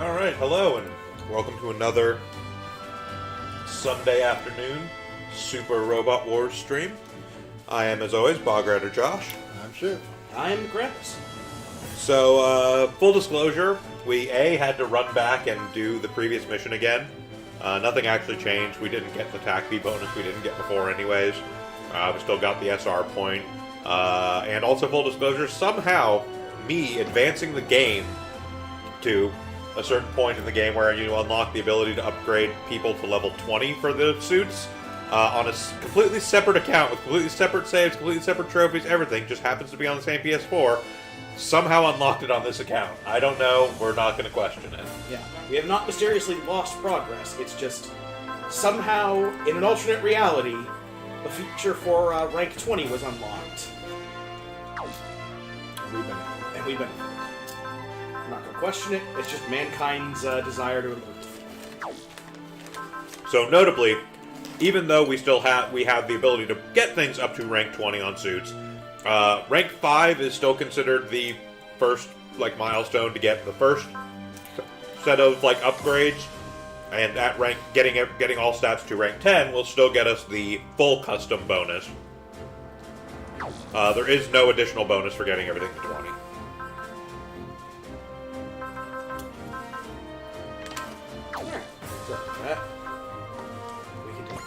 Alright, hello and welcome to another Sunday afternoon Super Robot Wars stream. I am, as always, Bog Rider Josh. I'm sure. I'm Krampus. So, full disclosure, we had to run back and do the previous mission again. Nothing actually changed. We didn't get the TACB bonus we didn't get before anyways. We still got the SR point. And also, full disclosure, somehow, me advancing the game to a certain point in the game where you unlock the ability to upgrade people to level 20 for the suits on a completely separate account with completely separate saves, completely separate trophies, everything just happens to be on the same PS4. Somehow unlocked it on this account. I don't know. We're not going to question it. Yeah, we have not mysteriously lost progress. It's just somehow, in an alternate reality, the feature for rank 20 was unlocked. And we've been. I'm not going to question it. It's just mankind's desire to improve. So notably, even though we have the ability to get things up to rank 20 on suits, rank 5 is still considered the first milestone to get the first set of upgrades, and at rank getting all stats to rank 10 will still get us the full custom bonus. There is no additional bonus for getting everything to 20. So, that we can do.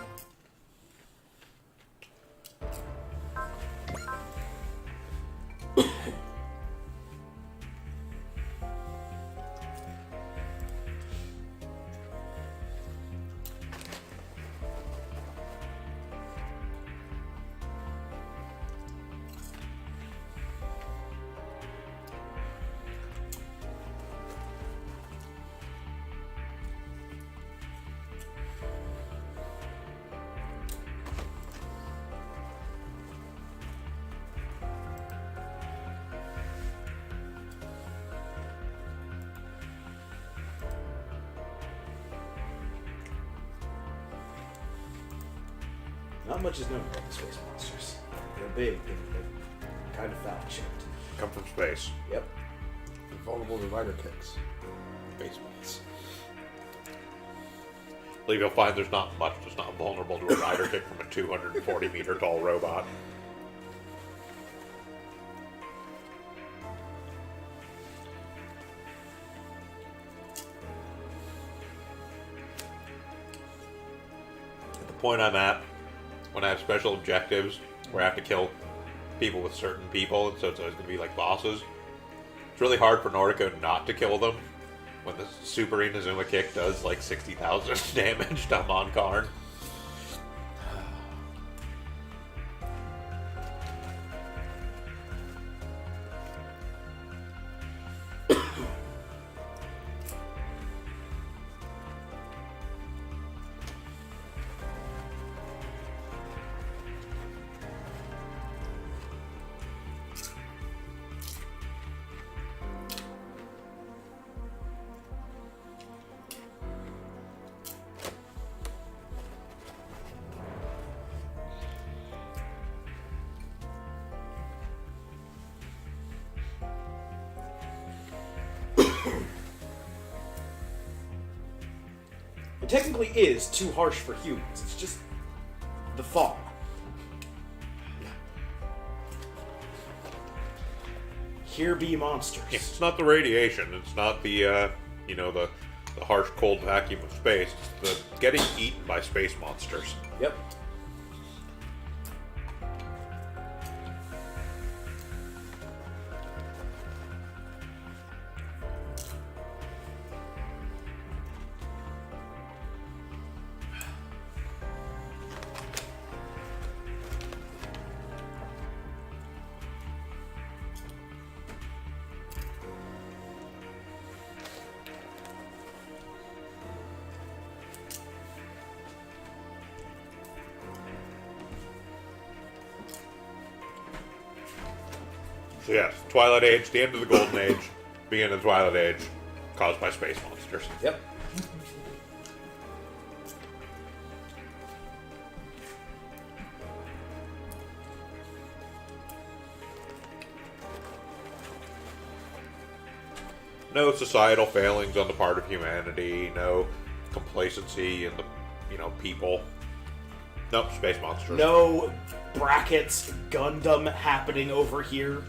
Not much is known about the space monsters. They're big and they're kind of foul-shaped. Come from space. Yep. They're vulnerable to rider kicks. Basements. I believe you'll find there's not much that's not vulnerable to a rider kick from a 240 meter tall robot. At the point I'm at, when I have special objectives where I have to kill people with certain people, and so it's always going to be like bosses, it's really hard for Nordico not to kill them when the Super Inazuma kick does like 60,000 damage to Mon Karn. It technically is too harsh for humans. It's just the thaw. Here be monsters. It's not the radiation, it's not the, the harsh cold vacuum of space, it's the getting eaten by space monsters. Yep. So yes, Twilight Age, the end of the Golden Age, beginning of the Twilight Age, caused by space monsters. Yep. No societal failings on the part of humanity. No complacency in the, people. Nope, space monsters. No brackets Gundam happening over here.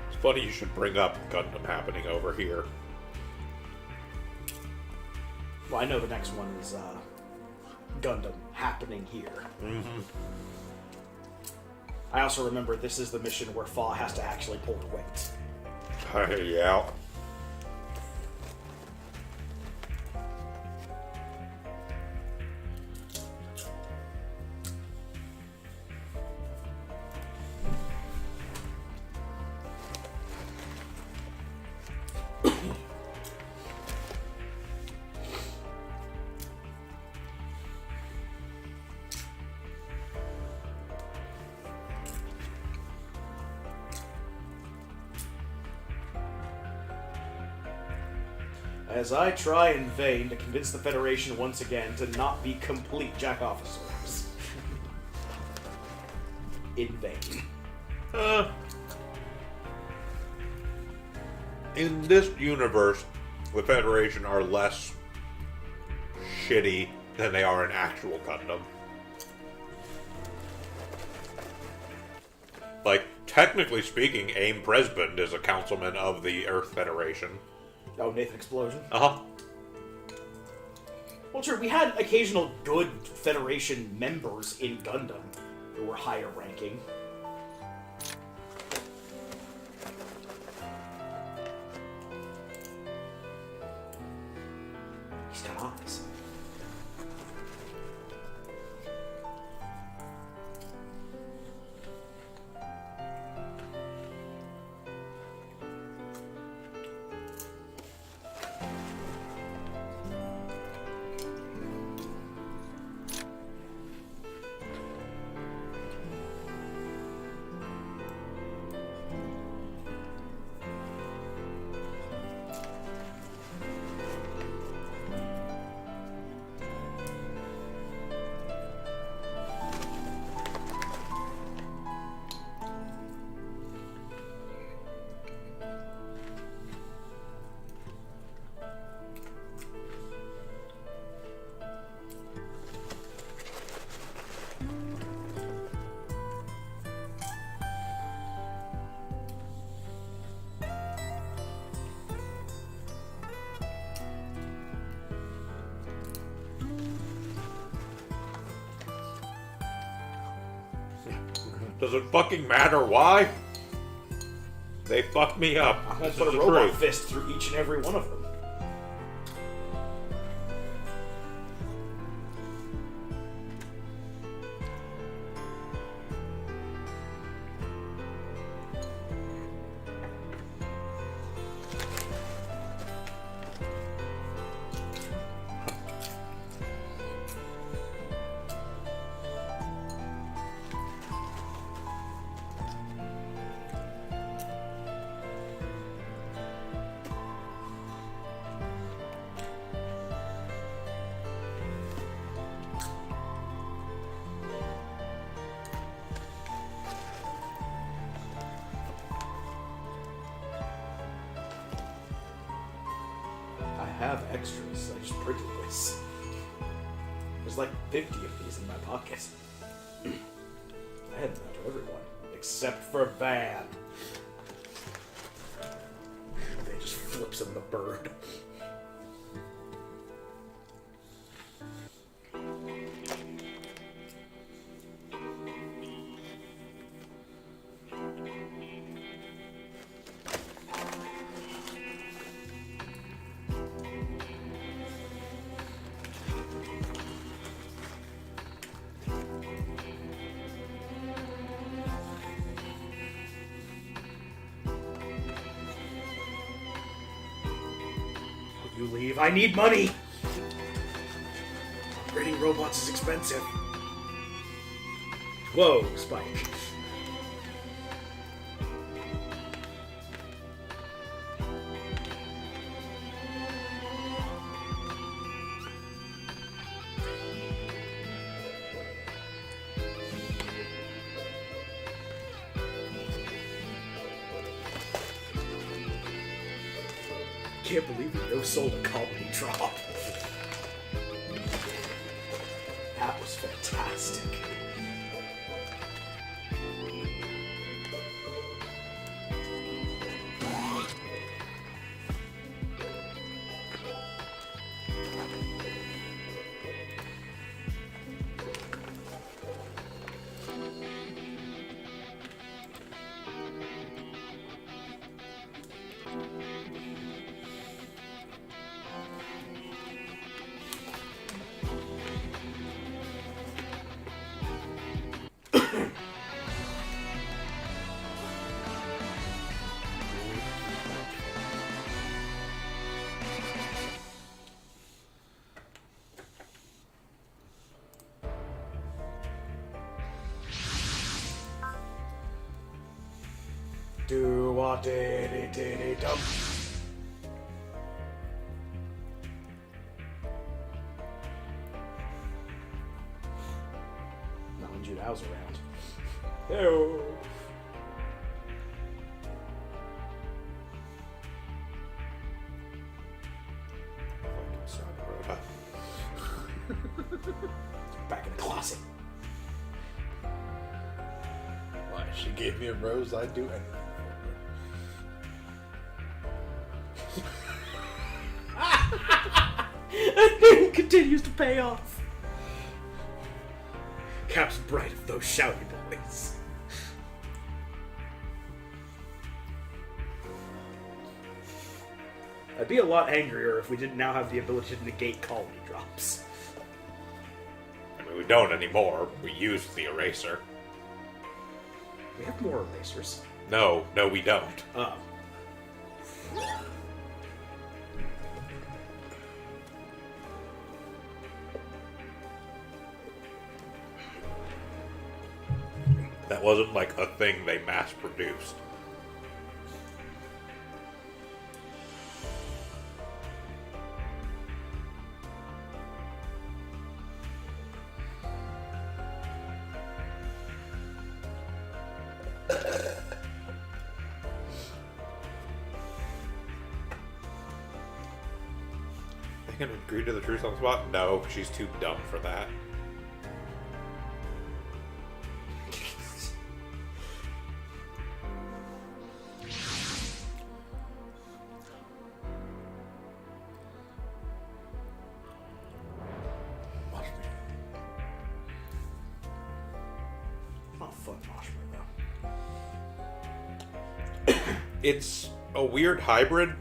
It's funny you should bring up Gundam happening over here. Well, I know the next one is Gundam happening here. Mm-hmm. I also remember this is the mission where Fa has to actually pull the weight. Yeah. As I try in vain to convince the Federation once again to not be complete jack-officers. In vain. In this universe, the Federation are less shitty than they are in actual Gundam. Like, technically speaking, Aim Presbund is a councilman of the Earth Federation. Oh, Nathan Explosion? Uh-huh. Well, true, we had occasional good Federation members in Gundam who were higher ranking. He's got eyes. Does it fucking matter why? They fucked me up. I'm gonna This put is a the robot truth. fist through each and every one of them. I have extras. I just printed this. There's like 50 of these in my pocket. I had them out to everyone, except for Van. They just flips him the bird. You leave. I need money! Upgrading robots is expensive. Whoa, Spike. can't believe we no-sold a colony drop. That was fantastic. Do what did dum. Not when Judeau's around. Ew. Back in the closet. Why, she gave me a rose, I'd do anything And then continues to pay off. Cap's bright of those shouty boys. I'd be a lot angrier if we didn't now have the ability to negate colony drops. I mean, we don't anymore. We used the eraser. We have more erasers. No, we don't. Oh. That wasn't like a thing they mass produced. They can agree to the truth on the spot? No, she's too dumb for that. Not fun marshmallow. It's a weird hybrid.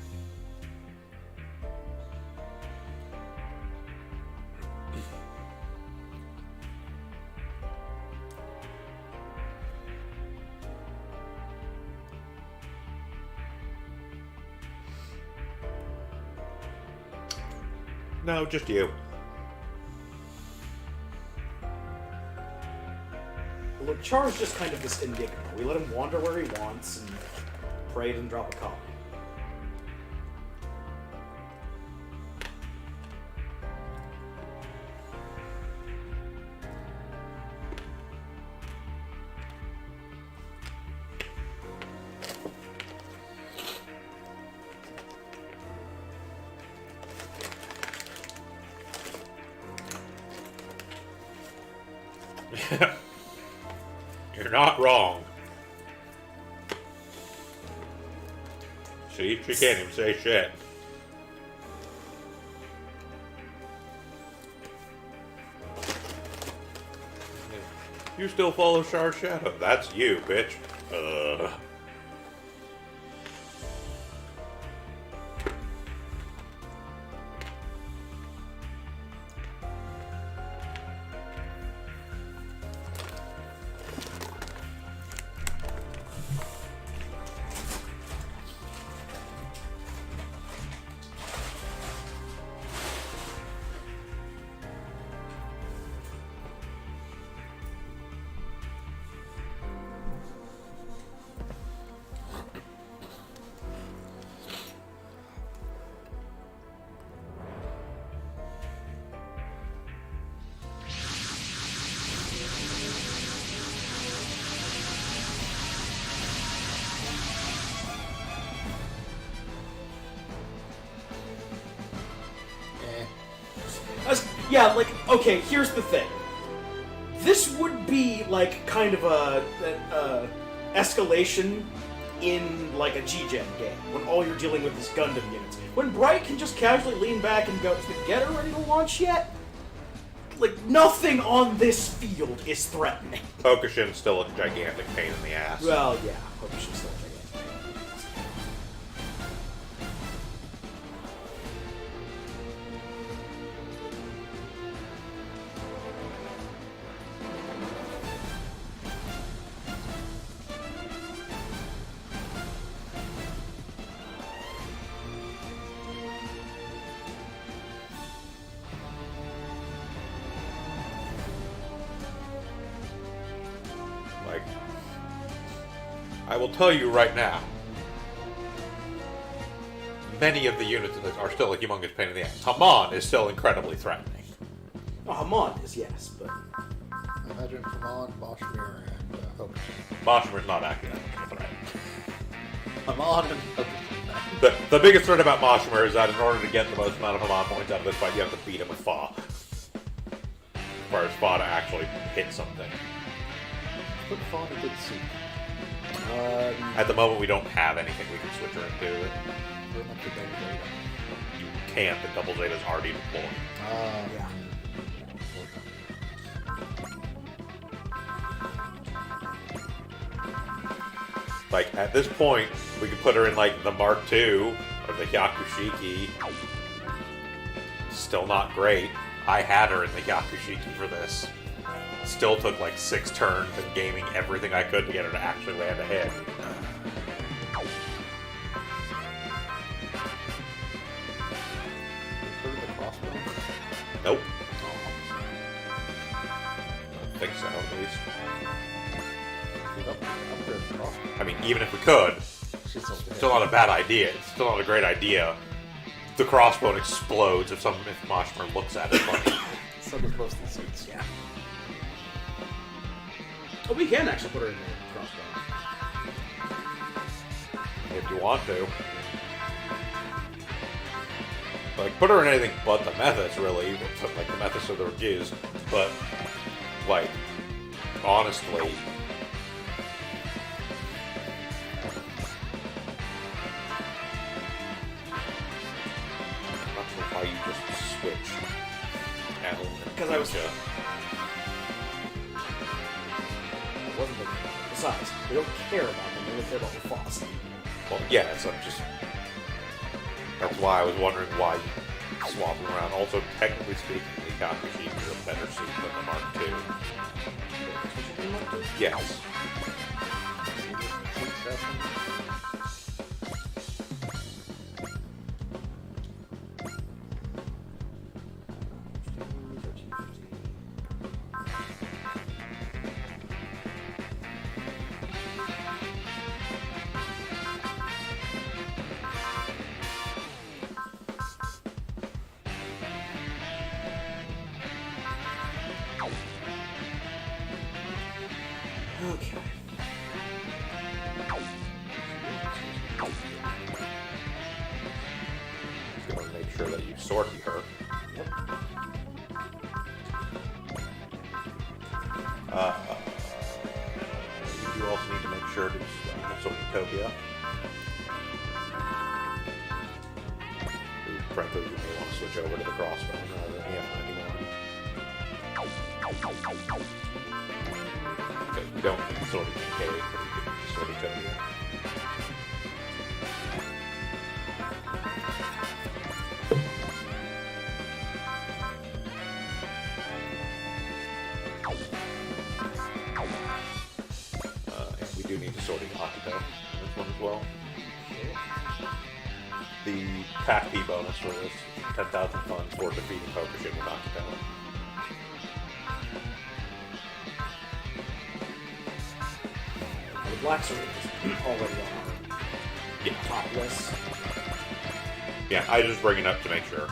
No, just you. Look, Char's just kind of this enigma. We let him wander where he wants and pray and drop a colony. You're not wrong. See, she can't even say shit. You still follow Char's shadow. That's you, bitch. Yeah, like, okay, here's the thing. This would be, like, kind of a escalation in, like, a G-Gen game, when all you're dealing with is Gundam units. When Bright can just casually lean back and go, is the Getter ready to launch yet? Like, nothing on this field is threatening. Pokushin's still a gigantic pain in the ass. Well, yeah, hope we should still take it. Like, I will tell you right now, many of the units that are still a humongous pain in the ass. Haman is still incredibly threatening. Oh, Hamon is, yes, but... Imagine Hamon, Boschmir, and Hokushin. Boshimer's not acting that much of a threat. Hamon and Hokushin. The biggest threat about Boshimer is that in order to get the most amount of Haman points out of this fight, you have to beat him with Fa. For his Fa to actually hit something. Put Fawn in good soup. At the moment, we don't have anything we can switch her into. Bring up the Double Zeta. You can't. The Double Zeta's already deployed. Yeah. Like, at this point, we could put her in, like, the Mark II or the Hyakushiki. Still not great. I had her in the Hyakushiki for this. Still took, like, 6 turns and gaming everything I could to get her to actually land a hit. Put in the crossbow. Nope. I think so, at least. Upgrade the crossbow. I mean, even if we could, She's still not a bad idea. It's still not a great idea. The crossbow explodes if Moshmer looks at it funny. So does most of the suits. Yeah. Oh, we can actually put her in the crossbow. If you want to. Like, put her in anything but the Methus, really. Like, the Methus or the Regiz. But, like, honestly... I'm not sure why you just switch. Because I was... wasn't the... Besides, we don't care about them, we don't care about the Foss. Well, yeah, so I'm just... That's why I was wondering why you swap them around. Also, technically speaking, the Kakushi is a better suit than the Mark II. Yes. Okay. Just gonna make sure that you sortie her. Yep. You also need to make sure to sort Utopia. Frankly, you may want to switch over to the crossbow rather than the F91. Okay, you don't need to sort Kincaid, but you can sort Utopia. And we do need to sort Akito in this one as well. The PAC bonus for this 10,000 funds for defeating Pokushin with Akito. The Black Sword is already on our Yeah. top list. Yeah, I just bring it up to make sure.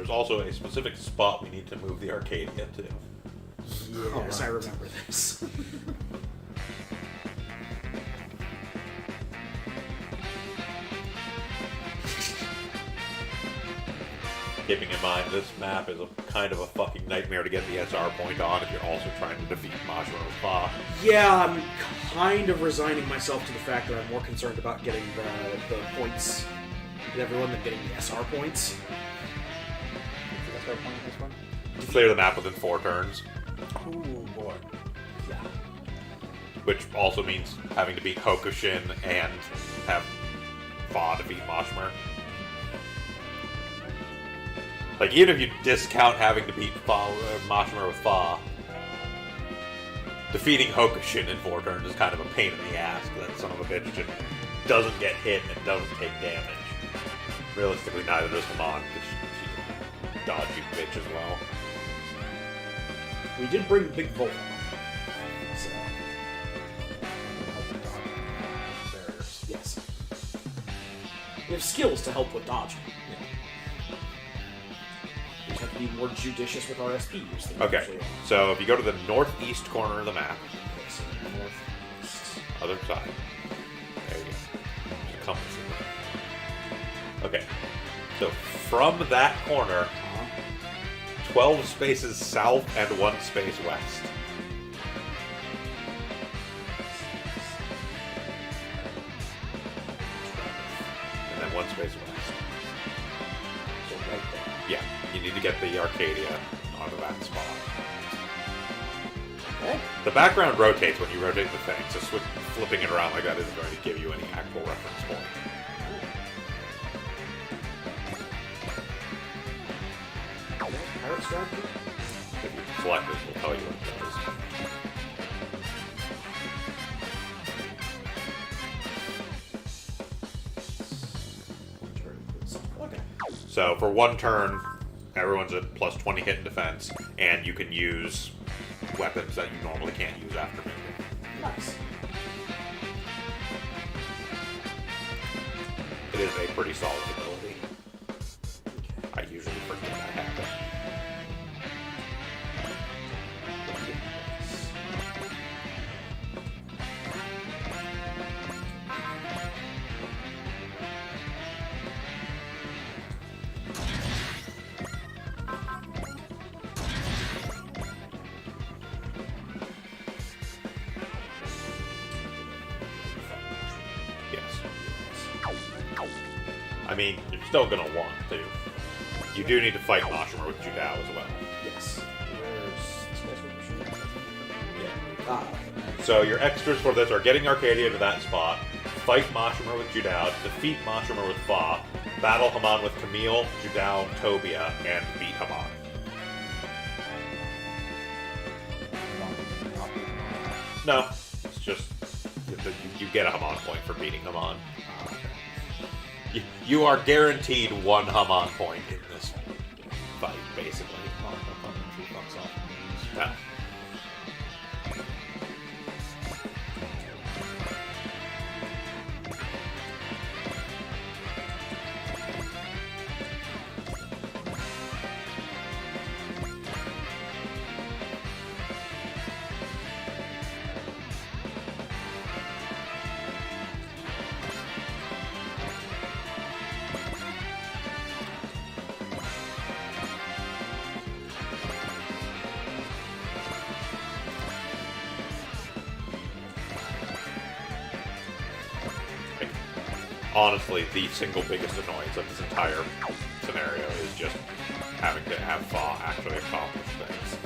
there's also a specific spot we need to move the Arcadia to. Yes, I remember this. Keeping in mind, this map is a kind of a fucking nightmare to get the SR point on if you're also trying to defeat Mashima with Fa. Yeah, I'm kind of resigning myself to the fact that I'm more concerned about getting the points with everyone than getting the SR points. That's our point this one. Clear the map within 4 turns, Ooh, boy. Yeah. which also means having to beat Hokushin and have Fa defeat Mashima. Like, even if you discount having to beat Mashima with Fa, defeating Hokushin in 4 turns is kind of a pain in the ass, because that son of a bitch just doesn't get hit and doesn't take damage. Realistically, neither does Hamon, because she's a dodgy bitch as well. We did bring Big Volt. So, Help the dog. Barriers. yes. We have skills to help with dodging. We just have to be more judicious with our SP use than we Okay, usually are. so if you go to the northeast corner of the map, Okay, so northeast. other side, there you go. There's a compass in there. Okay, so from that corner, Uh-huh. 12 spaces south and 1 space west. And then 1 space west. So right there. Yeah, you need to get the Arcadia onto that spot. Okay. The background rotates when you rotate the thing, so flipping it around like that isn't going to give you any actual reference point. Pirate strategy? If you select this, we'll tell you what it does. Okay. So for 1 turn, everyone's at plus 20 hit and defense, and you can use weapons that you normally can't use after moving. Nice. It is a pretty solid ability. I usually forget I have it. Yes. I mean, you're still gonna want to. You do need to fight Mashima with Judao as well. Yes. Where's Space Machine? Yeah. Ah, So your extras for this are getting Arcadia to that spot, fight Mashima with Judao, defeat Mashima with Fa, battle Hamon with Camille, Judao, Tobia, and beat Hamon. No, it's just you get a Hamon point for beating Hamon. You are guaranteed 1 Hamon point in this fight, basically. No. Honestly, the single biggest annoyance of this entire scenario is just having to have Fa actually accomplish things.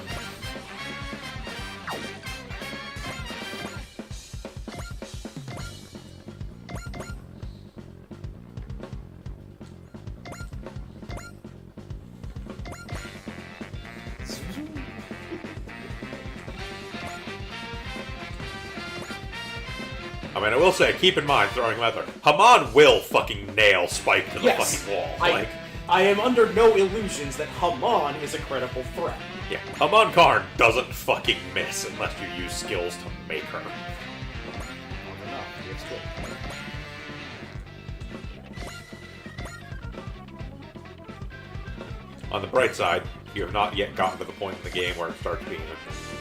I mean, I will say, keep in mind, throwing him out there, Hamon will fucking nail Spike to the yes. fucking wall. I am under no illusions that Hamon is a credible threat. Yeah, Hamon Karn doesn't fucking miss unless you use skills to make her. It's good. On the bright side, you have not yet gotten to the point in the game where it starts being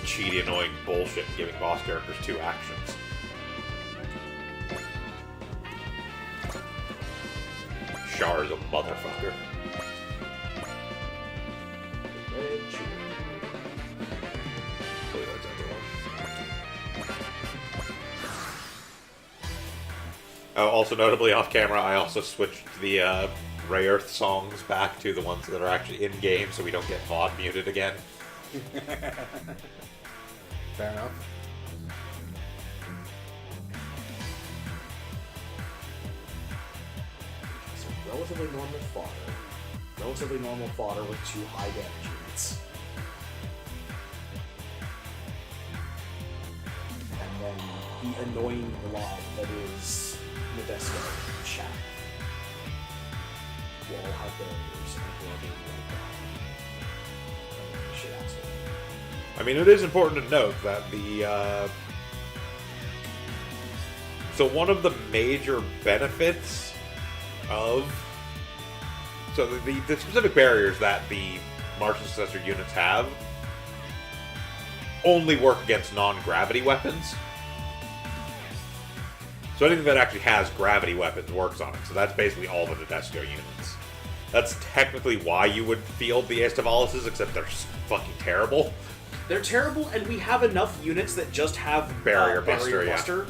cheaty, annoying bullshit and giving boss characters 2 actions. Char is a motherfucker. Red cheater. Hopefully that's everyone. Also notably off camera, I also switched the Ray Earth songs back to the ones that are actually in game, so we don't get VOD muted again. Fair enough. So relatively normal fodder. Relatively normal fodder with 2 high damage units. And then the annoying blob that is Nadesco and Shadow. Will all have barriers and will be like that. Shit asshole. I mean, it is important to note that the so one of the major benefits of the specific barriers that the Martian Successor units have only work against non-gravity weapons. So anything that actually has gravity weapons works on it. So that's basically all the Nadesco units. That's technically why you would field the Estevalises, except they're fucking terrible. They're terrible, and we have enough units that just have Barrier Barrier Buster, Buster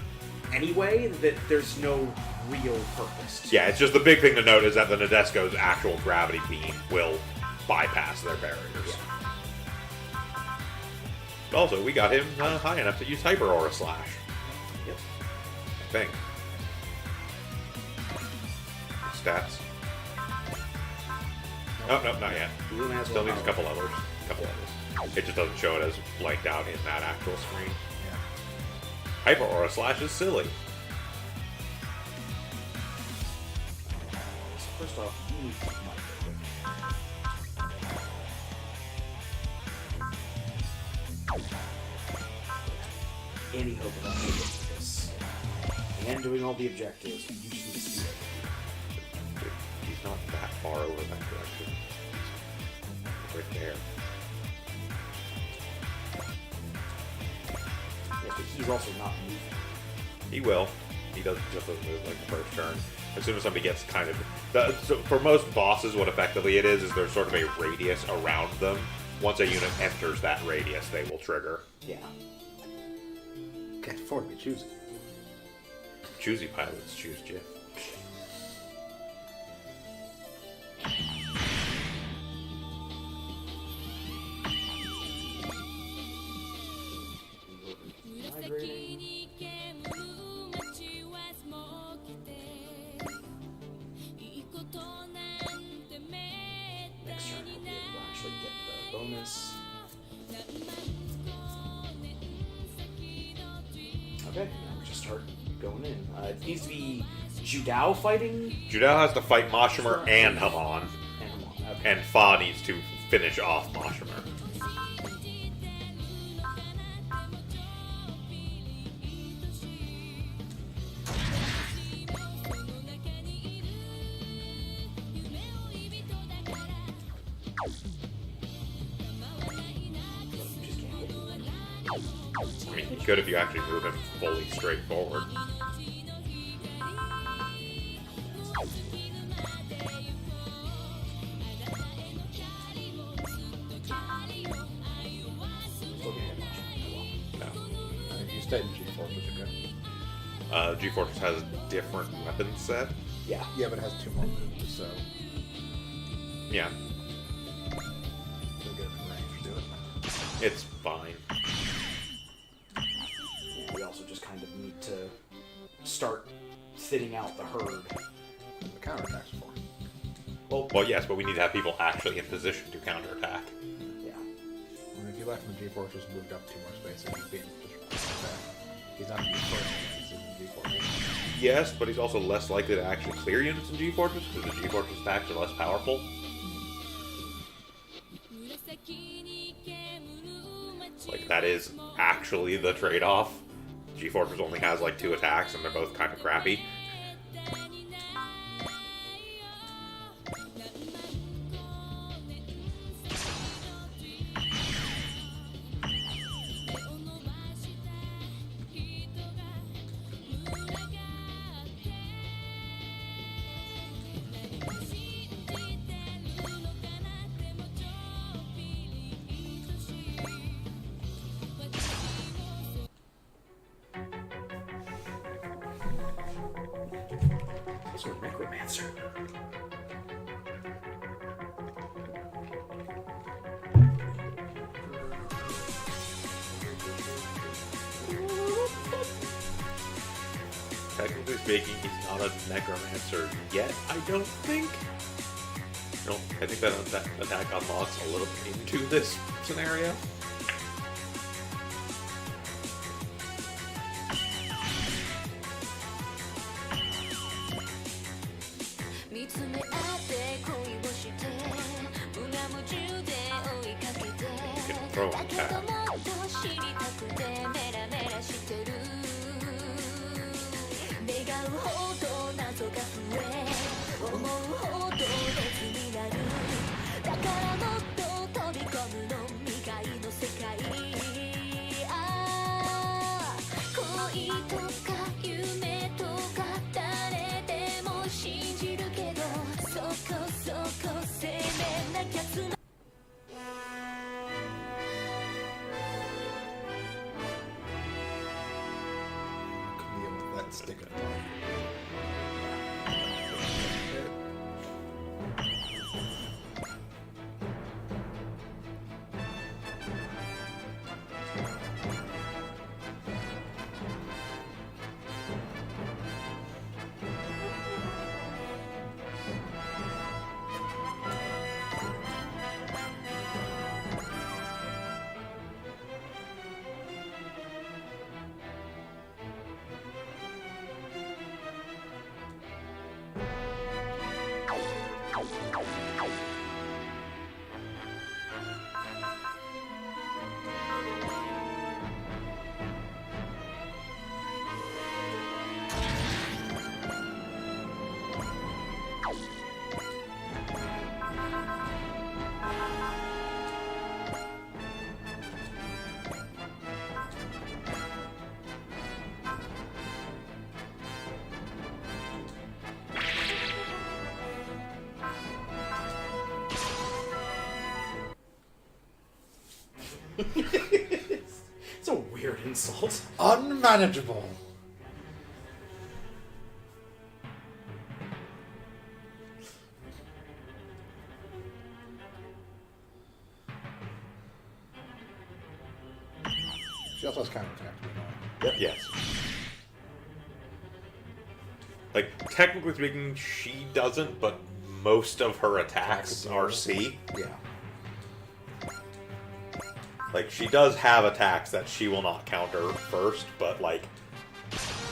anyway that there's no real purpose to Yeah, it's just the big thing to note is that the Nadesco's actual gravity beam will bypass their barriers. But also, we got him high enough to use Hyper Aura Slash. Yep. I think. Stats. Oh, no, not yet. He only has Still one needs a power. couple levels. It just doesn't show it as blanked out in that actual screen. Yeah. Hyper Aura Slash is silly. So first off, you need my favorite. Any hope of us getting this and doing all the objectives, you just need to speed up. He's not that far over that direction. He's right there. Yes, but he's also not moving. He will. He doesn't just doesn't move like the first turn. As soon as somebody gets kind of... so for most bosses, what effectively it is there's sort of a radius around them. Once a unit enters that radius, they will trigger. Yeah. Can't afford to be choosy. Choosy pilots choose Jiff. Migrating. Next turn, I'll be able to actually get the bonus. Okay, now we just start going in. It needs to be Judao fighting Judao has to fight Mashimer and Haman, and Hamon. Okay. and Fa needs to finish off Mashimer. You just can't hit him. I mean, you could if you actually move him fully straight forward. Still can't hit much. No. If you stayed in G-Force, which you could. G-Fortress has a different weapon set. Yeah. Yeah, but it has 2 more moves, so Yeah, you'll get it in range to do it. it's fine. Yeah, we also just kind of need to start thinning out the herd. The counterattack's for. Well, yes, but we need to have people actually in position to counterattack. Yeah. I mean, if you left him in G-Force, just moved up 2 more spaces, he'd be in position. He's not in G-Force, he's in G-Force. Yes, but he's also less likely to actually clear units in G-Fortress because the G-Fortress attacks are less powerful. Like, that is actually the trade-off. G-Fortress only has like 2 attacks and they're both kind of crappy. So necromancer. Technically speaking, he's not a necromancer yet, I don't think. No, I think that attack unlocks a little into this scenario. You can throw an attack. Camille with that stick of It's a weird insult. unmanageable. She also has counterattack. Yes. Like, technically speaking, she doesn't, but most of her attacks are C. Yeah. Like, she does have attacks that she will not counter first, but, like,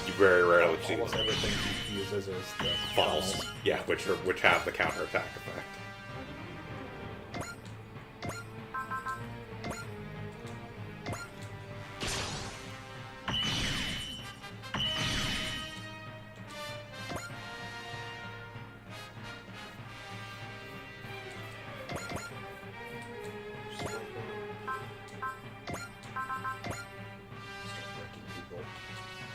you very rarely see Almost them. everything she uses is the Funnels. Yeah, which have the counterattack effect.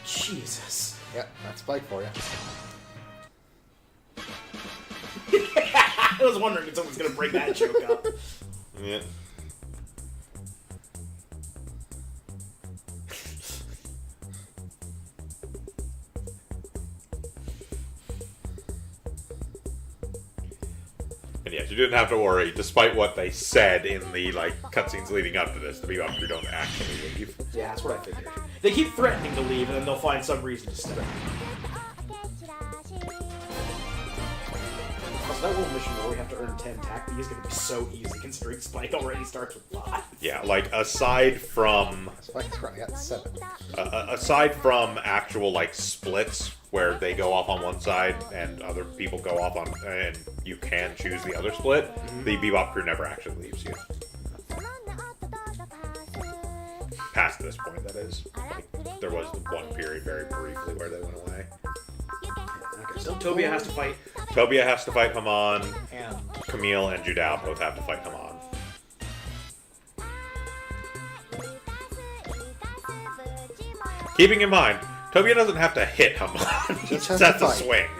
Jesus. Yep, that's Spike for you. I was wondering if someone's gonna bring that joke up. Yeah. And yes, you didn't have to worry, despite what they said in the like cutscenes leading up to this, the Bebop crew don't actually leave. Yeah, that's what I figured. They keep threatening to leave, and then they'll find some reason to stay. Also, that one mission where we have to earn 10 tack is going to be so easy, considering Spike already starts with 5. Yeah, like aside from Spike's currently at 7. aside from actual like splits where they go off on one side and other people go off on, and you can choose the other split, the Bebop crew never actually leaves you. Past this point, that is. Like, there was one period very briefly where they went away. Okay, so Tobia has to fight. Tobia has to fight Haman, And Camille and Judao both have to fight Haman. Keeping in mind, Tobia doesn't have to hit Haman, he just has has to to fight. swing.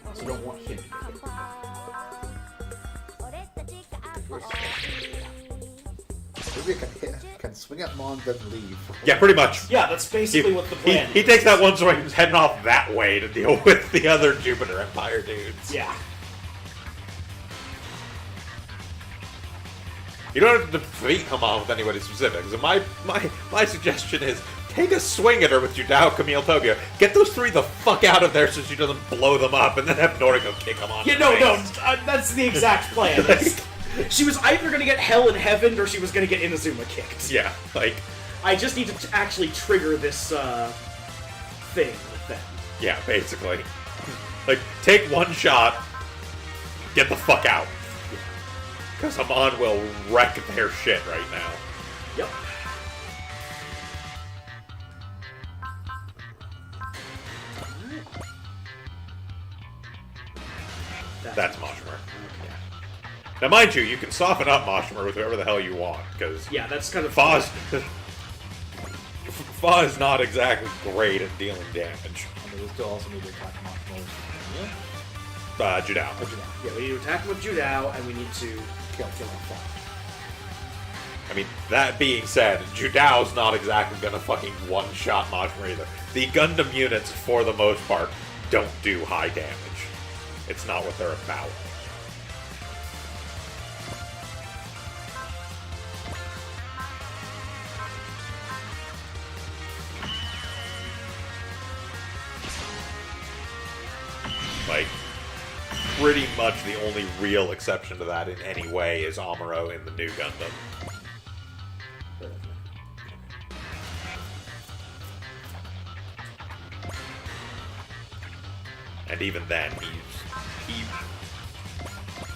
I also don't want him to get hit. Maybe it can swing at Mon, then leave. Yeah, pretty much. Yeah, that's basically what the plan He is. takes that one swing and is heading off that way to deal with the other Jupiter Empire dudes. Yeah. You don't have to defeat Haman with anybody specific. So my suggestion is take a swing at her with Judao, Camille, Tobio. Get those three the fuck out of there so she doesn't blow them up, and then have Noriko kick them on. Yeah, no, that's the exact plan. She was either going to get Hell and Heaven, or she was going to get Inazuma kicked. Yeah, like, I just need to actually trigger this thing with them. yeah, basically. Like, take one shot, get the fuck out. Because Haman will wreck their shit right now. Yep. That's Moshimer. Now, mind you, you can soften up Moshimer with whoever the hell you want, because Yeah, that's kind of... Fa is not exactly great at dealing damage. And we still also need to attack Mon. Judao. Yeah, we need to attack him with Judao, and we need to Kill Fa. I mean, that being said, Judao's not exactly gonna fucking one-shot Moshimer either. The Gundam units, for the most part, don't do high damage. It's not what they're about. Like, pretty much the only real exception to that in any way is Amuro in the new Gundam. And even then,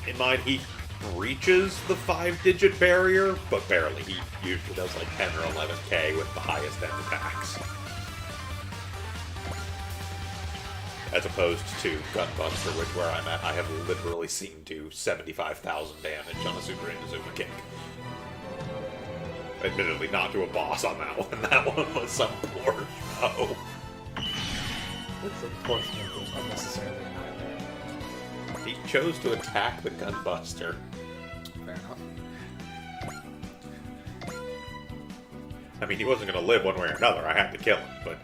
in mind, he breaches the 5-digit barrier, but barely. He usually does like 10 or 11k with the highest end attacks. As opposed to Gunbuster, which where I'm at, I have literally seen do 75,000 damage on a Super Inazuma kick. Admittedly, not to a boss on that one. That one was some poor show. It's unfortunate it was unnecessarily annihilated. He chose to attack the Gunbuster. Fair enough. I mean, he wasn't going to live one way or another. I had to kill him, but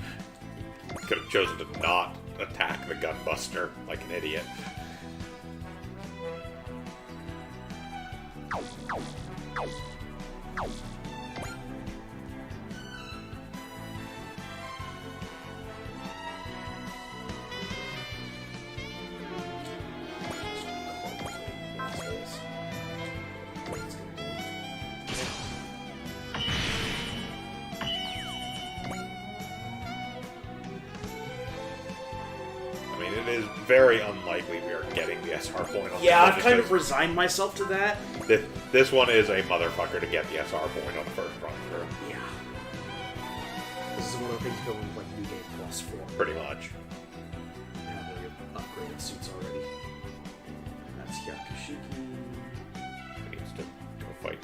he could have chosen to not attack the Gunbuster like an idiot. I mean, it is very unlikely we are getting the SR point on Yeah, this I've one kind of because resigned myself to that. this one is a motherfucker to get the SR point on the first run through. Yeah. This is one of the things going with like New Game Plus 4. Pretty much. I have all your upgraded suits already. That's Yakushiki. He needs to go fight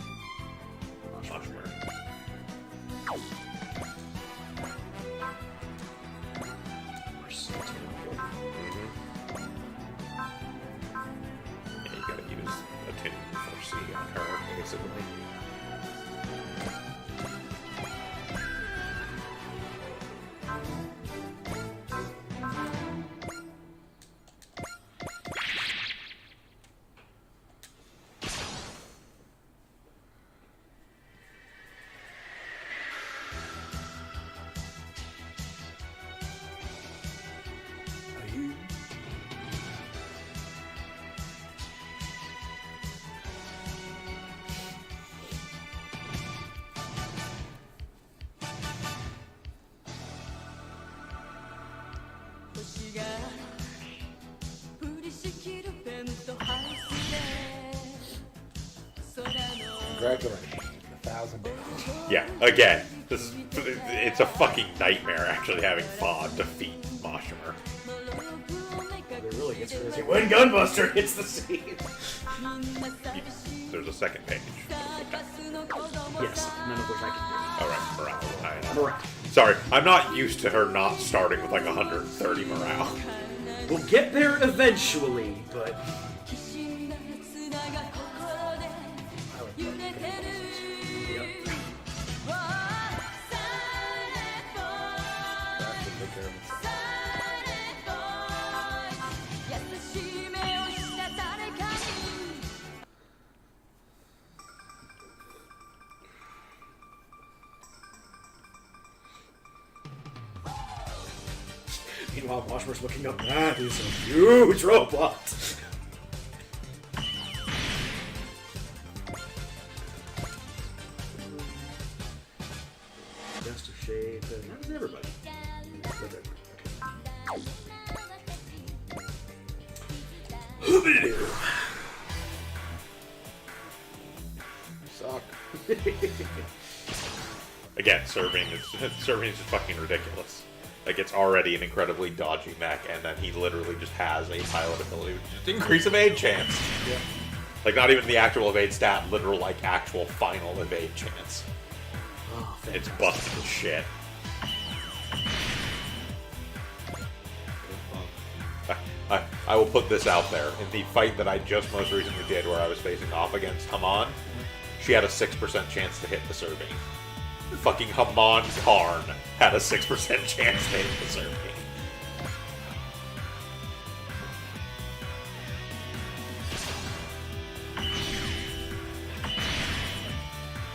Moshimer. Yeah, you gotta use a tune for C on her, basically. Congratulations. 1,000 damage. Yeah, again, it's a fucking nightmare actually having Fa defeat Moshimer. It really gets crazy. When Gunbuster hits the scene! There's a second page. Yes, none of which I can Alright, morale. do. Morale. Sorry, I'm not used to her not starting with like 130 morale. We'll get there eventually, but... Meanwhile, Washmer's looking up. That is a huge robot. Just a shade. Not as everybody. Okay. Suck. Again, serving is just fucking ridiculous. Like, it's already an incredibly dodgy mech, and then he literally just has a pilot ability with just increase evade chance. Yeah. Like, not even the actual evade stat, literal, like, actual final evade chance. Oh, It's fantastic. busted as shit. I will put this out there. In the fight that I just most recently did, where I was facing off against Haman, she had a 6% chance to hit the serving. Fucking Haman Karn had a 6% chance to hit the serving.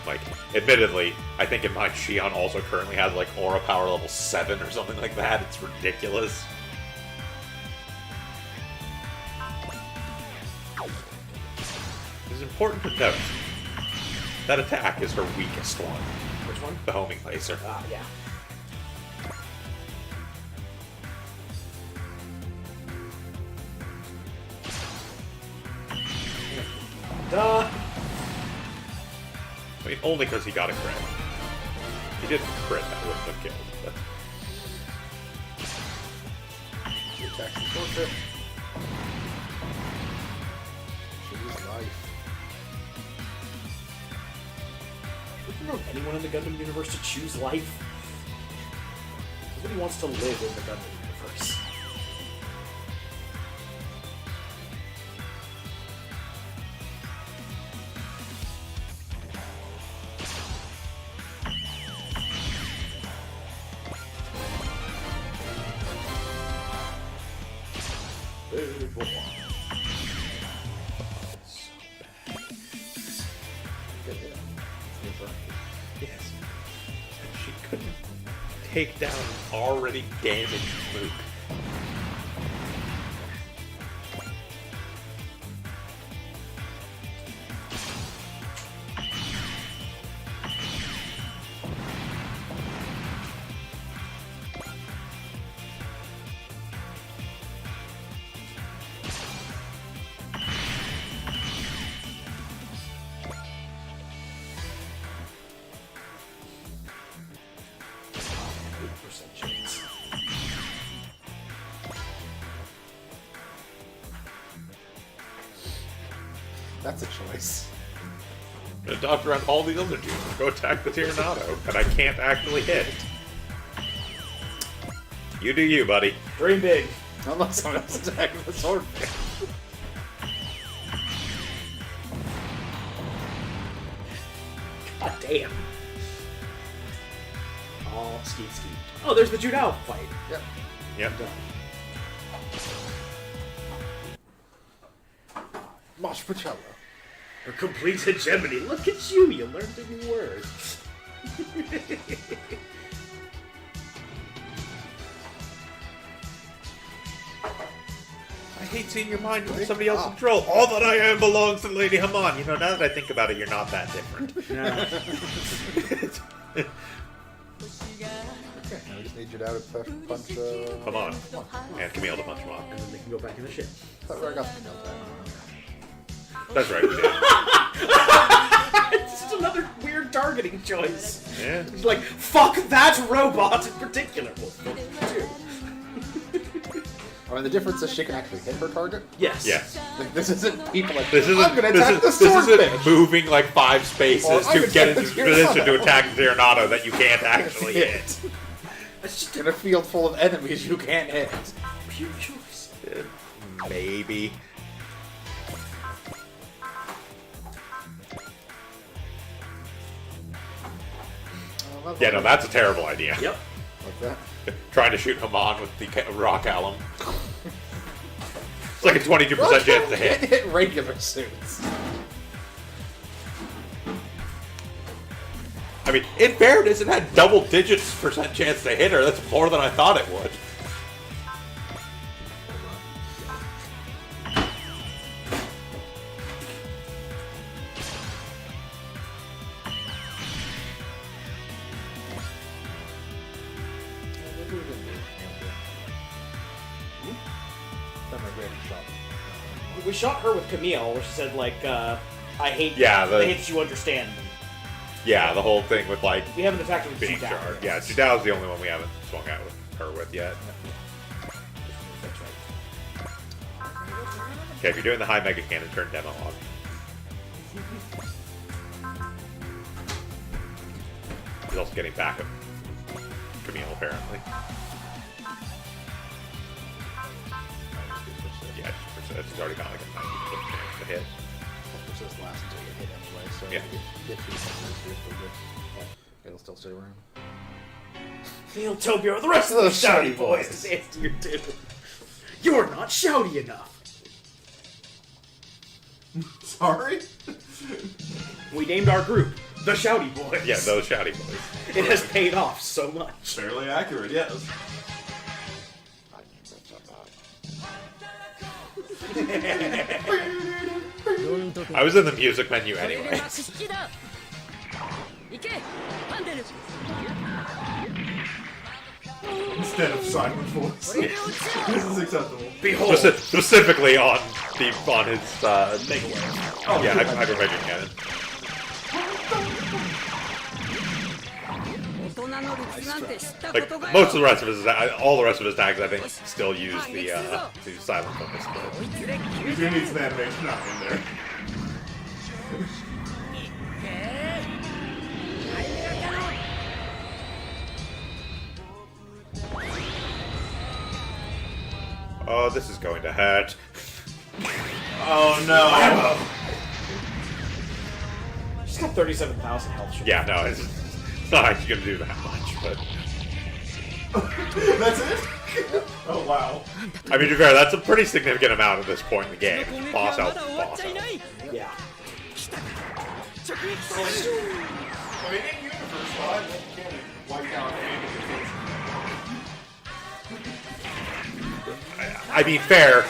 Like, admittedly, I think in mine, Shion also currently has like aura power level 7 or something like that. It's ridiculous. It's important to note that attack is her weakest one. Which one? The homing laser. Ah, yeah. Duh. I mean, only because he got a crit. If he didn't crit, that wouldn't have killed. But She attacks the sword trip. Choose life. I don't know anyone in the Gundam universe to choose life. Nobody wants to live in the Gundam universe. Big boy. yes, she couldn't take down an already damaged Luke. Chance. That's a choice. I'm gonna dodge around all these other dudes and go attack the Tyrannado, and I can't actually hit. You do you, buddy. Dream big. Unless someone else attacking the swordfish. God damn. Oh, skeet skeet. Oh, there's the Judao fight. Yep. Yep. Done. Mosh Pacello. A complete hegemony. Look at you, you learned a new word. I hate seeing your mind with somebody else's control. All that I am belongs to Lady Haman. You know, now that I think about it, you're not that different. Okay, now we just need you to out punch. Come on. And Camille to punch him on. And then they can go back in the ship. That's where I got the kill time. That's right, we did. It's just another weird targeting choice. Yeah. It's like, fuck that robot in particular. Well, fuck you too. I mean, the difference is she can actually hit her target. Yes. Yes. Like, this isn't people like, This isn't, I'm gonna attack the this isn't swordfish. moving like 5 spaces Or I'm to gonna get attack into the position to Tyrannado. attack the Tyrannado that you can't actually hit. It's just In a field full of enemies you can't hit. a pure choice. Maybe. Yeah, no, that's a terrible idea. Yep. Like that. Trying to shoot Haman with the rock alum. It's like a 22% chance to hit. Can't hit regular suits. I mean, in fairness, it had double digits % chance to hit her. That's more than I thought it would. time I ran and shot. We shot her with Camille, where she said, like, I hate Yeah, I hate that you understand me. Yeah, the whole thing with like We haven't attacked her with being Judao. charged. Yeah, Judao's the only one we haven't swung out with her with yet. That's right. Okay, if you're doing the high mega cannon, turn demo on. He's also getting back of Camille, apparently. Yeah, it's already got like a 90% chance to hit. Persist lasts until you hit anyway, so Yeah. if you get 2 seconds, you're still good. It'll still stay around. Theotopia or the rest of those shouty boys to answer your tune. You're not shouty enough. Sorry? We named our group the Shouty Boys. Yeah, those shouty boys. It has paid off so much. Fairly accurate, yes. I was in the music menu anyway. Instead of silent voice. This is acceptable. Behold, Specifically on his Mega Wave. Oh, yeah, Hyper Mega Cannon. Like most of the rest of his, all the rest of his tags, I think, still use the silent focus. But You do need some animation out in there. oh, this is going to hurt. Oh no. She's got 37,000 health. Yeah, no, it's not actually going to do that much, but That's it? Oh wow. I mean, to be fair, that's a pretty significant amount at this point in the game. Boss health, boss health. Yeah. I mean, in universe, I can't wipe out I mean, fair.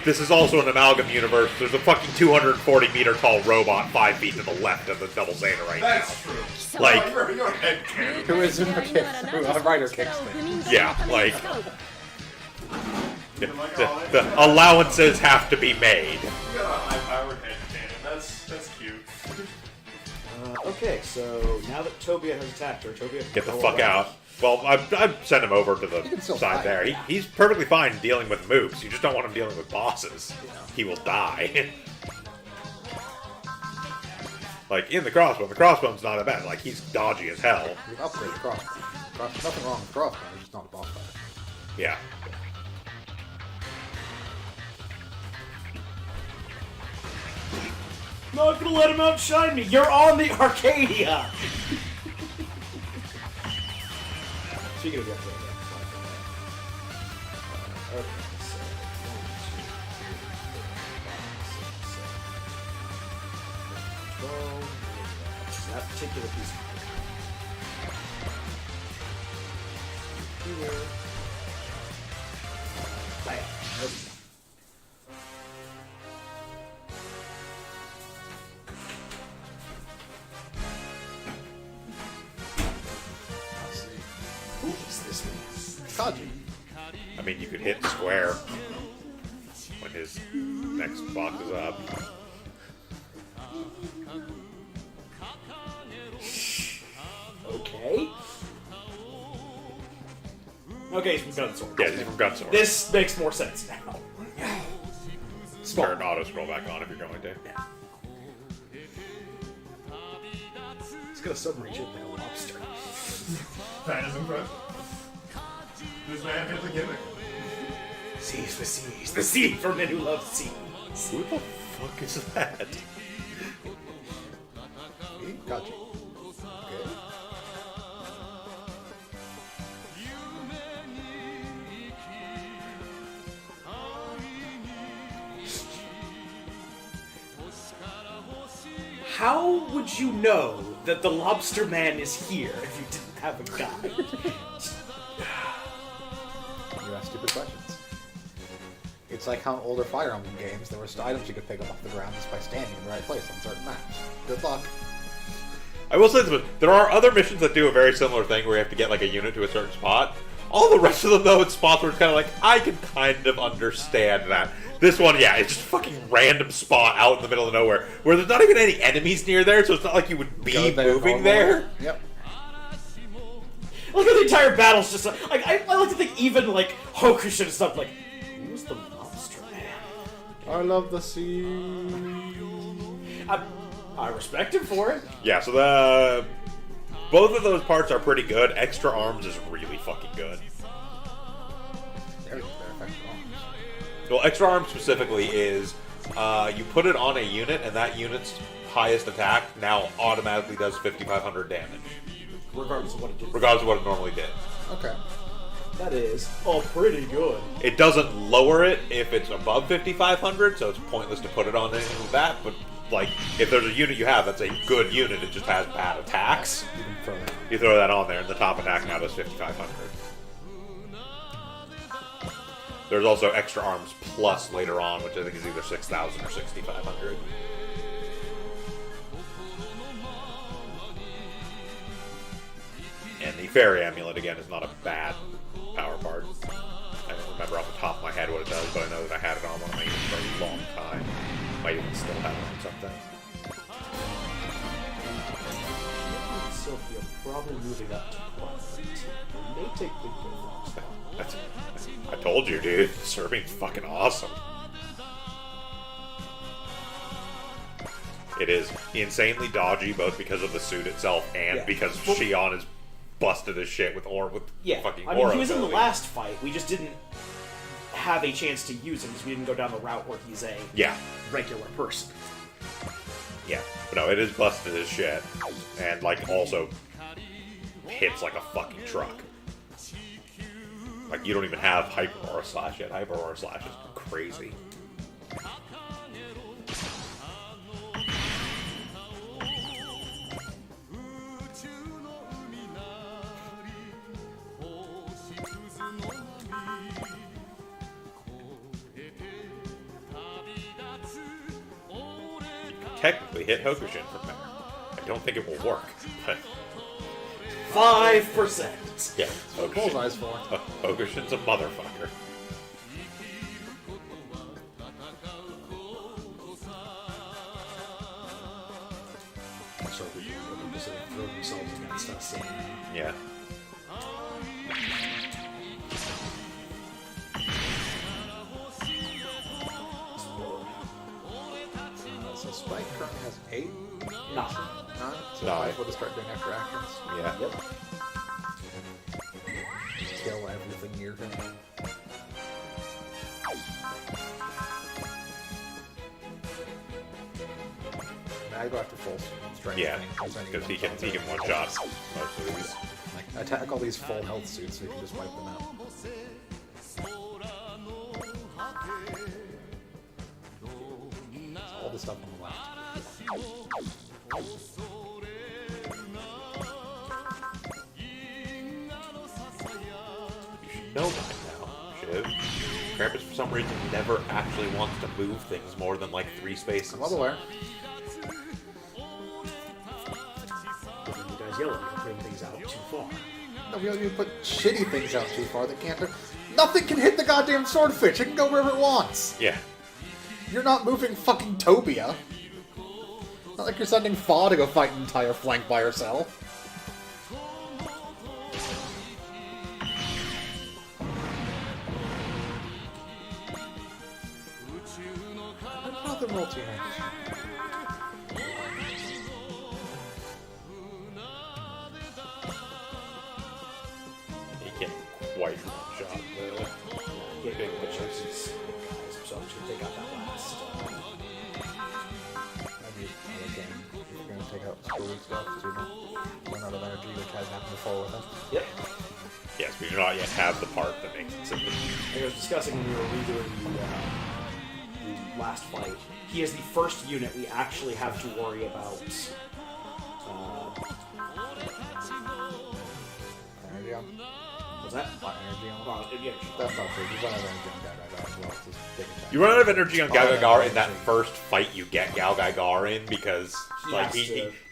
This is also an amalgam universe. There's a fucking 240-meter tall robot 5 feet to the left of the double Zeta right now. That's true. Like, You're head cannon. Who is Zuma kicks? Who Rider kicks things? yeah, like the allowances have to be made. You got a high-powered head cannon. That's cute. Okay, so now that Tobia has attacked her, Tobia can Get the go fuck away. out. Well, I've sent him over to the can still side fight. there. He's perfectly fine dealing with moves. You just don't want him dealing with bosses. He will die. Like, in the crossbow's not that bad. Like, he's dodgy as hell. You can upgrade the crossbow. Nothing wrong with the crossbow, it's just not a boss fight. Yeah. Not gonna let him outshine me. You're on the Arcadia. Speaking of the Arcadia, okay, so 1, 2, 3, 4, 5, 6, 7, 12. So that particular piece of here. Bam. There we go. Let's see. Who is this man? Kaji. I mean, you could hit square when his next box is up. Okay. Okay, he's from Gunsword. Yeah, he's from Gunsword. This makes more sense now. Turn auto scroll back on if you're going to. He's gonna submarine ship like a lobster. That is impressive. This man has a gimmick. Seas for seas. The sea for men who love seas. Who the fuck is that? Kaji. Okay. How would you know that the lobster man is here if you didn't have a guide? You ask stupid questions. It's like how older Fire Emblem games, there were items you could pick up off the ground just by standing in the right place on certain maps. Good luck. I will say this, but there are other missions that do a very similar thing where you have to get like a unit to a certain spot. All the rest of them, though, in spots where it's kind of like, I can kind of understand that. This one, yeah, it's just a fucking random spot out in the middle of nowhere where there's not even any enemies near there, so it's not like you would be moving there. Yep. Look at the entire battle's just like I like to think even like Hokushin and stuff like, who's the monster man? I love the sea. I respect him for it. Yeah, so both of those parts are pretty good. Extra arms is really fucking good. There you go, effective arms. Well, extra arms specifically is you put it on a unit, and that unit's highest attack now automatically does 5,500 damage, Regardless of what it did. regardless of what it normally did. Okay. That is pretty good. It doesn't lower it if it's above 5,500, so it's pointless to put it on anything like that. But like, if there's a unit you have that's a good unit, it just has bad attacks. You can throw that. You throw that on there, and the top attack now does 5,500. There's also extra arms plus later on, which I think is either 6,000 or 6,500. And the fairy amulet again is not a bad power part. I don't remember off the top of my head what it does, but I know that I had it on one of my units for a long time. Might even still have it on something. Sophia probably moving up to Quadrant. It may take Big Blue Fox. I told you, dude. Serving's fucking awesome. It is insanely dodgy, both because of the suit itself and Yeah. because Shion is busted as shit with Yeah, fucking I mean, aura he was in the ability. last fight. We just didn't have a chance to use him because we didn't go down the route where he's a Yeah, regular person. yeah. But no, it is busted as shit. And, like, also hits like a fucking truck. Like, you don't even have Hyper Aura Slash yet. Hyper Aura Slash is crazy. Technically hit Hokushin from there. I don't think it will work, but 5%. yeah, Bullseye's for. Hokushin's a motherfucker. So people just throw themselves against us. And, Yeah. So Spike currently has 8. No. 9. So Nine. might as well just start doing extra actions. Yeah. Yep. Kill everything near him. Now you go after full strength. Yeah, things, because he can one shot most of these. Like, attack all these full health suits so you can just wipe them out. All the stuff on the left. You should know by now, Shiv. Krampus, for some reason, never actually wants to move things more than like 3 spaces. I'm well aware. But then you guys yell at me for putting things out too far. No, you put shitty things out too far that can't do. Nothing can hit the goddamn swordfish. It can go wherever it wants. Yeah. You're not moving fucking Tobia. Not like you're sending Fa to go fight an entire flank by herself. Another multi-range. He can't quite one-shot the Get big which boys. is so I'm just gonna take out that last. Maybe another game. If you're gonna take out school stuff, so you don't run out of energy, which has happened before with him. Yep. Yes, we do not yet have the part that makes it simple. I was discussing when we were redoing the last fight. He is the first unit we actually have to worry about. Energy on. Was that? Energy on. Yeah, That's not true. You've run out of energy on Dagger as well. It's just big attack. You run out of energy on Galgagar in that first fight you get Galgagar in because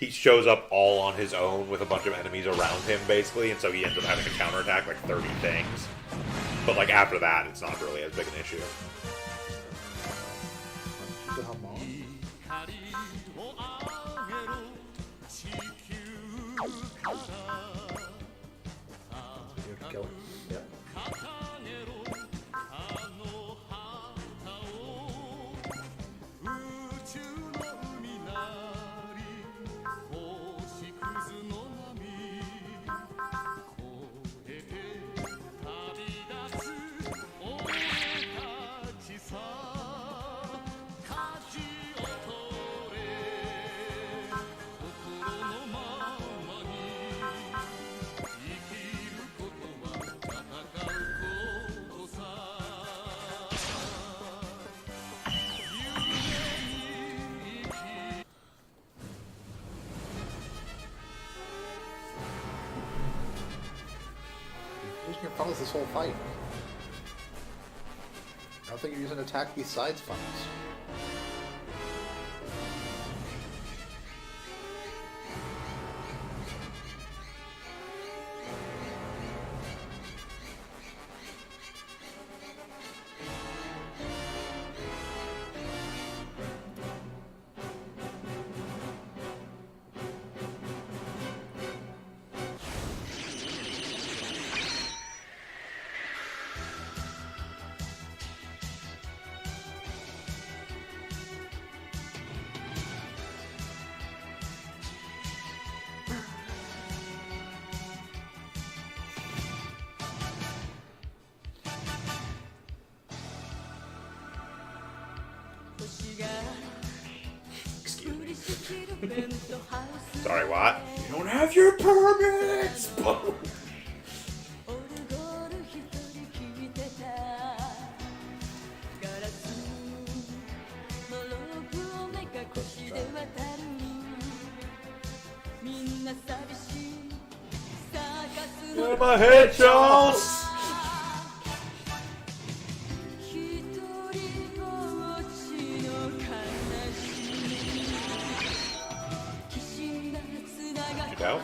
he shows up all on his own with a bunch of enemies around him basically, and so he ends up having to counterattack like 30 things. But like after that, it's not really as big an issue. Kill it. Yep. Using your funnels this whole fight. I don't think you're using attack besides funnels. Excuse me. Sorry, what? You don't have your permits! Boom. My head, Charles!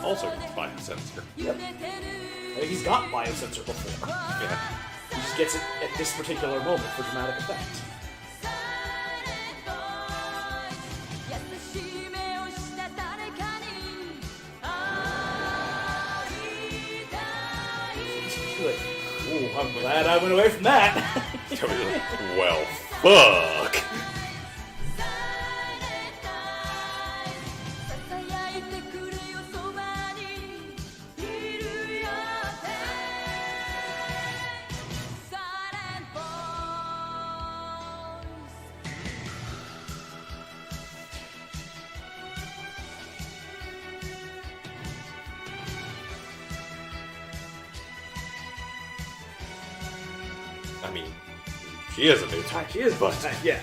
Also gets biosensor. Yep. He's got biosensor before. Yeah. He just gets it at this particular moment for dramatic effect. Ooh, I'm glad I went away from that. Well, fuck. I mean, she is a new type. She is, but yeah.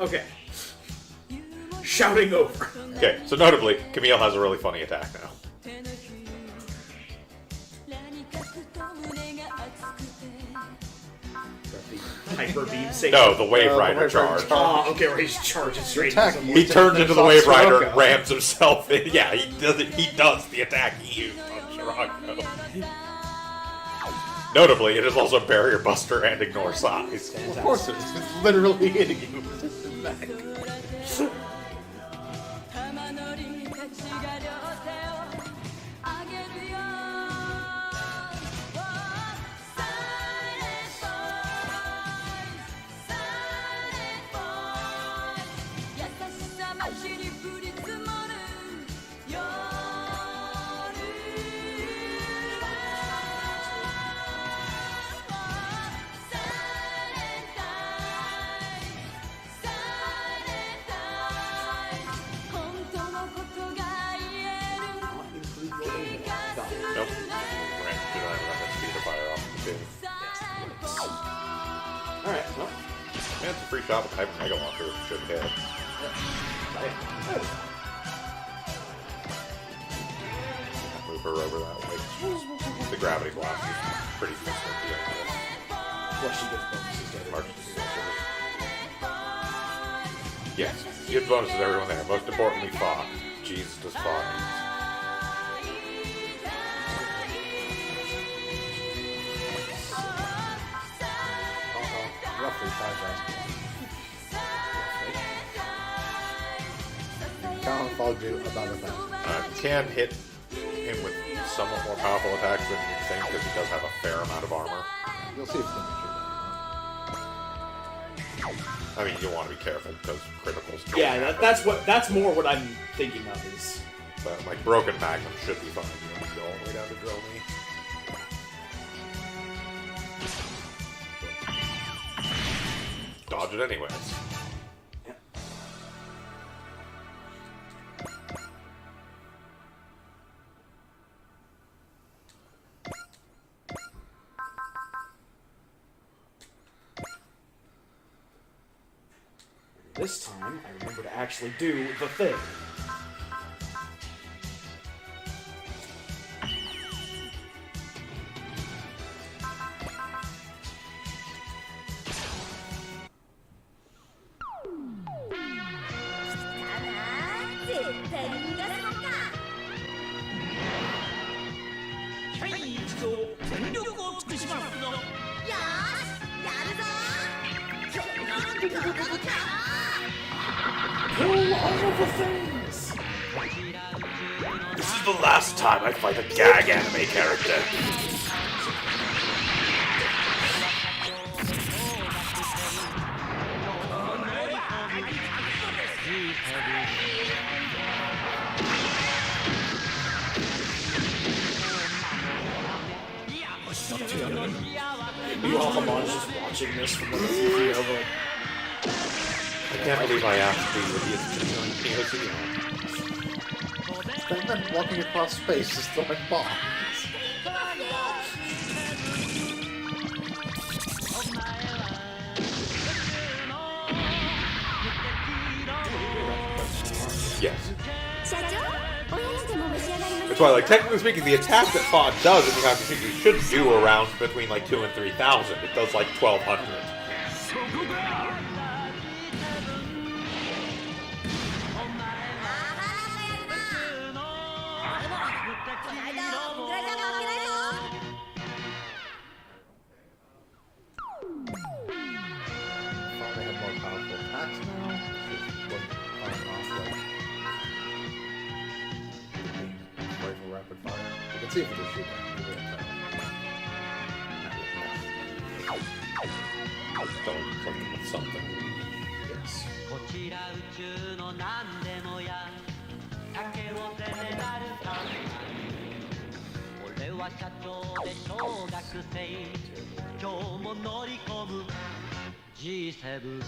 Okay. Shouting over. Okay, so notably, Camille has a really funny attack now. Hyper beam save. No, the Wave the Rider Wave Rider charge. Oh, okay, where he's charging straight. Attack. into He turns into the Wave Rider and Sirocco. rams himself in. Yeah, he does it. He does the attack he used on Sirocco. Notably, it is also Barrier Buster and Ignore Size. Of course it is. It's literally hitting you with his neck. Nope. Right. You don't have enough speed to fire off the two. Alright, well. Yeah, it's a free shot with the Hyper Mega Launcher. Should hit. Move her over that way. Gravity Blast is pretty physical dealing with. Plus, she gets bonuses to everyone. Yes, you get bonuses to everyone there. Most importantly, Fa. Jesus does Fa needs. Roughly 5,000. Count on Fall do about 1,000. Can hit him with somewhat more powerful attacks than you think because he does have a fair amount of armor. You'll see if it's going to I mean, you want to be careful because criticals. can Yeah, happen. that's more what I'm thinking of is. But like Broken Magnum should be fine. You don't need to go all the way down to drill me. Dodge it anyways. Yep. This time, I remember to actually do the thing. Pull all of the things! This is the last time I fight a gag anime character. Meanwhile, Hamon's just watching this from like a few feet over. I can't believe I asked you with the That meant walking across space just throwing bombs. Yes. That's why, like, technically speaking, the attack that Fa does in the Hakushiki should do around between, like, 2,000 and 3,000. It does, like, 1,200. Thought they had more powerful attacks now. Just wasn't firing off like rifle rapid fire. You can see if it just shoot them. Something with something. Yes. こちら宇宙の何でもや酒をゼネラルさん俺は社長で小学生今日も乗り込む G7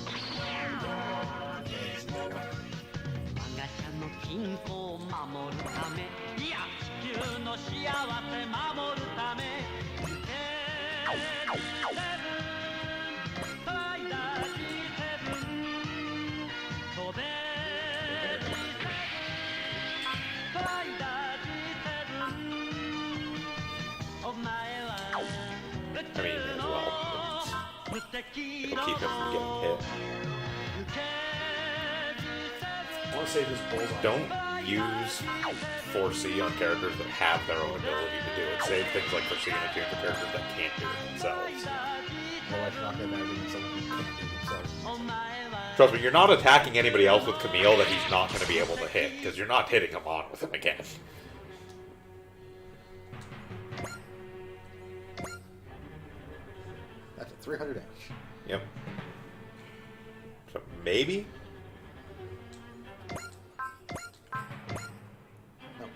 我が社の均衡を守るためいや地球の幸せ守るためI mean, as well. It'll keep him from getting hit. I want to save this bullseye. Don't use 4C on characters that have their own ability to do it. Save things like 4C and Attune for characters that can't do it themselves. Well, I should not get that against someone who can't do themselves. Trust me, you're not attacking anybody else with Camille that he's not going to be able to hit, because you're not hitting him on with him again. That's a 300 damage. Yep. So maybe?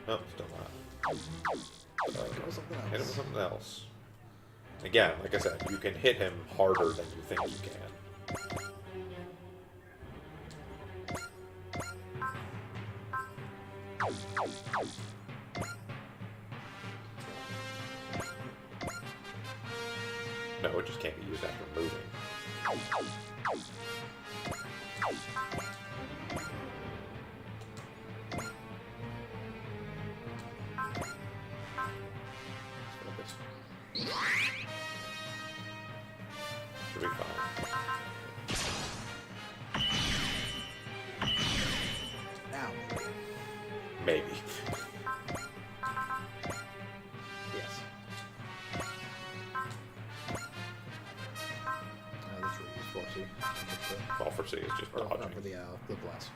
No, still not. Hit him with something else. Hit him with something else. Again, like I said, you can hit him harder than you think you can. No, it just can't be used after moving. Should be fine. Now. Maybe. Yes. The tree is 4C. All for C is just Or, no, dodging. for the blast.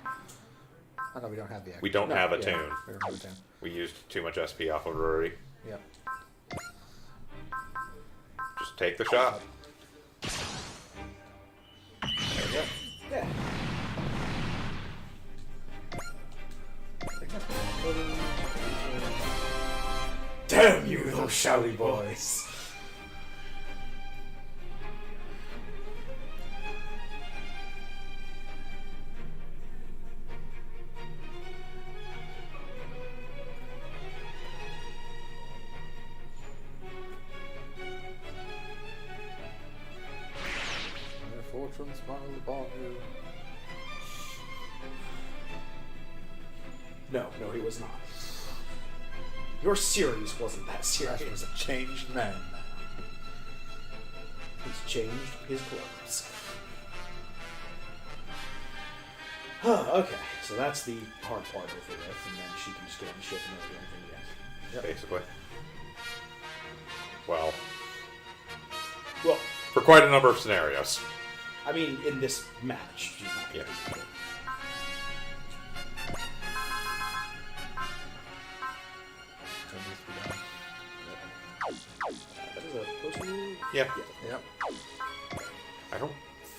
Oh no, we don't have the. We don't have a yeah, tune. We don't have a tune. We used too much SP off of Rory. Yep. Just take the shot. There we go. Yeah. Damn you, those shouty boys! Their fortune smiles upon you. No, he was not. Your series wasn't that That was serious. a changed man now. He's changed his clothes. Okay, so that's the hard part over with, and then she can just get on the ship and never do anything again. Basically. Well, Well, for quite a number of scenarios. I mean, in this match, she's not Yeah. going to do it. So it needs to be done. That is a potion. Yeah. Yep. I don't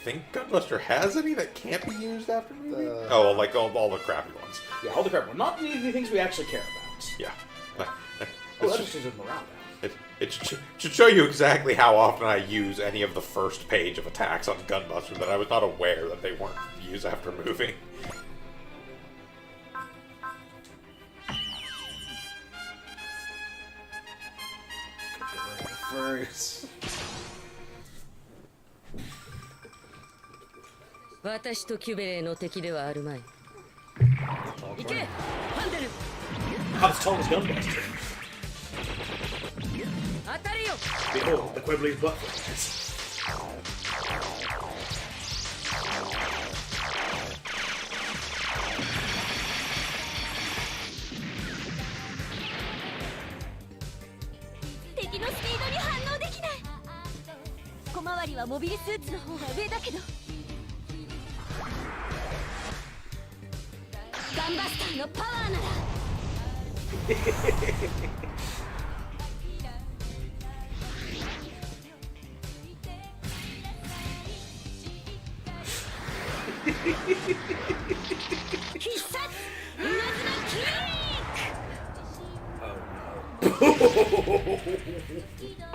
think Gunbuster has any that can't be used after movie. The- Oh, well, like all the crappy ones. Yeah, all the crap. Well, not the things we actually care about. Yeah. Oh, It's that just- just is morale down. it should show you exactly how often I use any of the first page of attacks on Gunbuster that I was not aware that they weren't used after moving. Furries. 私とキュベレーの敵ではあるまい。行け、ハンデル。 Not as tall as Gunbuster. 当たれよ。 Behold, the Quibbly butt flares.「敵のスピードに反応できない」「小回りはモビルスーツの方が上だけど」「ガンバスターのパワーなら」必殺稲妻キック Oh no.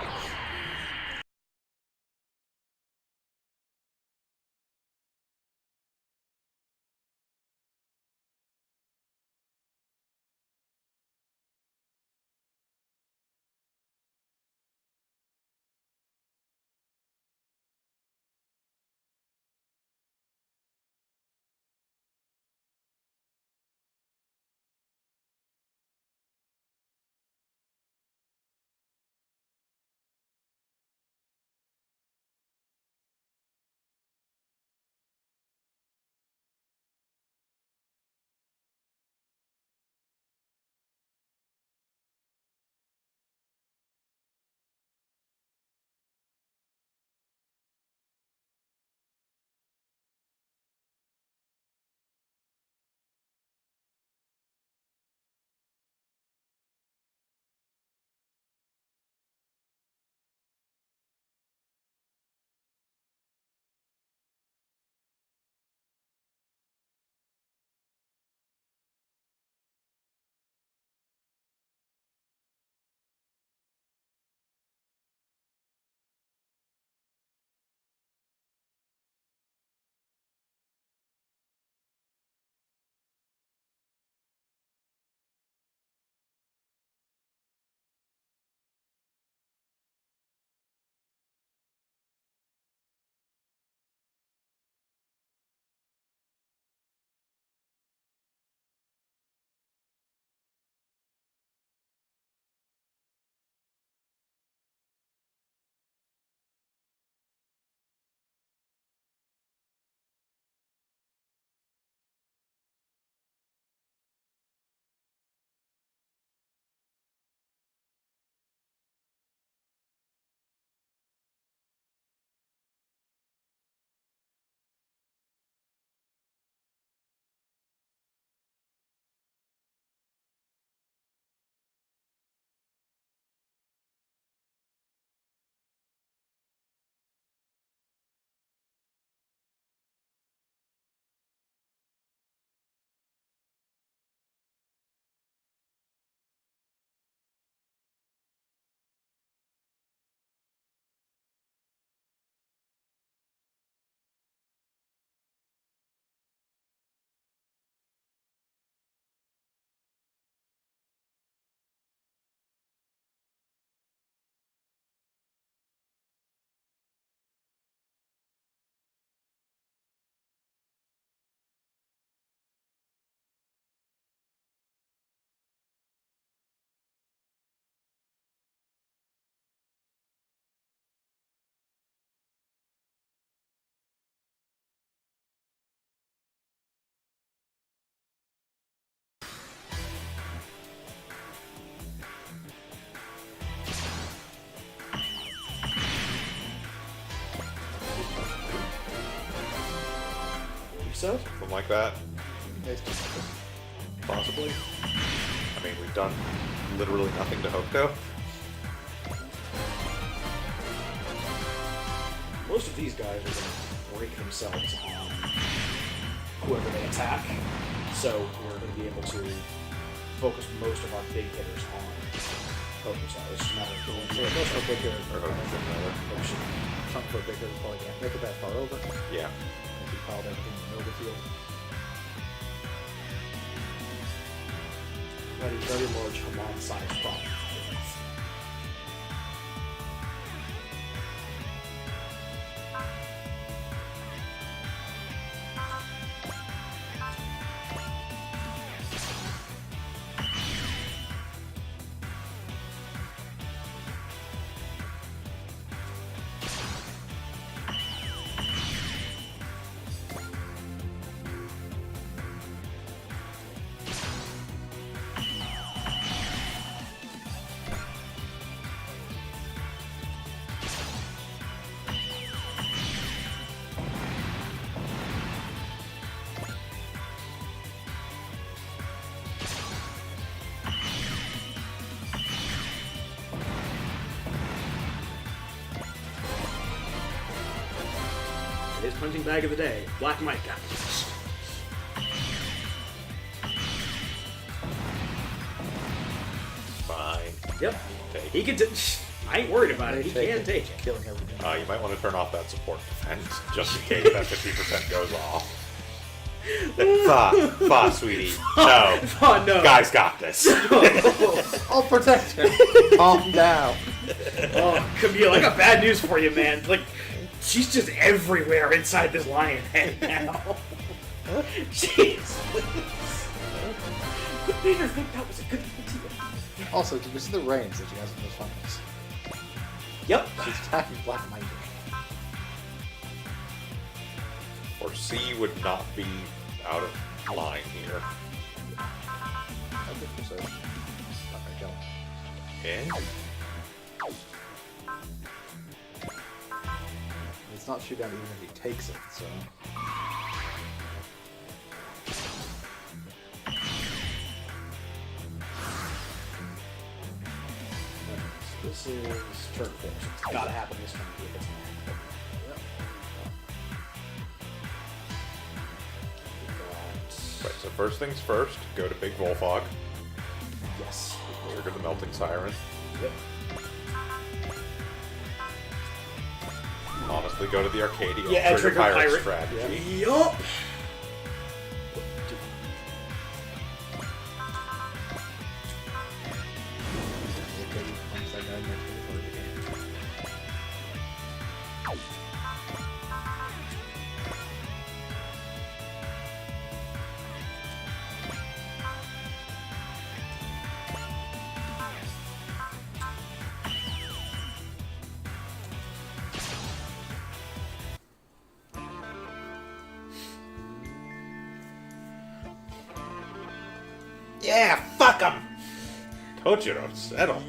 episode? Something like that. It's just- Possibly. I mean, we've done literally nothing to Hokuto. Most of these guys are going to break themselves on whoever they attack, so we're going to be able to focus most of our big hitters on Hokuto. It's just a matter of going So most of our big hitters Or Hokuto, rather. some for big hitters probably can't make it that far over. Yeah. If you piled everything in the Nova field. That is very large Hamon-sized problem. His punching bag of the day, Black Mike got it. Fine. Yep. Take. He can. I ain't worried about it. He can take it. Killing everything. You might want to turn off that support defense, just in case that 50% goes off. Fa, sweetie. No. Oh no, Guys got this. I'll protect him. Calm down. Oh, Camille, I got bad news for you, man. Like, she's just everywhere inside this lion head now. Jeez. What made her think that was a good idea? Also, did we see the range that she has in those finals? Yep. She's attacking Black Mike. Or C would not be out of line here. I think so. Not gonna kill him. Okay. It's not shoot down even if he takes it, so. This is turn 4. So it's gotta happen this turn if it's Right, so first things first, go to Big Volfog, Yes. trigger the Melting Siren. Yep. Honestly, go to the Arcadia. Yeah, and trigger pirate. strategy. Yup. Okay, you punch that guy and then put it again. Yeah, fuck him! Tochiro, settle.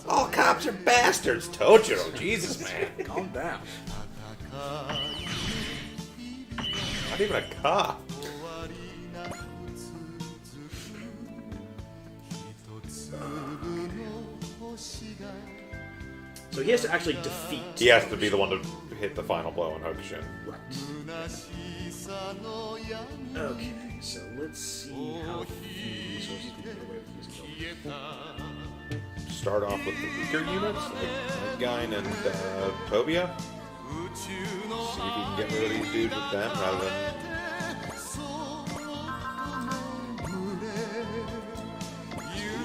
All cops are bastards, Tochiro. Jesus, man. Calm down. Not even a cop. So he has to actually defeat. He has to be the one to hit the final blow on Hokushin. Right. Okay, so let's see how few resources we can get away with using those. Start off with the weaker units, like Nightgine and Tobia. See if you can get rid of these dudes with them rather than.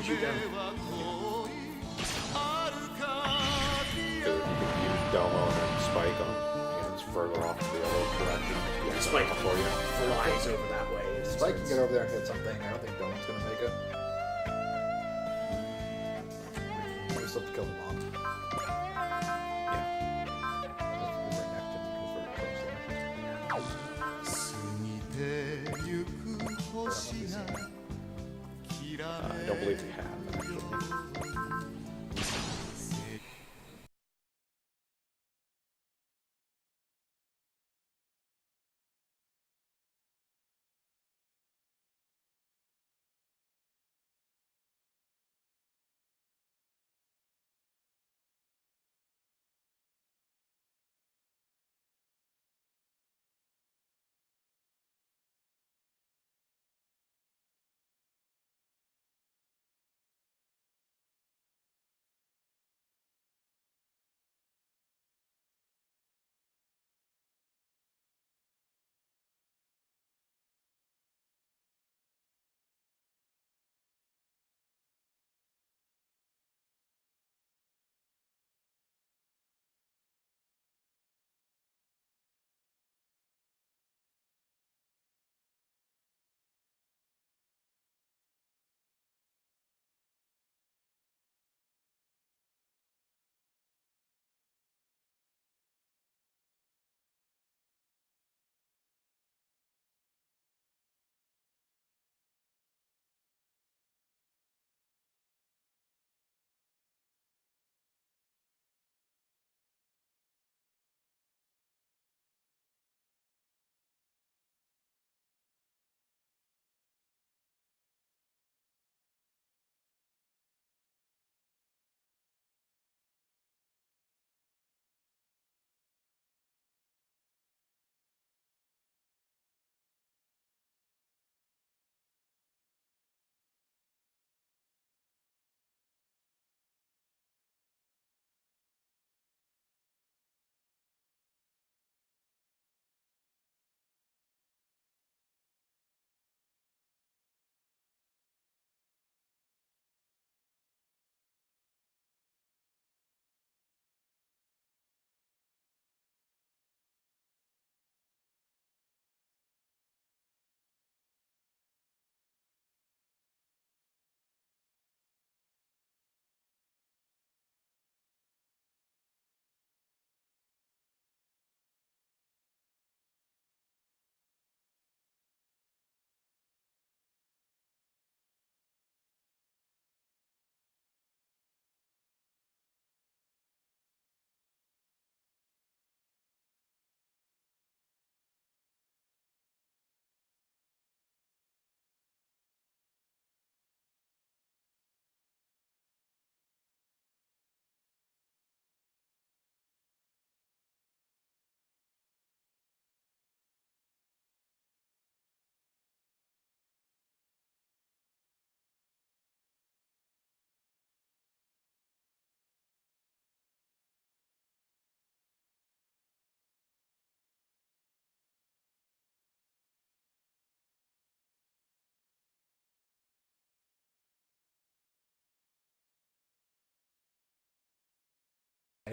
Shoot them. So you can use Domo and Spike on units further off to the other direction. Yeah, Spike for you. flies over that way. Spike can get over there and hit something. I don't think Dolan's gonna make it. We still have to kill them all. I don't believe we have, actually.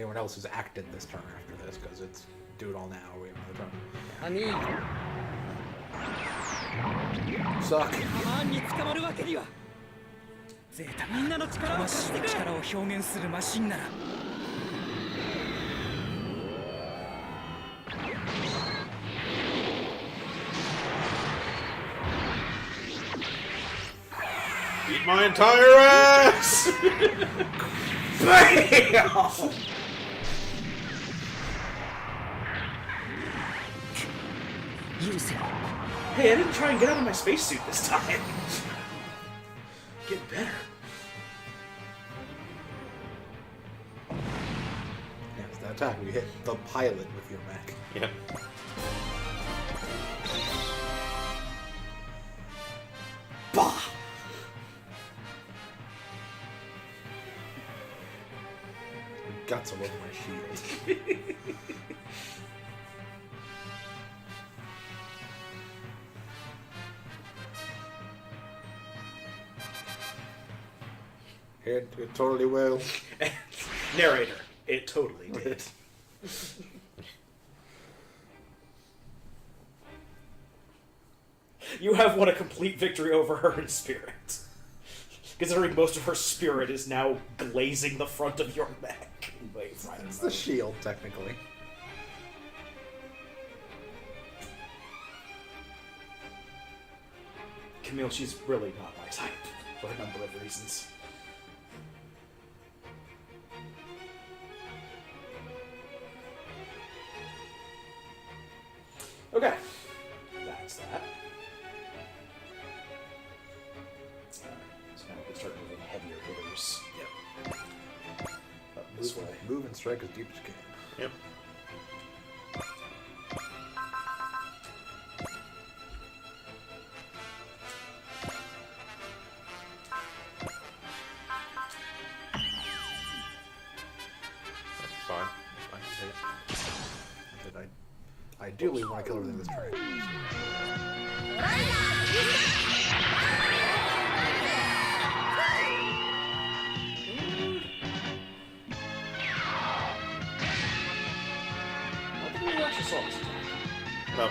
anyone else who's acted this turn after this, because it's do it all now. We have another turn. アミー Suck. マーンに捕まるわけには。ゼータみんなの力を貸してくれ。力を表現するマシンなら。Eat my entire ass! Bam! Hey, I didn't try and get out of my spacesuit this time. Get better. Yeah, it's that attack. You hit the pilot with your mech. Yep. Bah! Guts all over my shield. It totally will. Narrator, it totally did. You have won a complete victory over her in spirit. Considering most of her spirit is now glazing the front of your neck. Wait, It's the shield, technically. Camille, she's really not my type for a number of reasons. Okay, that's that. Alright, so now we can start moving heavier hitters. Yep. Up this way. Move and strike as deep as you can. Yep. That's fine. I ideally want to kill everything this turn. I don't think we actually saw this attack. No. こ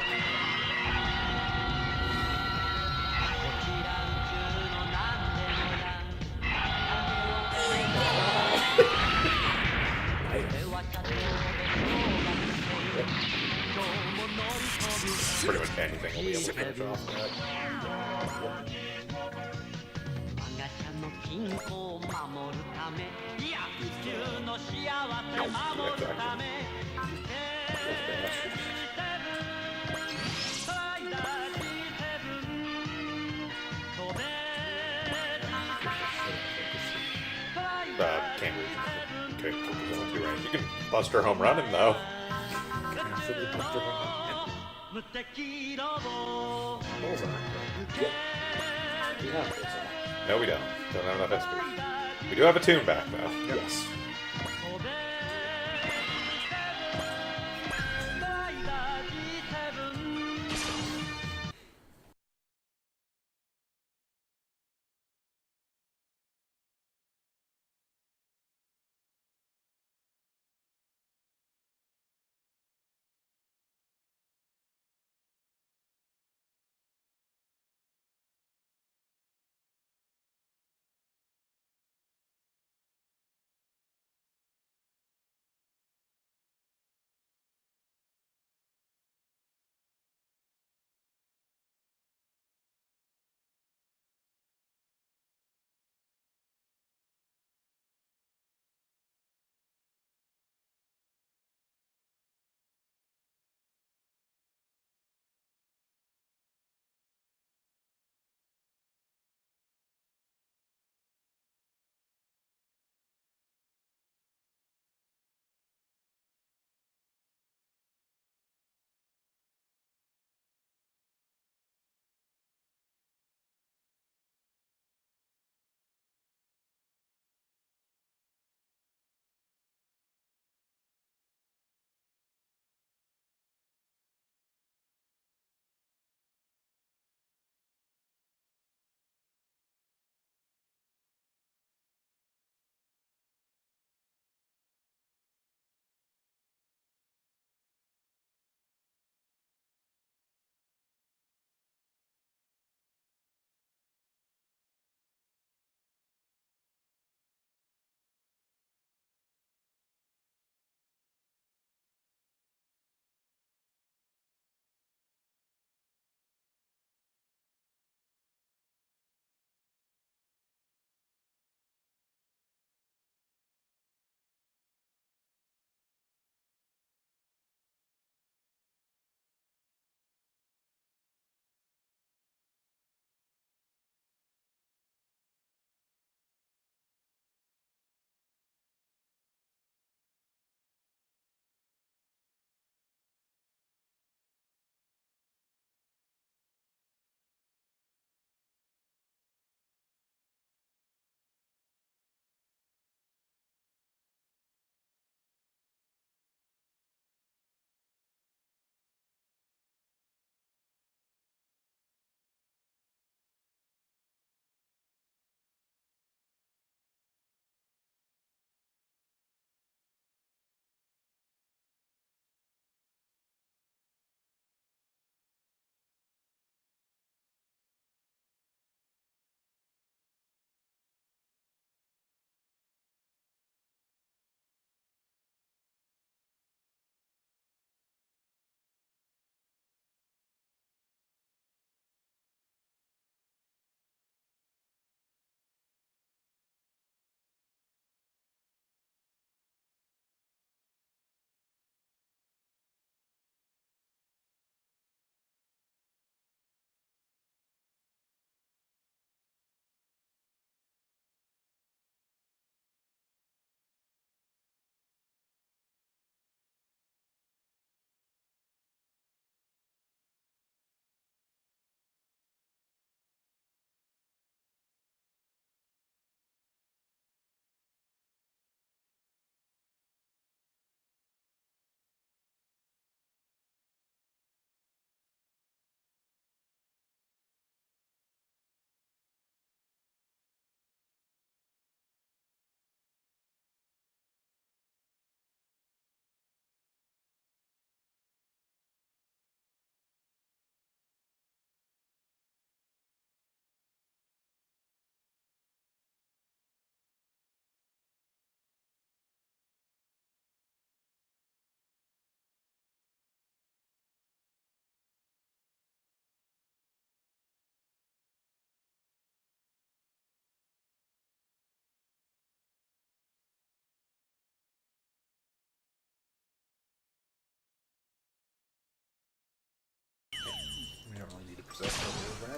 ちら宇宙のなんでもや俺は社長で小学生今日も乗り込む Pretty much anything will be able to finish off that. 我が社の金庫を守るためいや地球の幸せ守るためトライダー G7 飛べ Can't reach. Okay, too range. You can bust her home running though.無敵ロボ Bullseye. We have this. No, we don't. Don't have enough SP. We do have a tune back though. Yes.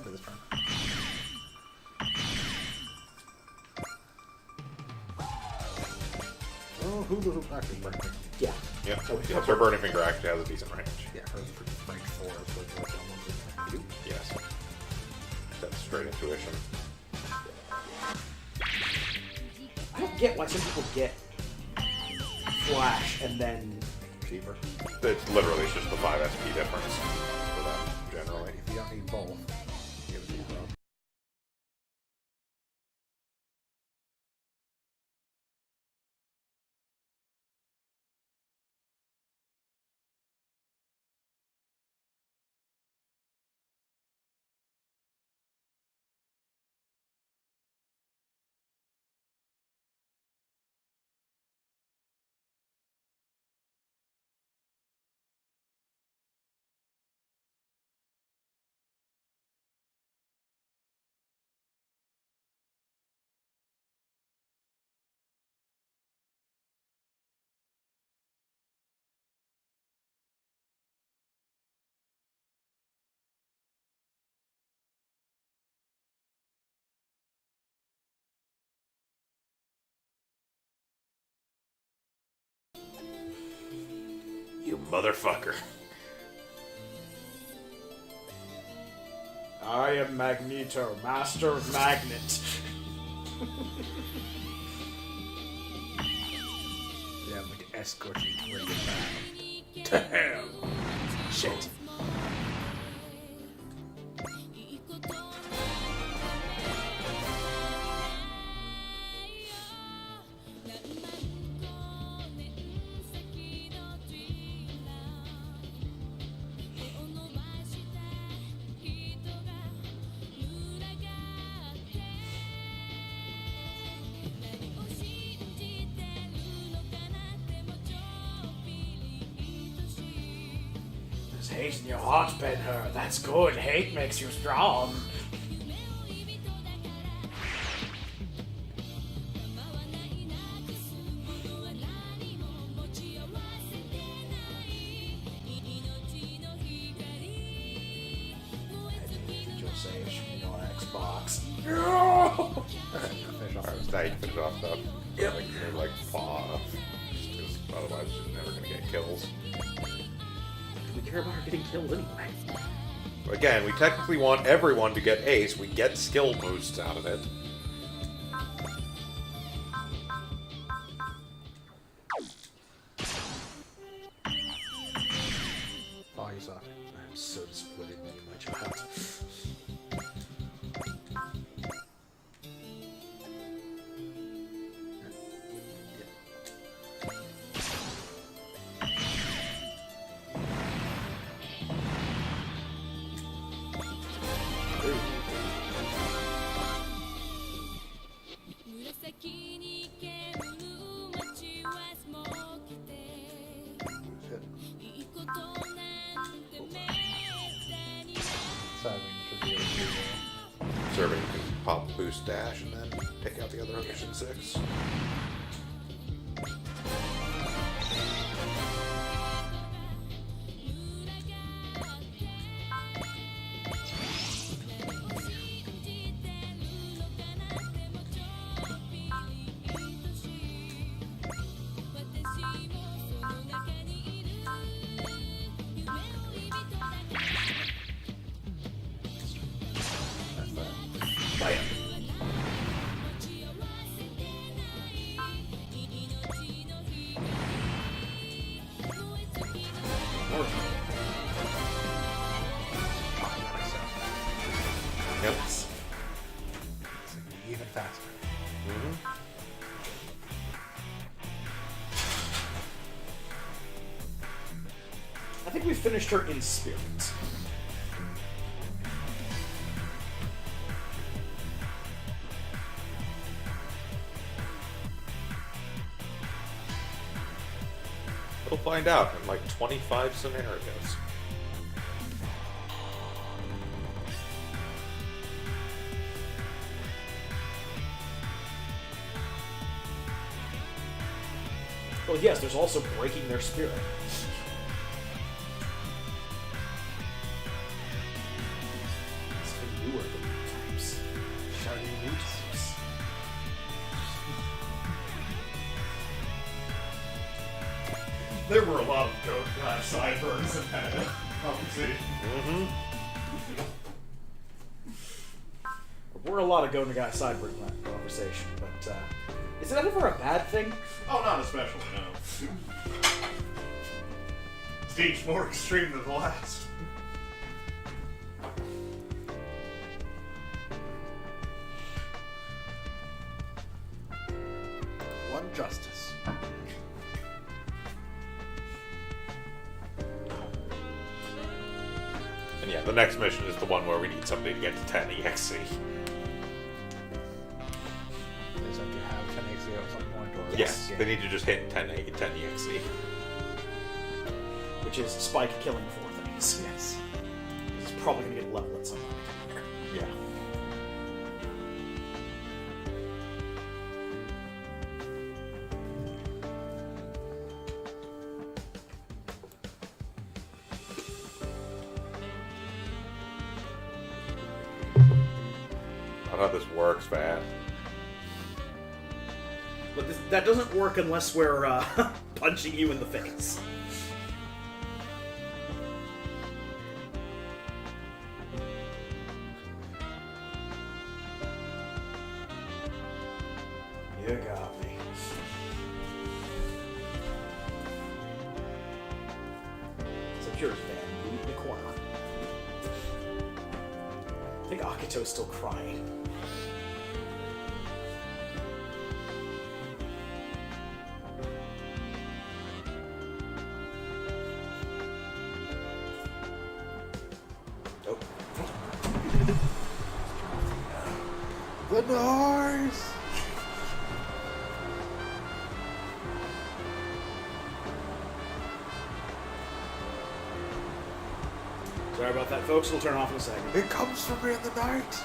end of this turn. Oh, who actually Burning Finger. Yeah. Yep. Oh, Yeah, so Burning Finger actually has a decent range. Yeah, her range 4 is what the almost do. Yes. That's straight intuition. I don't get why some people get Flash and then Cheaper. It's literally just the 5 SP difference for them, generally. If you don't need both, give it to you, bro. You motherfucker. I am Magneto, master of magnet. Yeah, I'm like escort you to where you get back. Damn. Shit. There's hate in your heart, Ben-Hur. That's good. Hate makes you strong. Joseph, you know, on Xbox. No! Finish off. Alright, so now you can finish off stuff. Yep. Like, you're like, paw. Just 'cause otherwise you're never gonna get kills. We care about her getting killed anyway. Again, we technically want everyone to get ace. We get skill boosts out of it. Oh, you suck. I'm so disappointed in you, my child. Seven should be able to do Serving, you can pop boost dash and then take out the other mission 6. That's that. Bam. Yep. Even faster. I think we finished her in spirit. We'll find out in like 25 scenarios. Well, yes, there's also breaking their spirit. It's even newer. There were a lot of goat glass sideburns in that conversation. Mm-hmm. There were a lot of Go Nagai sideburn in that conversation, but is that ever a bad thing? Oh, not especially, no. It's each more extreme than the last. One justice. And yeah, the next mission is the one where we need somebody to get to 10 EXC. Is that you have 10 XP at some point? Or Yes, they need to just hit 10 EXC. Which is Spike killing 4 things. Yes. He's probably gonna get a level at some point. Yeah. Not how this works, man. But that doesn't work unless we're punching you in the face. You got me. Except yours, man. You in the corner. I think Akito's still crying. Oh. The noise! Sorry about that, folks. We'll turn off in a second. It comes from me in the night!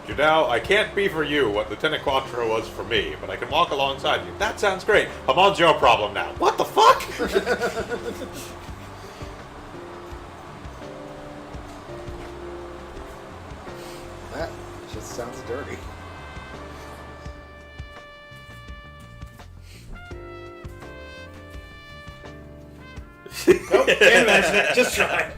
Judao, I can't be for you what Lieutenant Quattro was for me, but I can walk alongside you. That sounds great. Hamon's your problem now. What the fuck? That just sounds dirty. Nope, can't imagine it. Just try.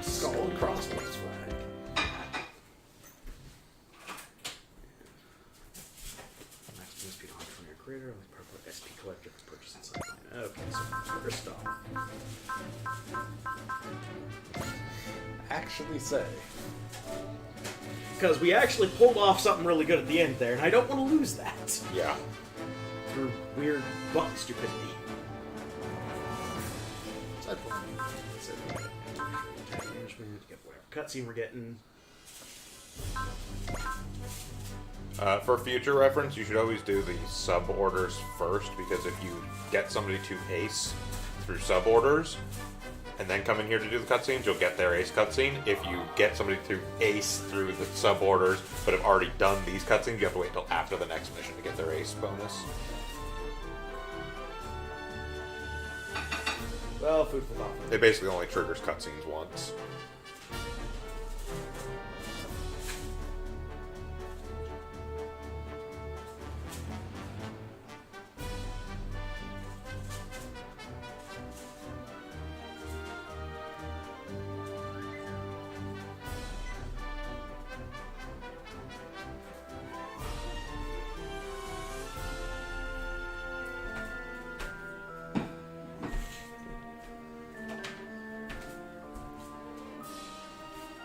Skull and crossbones flag. Max move speed on from your creator, only purple SP collector can purchase inside. Okay, so first off. Actually say. Because we actually pulled off something really good at the end there, and I don't want to lose that. Yeah. Through weird button stupidity. Side point. So, attack management, get whatever cutscene we're getting. For future reference, you should always do the sub-orders first, because if you get somebody to ace through sub-orders, and then come in here to do the cutscenes, you'll get their ace cutscene. If you get somebody to ace through the sub-orders, but have already done these cutscenes, you have to wait until after the next mission to get their ace bonus. Well, food for thought. It basically only triggers cutscenes once.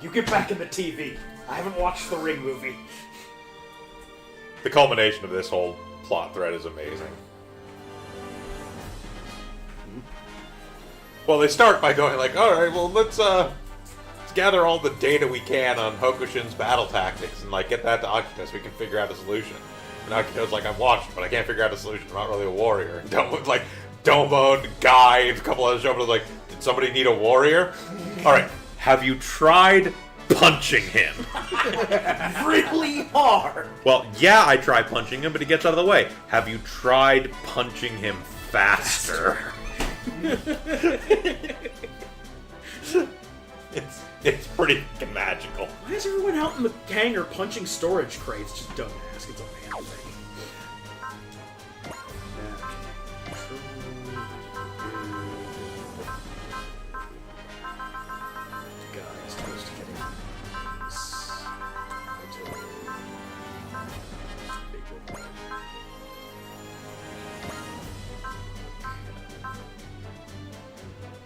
You get back in the TV. I haven't watched the Ring movie. The culmination of this whole plot thread is amazing. Well, they start by going like, alright, well, let's gather all the data we can on Hokushin's battle tactics and, like, get that to Octopus. We can figure out a solution. And Akito's like, I've watched, but I can't figure out a solution. I'm not really a warrior. And Domo's like, Domon, Guy, a couple others show up and like, did somebody need a warrior? Alright, have you tried punching him? Really hard. Well, yeah, I try punching him, but he gets out of the way. Have you tried punching him faster? It's pretty fucking magical. Why is everyone out in the hangar punching storage crates? Just don't ask. It's a man thing. Guys, close to getting this. Big one.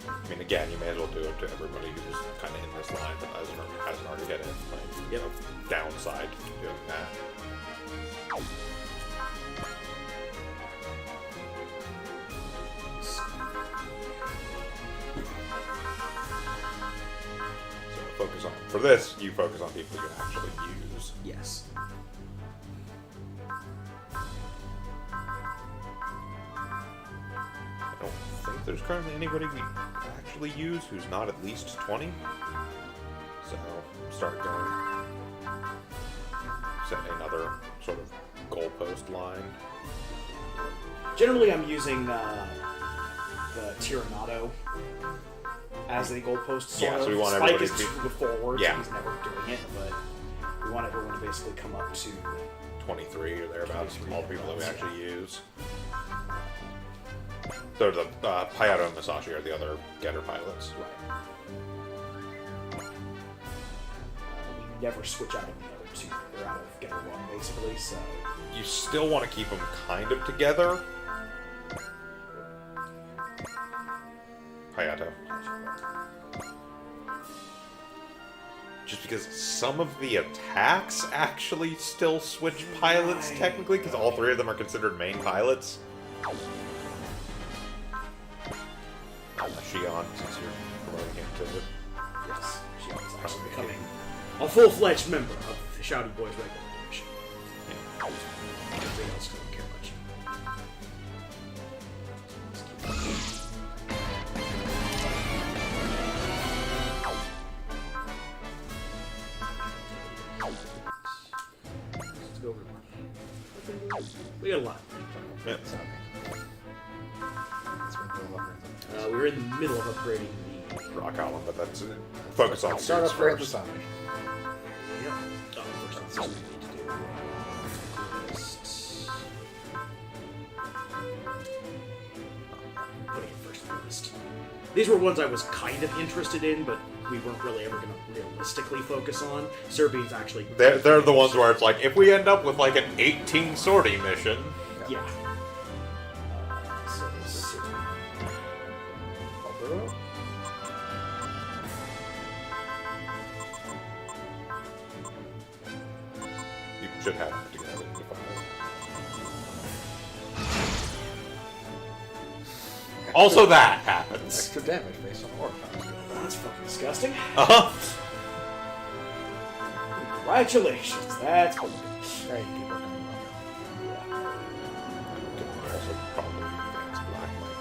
I mean, again, you may as well do it to everybody who's kind of in this line but hasn't already get it. Like, Yep. Downside to doing that. So focus on, for this, you focus on people you can actually use. Yes. I don't think there's currently anybody we actually use who's not at least 20. So start going. Set another sort of goalpost line. Generally, I'm using the Tyrannado as the goalpost. Sort Yeah, so of. we want Spike everybody is to to the forward, Yeah. so he's never doing it, but we want everyone to basically come up to 23 or thereabouts, 23 all the people that we thereabouts, actually use. So the Hayato and Masashi are the other getter pilots. we never switch out of the other two. They're out of Getter 1, basically, so... You still want to keep them kind of together. Hayato. Just because some of the attacks actually still switch pilots, technically, because all three of them are considered main pilots. Shion, since you're promoting him to... Yes, she is actually becoming a full-fledged member of the Shouty Boys regular division. Everything else don't care much. Let's go over one. We got a lot. Yeah. We were in the middle of upgrading the... Rock Island, but that's focus on Start suits up for the first. Sonic. Yep. Oh, first that's what we need to do. List. Putting it first on the list. These were ones I was kind of interested in, but we weren't really ever going to realistically focus on. Serbian's actually... They're the ones where it's like, if we end up with like an 18 sortie mission, Yeah. So Serbian. Marlboro? you should have it together. If you find it. Also, that happens. Extra damage based on orc times. That's fucking disgusting. Uh-huh. Congratulations. That's pretty good. There you keep working on Also, probably advanced black like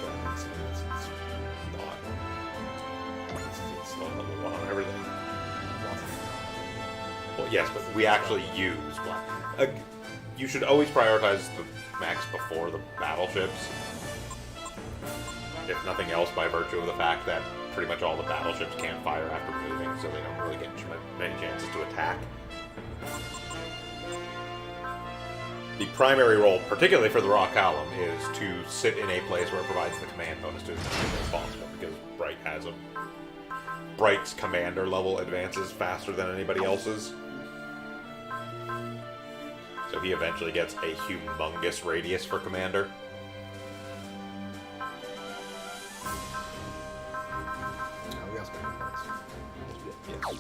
it's not level 1 on everything. Well, yes, but we actually use black. You should always prioritize the max before the battleships. If nothing else, by virtue of the fact that pretty much all the battleships can't fire after moving, so they don't really get many chances to attack. The primary role, particularly for the Rock Column, is to sit in a place where it provides the command bonus to as many people as possible, because Bright has a... Bright's commander level advances faster than anybody else's. So he eventually gets a humongous radius for commander. No, we got some good parts. Yes.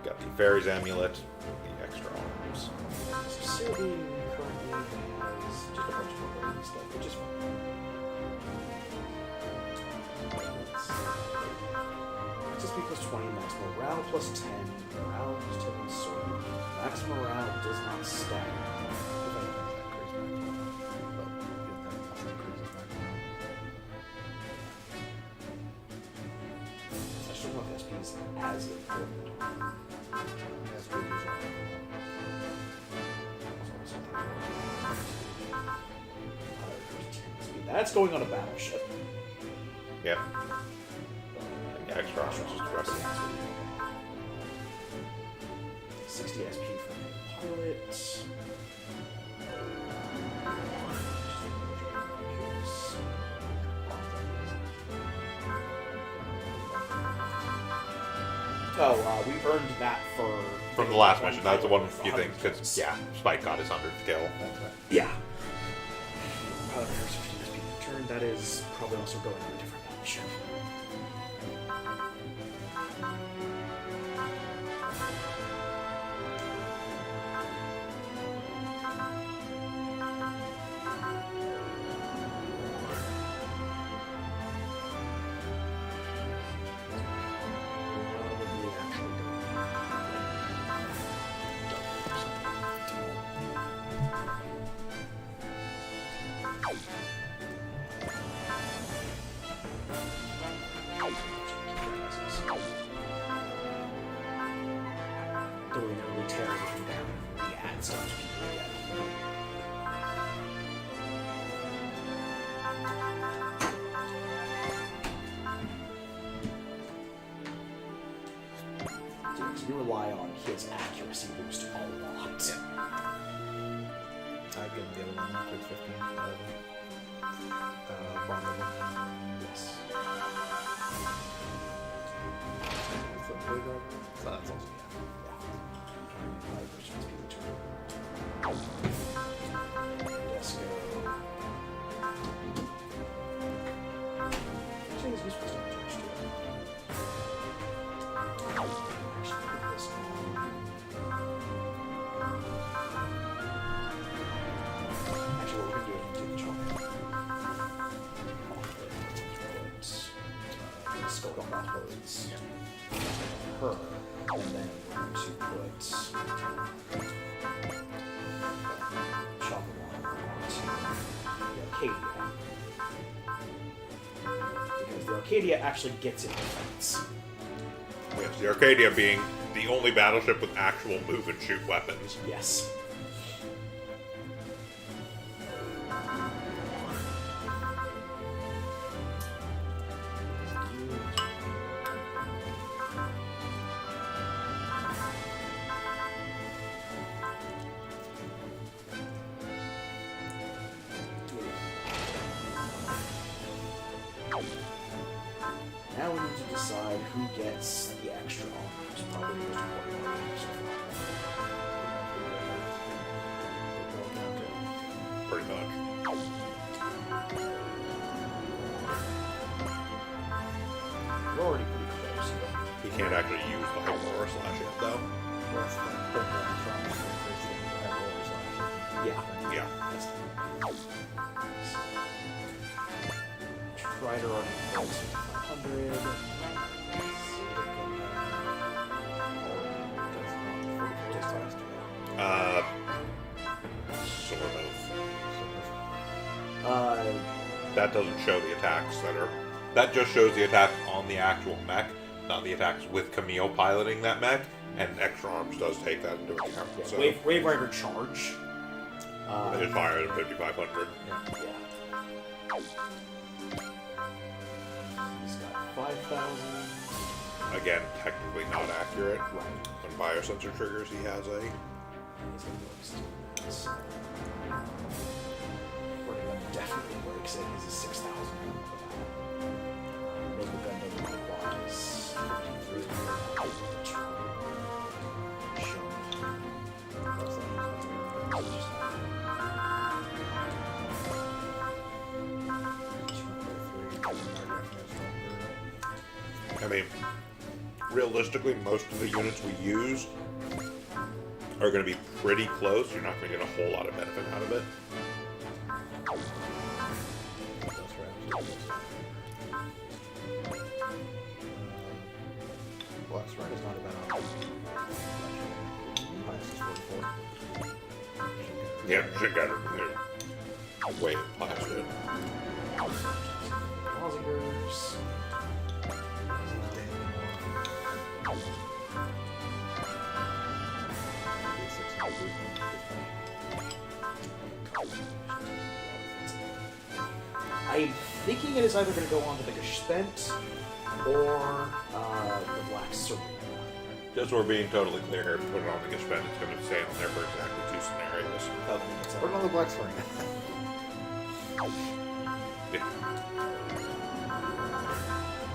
Got the Fairy's Amulet, the extra arms. Serbian currently has just a bunch of mobility stuff, which is fine. XSP plus 20, max morale plus 10, morale plus 10 sword. Max morale does not stack. If anything, that SPs as important. That's good usual. That's going on a battleship. Yep. Extra arms is aggressive. 60 SP for the pilot. Oh, we earned that From the last mission, that's the one with a few things, because, yeah, Spike got his 100th kill. That's right. Yeah. Pilot first 15 SP per turn. That is probably also going on a different battleship. Though we know we tear everything down and we add stuff to people again. So we rely on his accuracy boost a lot. I'd give him the other one, good 15. Bomber. Yes. Flip big over. So that's also Actually, what we're going to do is do the chocolate. Skull on crossbows. Her. And then we're going to put chocolate on the Arcadia. Because the Arcadia actually gets it in fights. Yes, the Arcadia being the only battleship with actual move and shoot weapons. Yes. Now we need to decide who gets the extra arms. Probably the most important one so far. Pretty much. We're already pretty close. He can't actually use the Hyperlore Slash yet, though. Yeah. Yeah. That's Strider already goes to 500. Sort of. Uh, That doesn't show the attacks that are... That just shows the attacks on the actual mech, not the attacks with Camille piloting that mech, and Extra Arms does take that into account. yeah, So Wave Rider Charge. it is higher than 5,500. Yeah. He's got 5,000. Again, technically not accurate. Right. When biosensor triggers, he has a... He's gonna go extend that. So, we're gonna definitely breaks it. His is 6,000. Those will gun doesn't likewise. 53. I mean, realistically, most of the units we use are going to be pretty close. You're not going to get a whole lot of benefit out of it. Black Stride is not a bad option. Highest is 44. Yeah, should get it. Way past it. Mausingers. I'm thinking it is either going to go on to the Gespent or the Black Serena. Just so we're being totally clear here, put it on the Gespend, it's going to stay on there for exactly 2 scenarios. Okay, that's Put it on the black screen.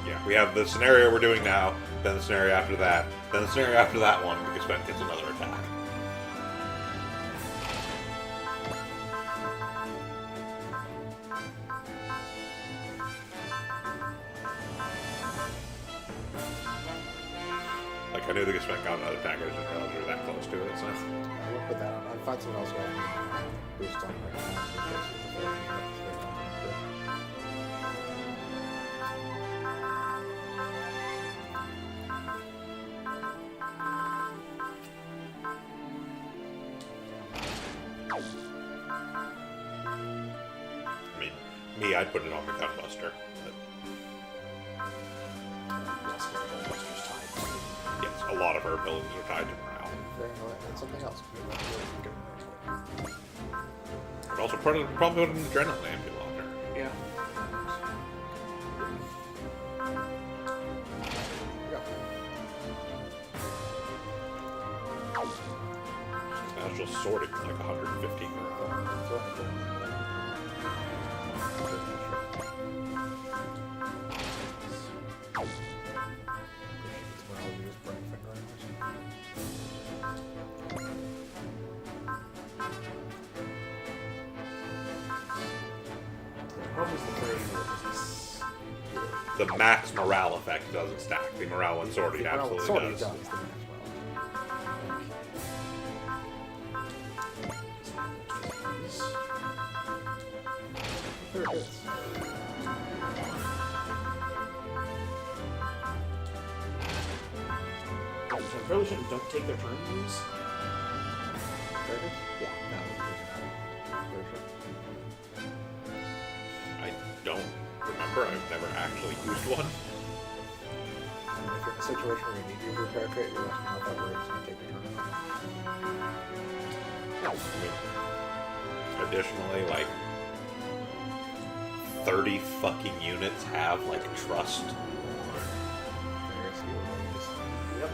Yeah, we have the scenario we're doing now, then the scenario after that, then the scenario after that one, the Gespend gets another attack. Like, I knew the Gespend got another attack, I just didn't realize we were that close to it, so... We'll put that on. I'll find someone else who will boost on right now. I mean, me, I'd put it on the Gunbuster. But yes, a lot of her abilities are tied to morale. And something else. But also, probably put an adrenaline ampule on her. Yeah. She's just sorting like 115 morale. The max morale effect doesn't stack. The morale one sorting absolutely does. There it is. So I probably shouldn't don't take their turn to use. There it is? Yeah, no, very sure. I don't remember. I've never actually used one. If you're in a situation where you need to use your repair kit, you're asking how that works and take your turn. Additionally, like 30 fucking units have like trust. Yep.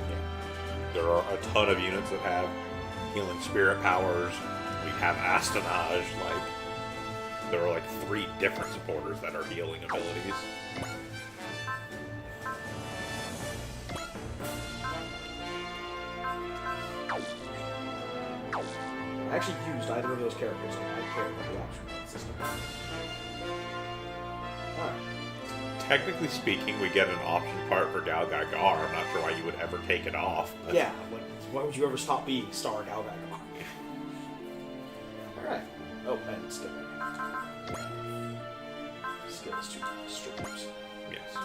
There are a ton of units that have healing spirit powers. We have Astonage. Like there are like 3 different supporters that are healing abilities. I actually used either of those characters and I care about the option system. Alright. Technically speaking, we get an option part for Gal Gagar. I'm not sure why you would ever take it off. But Yeah, like, why would you ever stop being Star Galvagar? Alright. Oh, and skill. Skill is 2 strippers. Yes.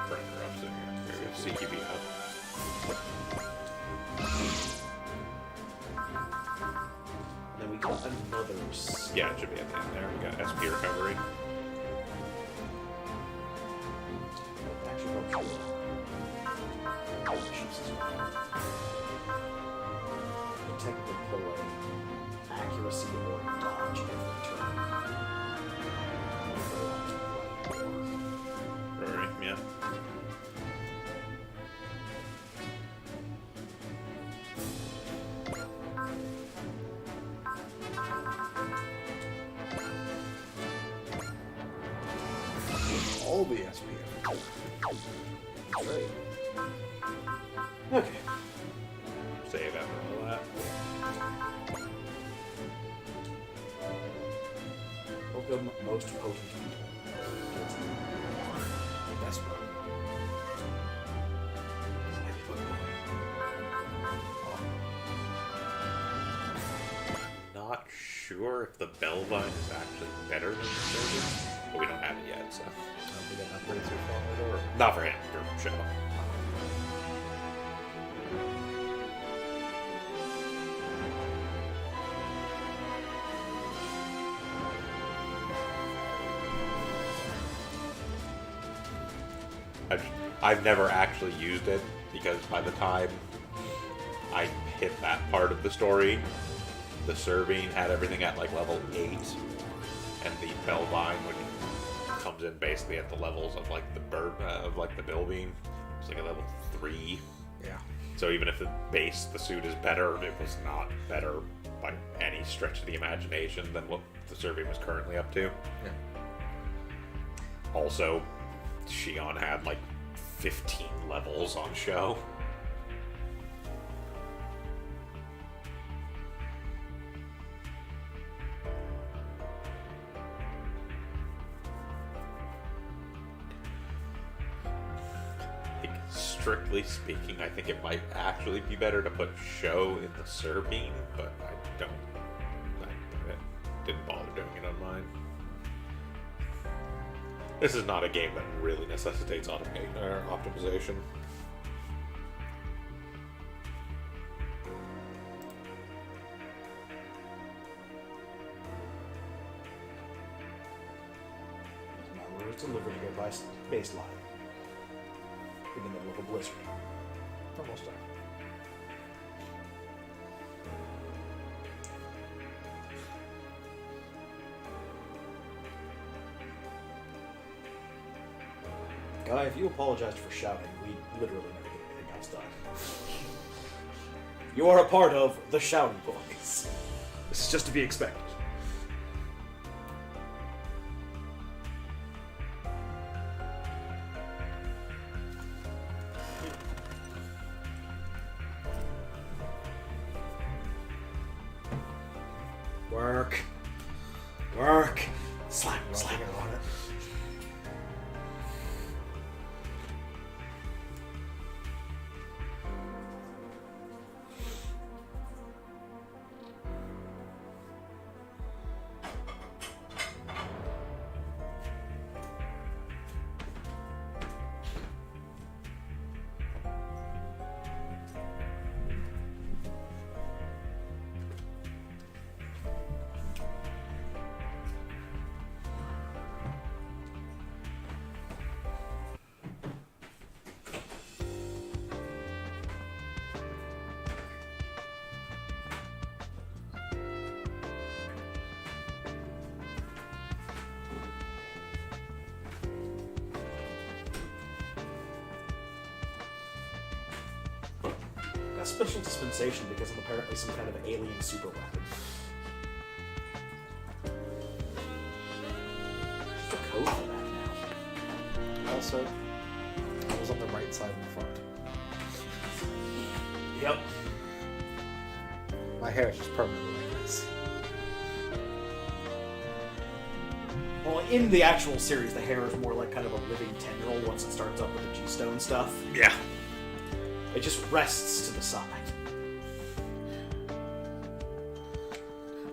Bring her up so here. CQB up. Then we got another Yeah, it should be at the end there. We got SP recovery. Actually, technical play, accuracy, or dodge every turn. Recovery, yeah. All the SPF. That's right. Okay. Save after all that. Welcome, most potent. Desperate. Not sure if the Bellvine is actually better than the Surgeon, but we don't have it yet, so. We got upgrades so far, or Not for him, for show. I've never actually used it because by the time I hit that part of the story, the Servine had everything at like level 8, and the Bellvine, which comes in basically at the levels of like the bird, of like the Billbeam. It's like a level 3. Yeah. So even if the suit is better, it was not better by any stretch of the imagination than what the Servium is currently up to. Yeah. Also, Shion had like 15 levels on show. Strictly speaking, I think it might actually be better to put Show in the Servine, but I didn't bother doing it on mine. This is not a game that really necessitates optimization. It's delivered here by baseline. In the middle of a blizzard. Almost done. Guy, if you apologized for shouting, we literally never get anything else done. You are a part of the Shouty Boys. This is just to be expected. Work. Slap. On it. Got special dispensation because I'm apparently some kind of alien super weapon. Just a code for that now. Also, I was on the right side in the front. Yep. My hair is just permanently like this. Well, in the actual series, the hair is more like kind of a living tendril once it starts up with the G-Stone stuff. Yeah. It just rests to the side.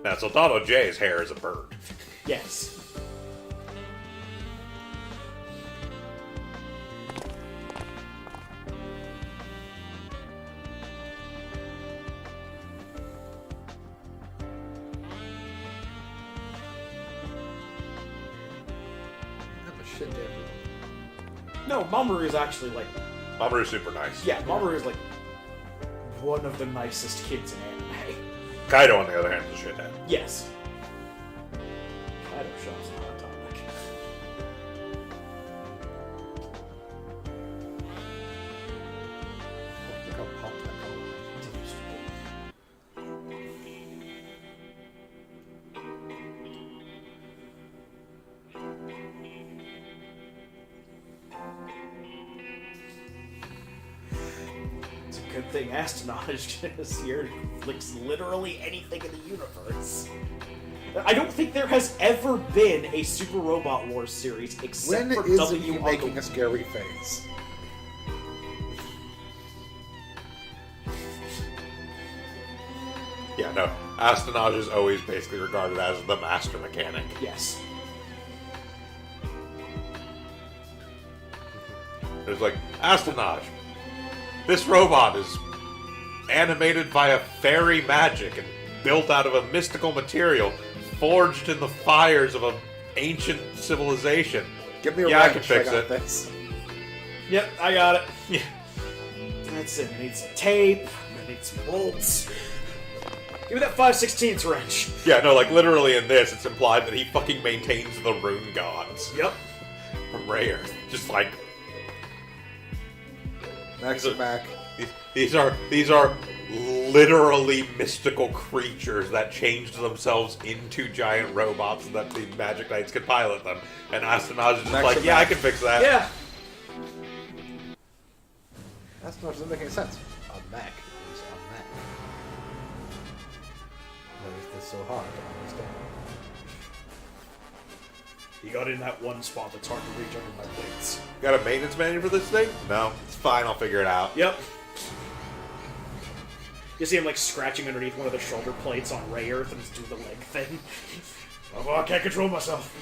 Now, Soldado J's hair is a bird. Yes. I'm a shit to everyone. No, Mamoru is actually like... Mamoru's super nice. Yeah, Mamoru is like one of the nicest kids in anime. Kaido, on the other hand, is a shithead. Yes. Kaido shop's not a topic. Look how popped that color It's a good thing Astonage this year flicks literally anything in the universe. I don't think there has ever been a Super Robot Wars series except When for is W you on making the... a scary face? Yeah, no. Astonage is always basically regarded as the master mechanic. Yes. There's like, Astonage, this robot is animated via fairy magic and built out of a mystical material forged in the fires of an ancient civilization. Give me a Yeah, I wrench, can fix got it. This. Yep, I got it. Yeah. That's it. I need some tape. I need some bolts. Give me that 5/16 wrench. Yeah, no, like literally in this, it's implied that he fucking maintains the rune gods Yep. from Ray Earth. Just like Next back. these are literally mystical creatures that changed themselves into giant robots so that the Magic Knights could pilot them. And Astanage is just Next like, to yeah, I back. can fix that. Yeah. That's not doesn't make any sense. A mech is a mech. Why is this so hard to understand? You got in that one spot that's hard to reach under my plates. Got a maintenance manual for this thing? No, it's fine. I'll figure it out. Yep. You see him like scratching underneath one of the shoulder plates on Ray Earth and just do the leg thing. Oh, I can't control myself.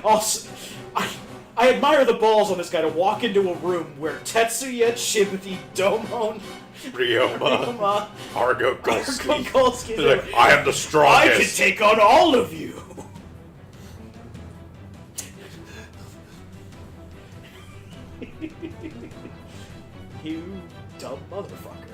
Also, I admire the balls on this guy to walk into a room where Tetsuya, Shibati, Domon, Ryoma, Argo Golski. Golski, He's like, I am the I strongest. can take on all of you. You dumb motherfucker.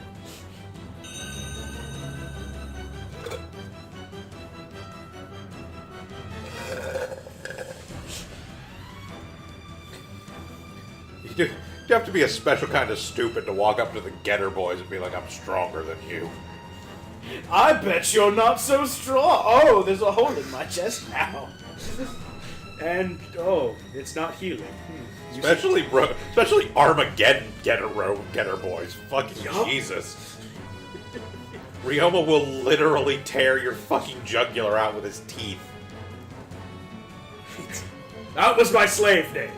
You have to be a special kind of stupid to walk up to the Getter Boys and be like, I'm stronger than you. I bet you're not so strong. Oh, there's a hole in my chest now. And, oh, it's not healing. You Especially Armageddon Getter Boys. Fucking Yup. Jesus. Ryoma will literally tear your fucking jugular out with his teeth. That was my slave name.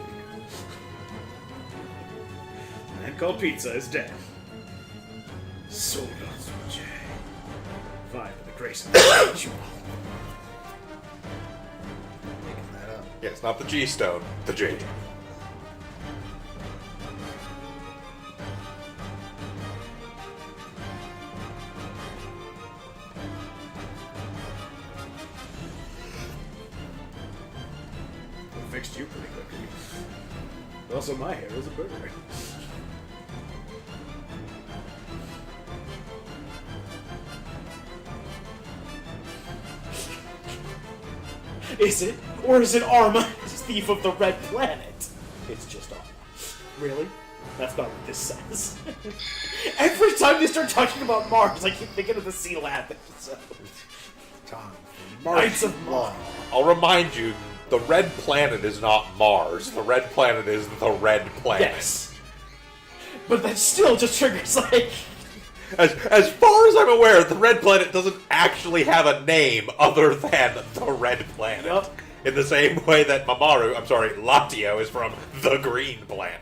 The man called Pizza is dead. So does Jay. Fine, for the grace of God, you Making that up. Yes, not the G-Stone, the J. fixed you pretty quickly. Also, my hair is a bird. Is it? Or is it Arma, thief of the Red Planet? It's just Arma. Really? That's not what this says. Every time they start talking about Mars, I keep thinking of the Sea Lab episode. Time. Knights of Law. I'll remind you, the Red Planet is not Mars. The Red Planet is the Red Planet. Yes. But that still just triggers, like... As far as I'm aware, the Red Planet doesn't actually have a name other than the Red Planet. Yup. In the same way that Latio is from the Green Planet.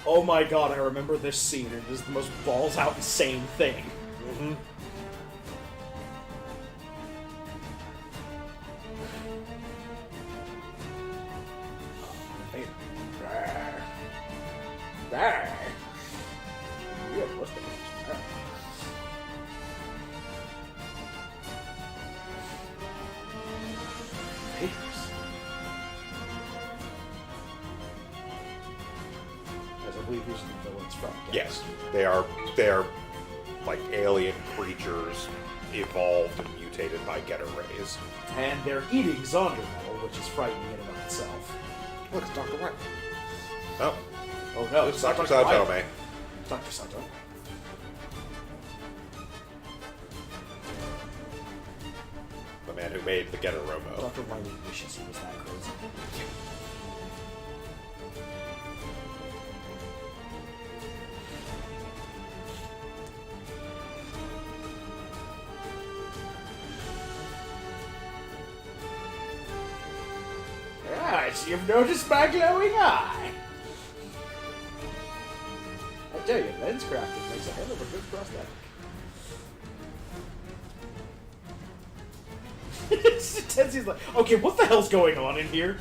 Oh my god, I remember this scene. It is the most balls-out insane thing. Mm-hmm. As I believe these are the villains from. Yes, they are like alien creatures evolved and mutated by Getter Rays. And they're eating Zondermetal, which is frightening in and of itself. Look, it's Dr. White. Oh, Oh no, it's Dr. Saotome. Dr. Sato. The man who made the Getter Robo. Dr. Wiley wishes he was that crazy. Yes, you've noticed my glowing eye. I tell you, lens crafting makes a hell of a good prosthetic. Tenzie's like, okay, what the hell's going on in here?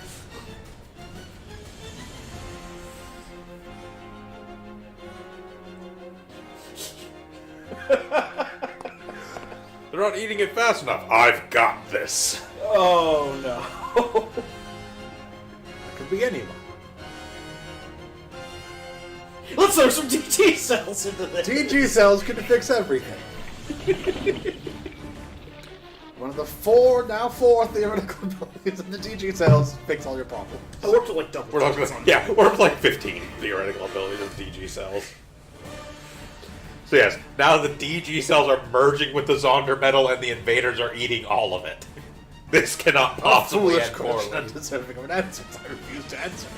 They're not eating it fast enough. I've got this. Oh no. It could be anyone. Let's throw some DG cells into this. DG cells can fix everything. One of the now four theoretical abilities of the DG cells fix all your problems. I worked with like double. We're digits on we're up like 15 theoretical abilities of DG cells. So yes, now the DG cells are merging with the Zonder metal, and the invaders are eating all of it. This cannot possibly Foolish end question poorly. undeserving of an answer. I refuse to answer it.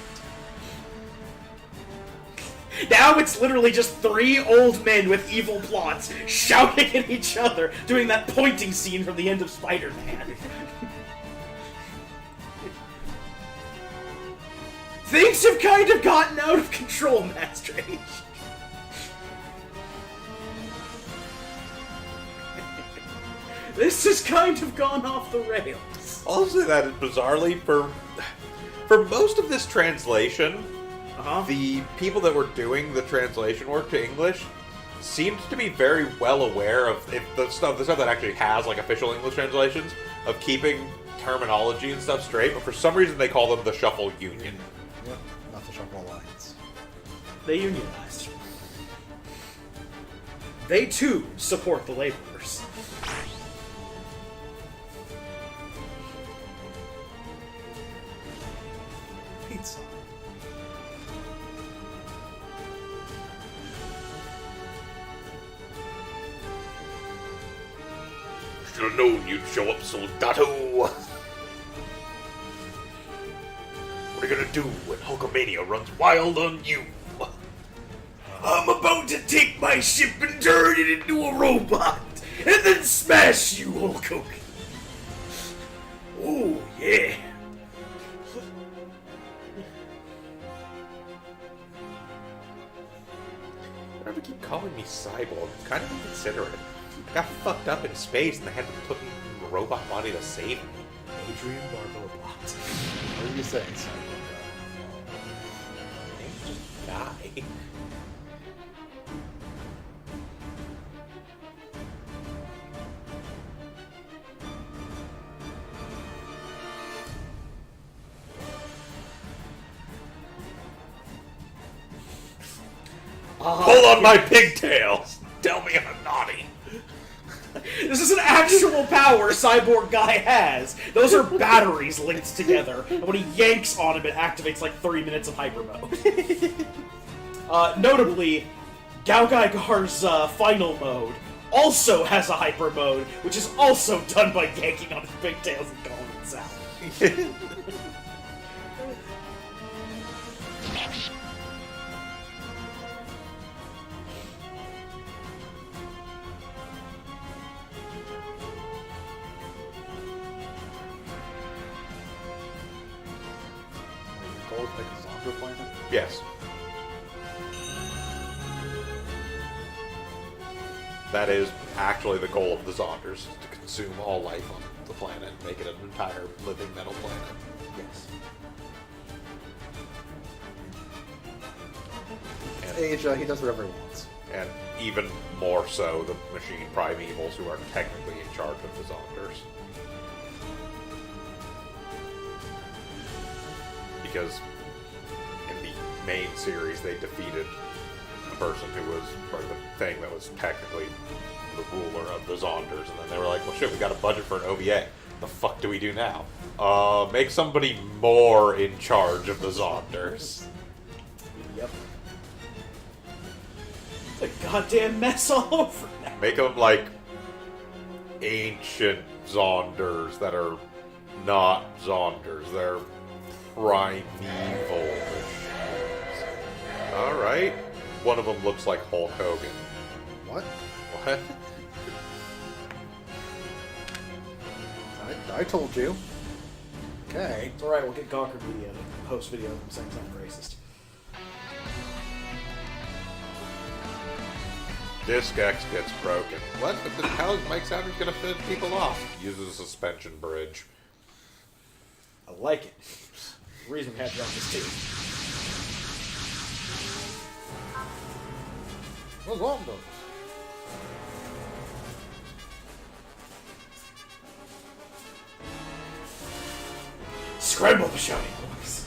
Now it's literally just 3 old men with evil plots shouting at each other, doing that pointing scene from the end of Spider-Man. Things have kind of gotten out of control, Master H. This has kind of gone off the rails. I'll say that bizarrely for most of this translation, the people that were doing the translation work to English seemed to be very well aware of the stuff that actually has like official English translations of keeping terminology and stuff straight. But for some reason, they call them the Shuffle Union. Yep, not the Shuffle Alliance. They unionized. They too support the laborers. Pizza. Should have known you'd show up, Soldato. What are you gonna do when Hulkamania runs wild on you? I'm about to take my ship and turn it into a robot, and then smash you, Hulk Hogan. Oh, yeah. Why do they keep calling me Cyborg? I'm kind of inconsiderate. I got fucked up in space, and they had to put me in a robot body to save me. Adrian Barbeau Bot. What are you saying, son? Just die. Pull on my pigtails! Tell me I'm naughty. This is an actual power Cyborg guy has. Those are batteries linked together. And when he yanks on him, it activates like 3 minutes of hyper mode. Notably, Gao Gai Gar's final mode also has a hyper mode, which is also done by yanking on his pigtails and calling it sound. Gold like a Zonder planet? Yes. That is actually the goal of the Zonders, to consume all life on the planet and make it an entire living metal planet. Yes. And, Asia, he does whatever he wants. and even more so, the machine primevals who are technically in charge of the Zonders. Because in the main series, they defeated the person who was, or the thing that was technically the ruler of the Zonders, and then they were like, well shit, we got a budget for an OVA. The fuck do we do now? Make somebody more in charge of the Zonders. Yep. It's a goddamn mess all over now. Make them like ancient Zonders that are not Zonders. They're primeval machines. Alright. One of them looks like Hulk Hogan. What? What? I told you. Okay. It's alright, we'll get Gawker Media to post video of him saying something racist. Disc X gets broken. What? How is Mike Savage gonna finish people off? Uses a suspension bridge. I like it. The reason we have you on this team. What's wrong, though? Scramble the shouting boys.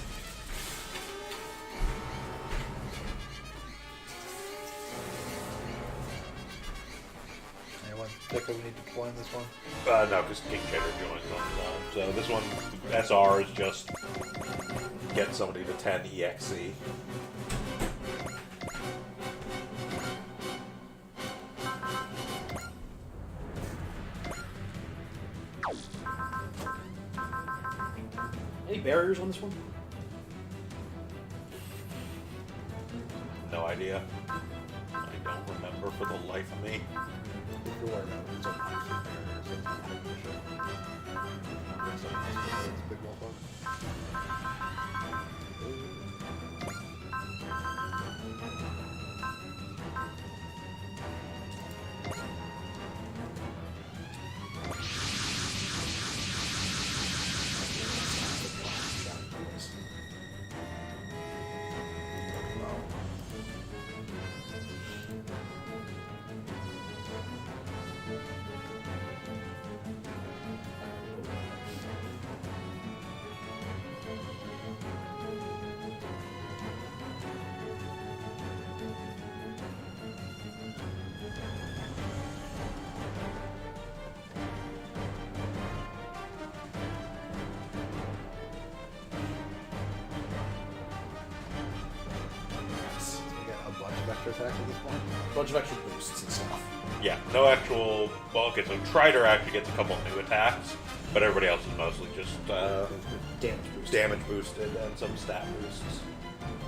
deck that we need to deploy in this one? No, because King Jader joins on his own. So this one, SR is just get somebody to 10 EXC. Any barriers on this one? No idea. I don't remember for the life of me. If you're worried about it, it's okay. It's not a big issue. It's a big motherfucker. We got a bunch of extra attacks at this point. A bunch of extra boosts and stuff. Yeah, no actual. Well, okay, so Trider actually gets a couple new attacks, but everybody else is mostly just Damage boost. damage boosted and some stat boosts.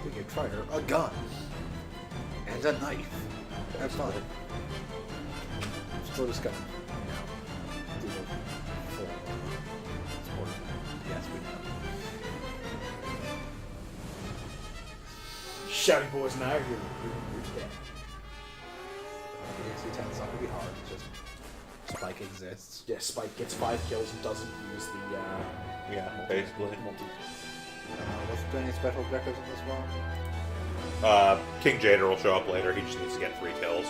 We give Trider a gun. And a knife. That's fine. Still just gonna, do the full support. Yes, we know. Shouty boys and I are here. You're dead. EXC 10 is not gonna be hard. It's just Spike exists. Yeah, Spike gets 5 kills and doesn't use the Yeah, basically. multi. What's there any special objectives in this one? King Jader will show up later. He just needs to get 3 kills.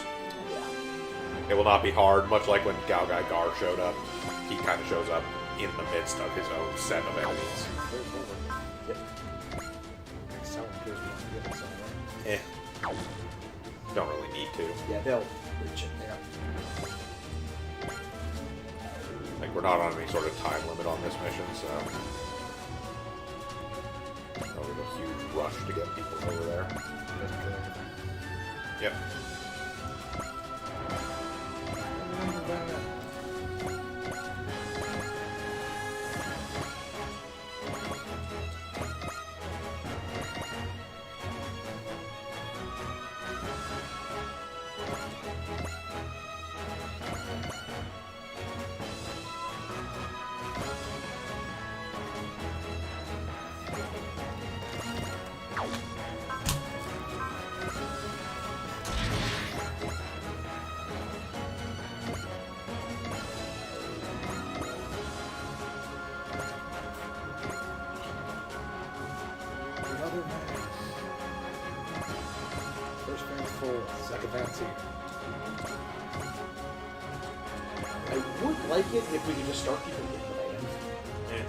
Yeah. It will not be hard, much like when Gao Gai Gar showed up. He kind of shows up in the midst of his own set of enemies. Yep. Someone appears to want to give it somewhere. Don't really need to. Yeah, they'll reach it. Yeah. Like, we're not on any sort of time limit on this mission, so... No real huge rush to get people over there. Doesn't kill anything. Yep. Another man. First fan's full, second fan's here. I would like it if we could just start people getting the band.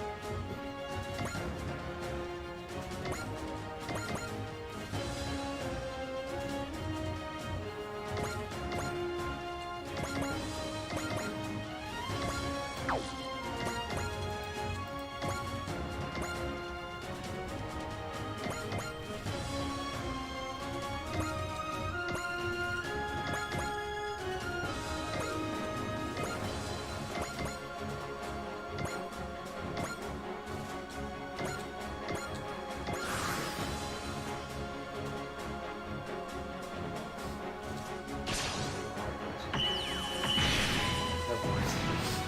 Never mind.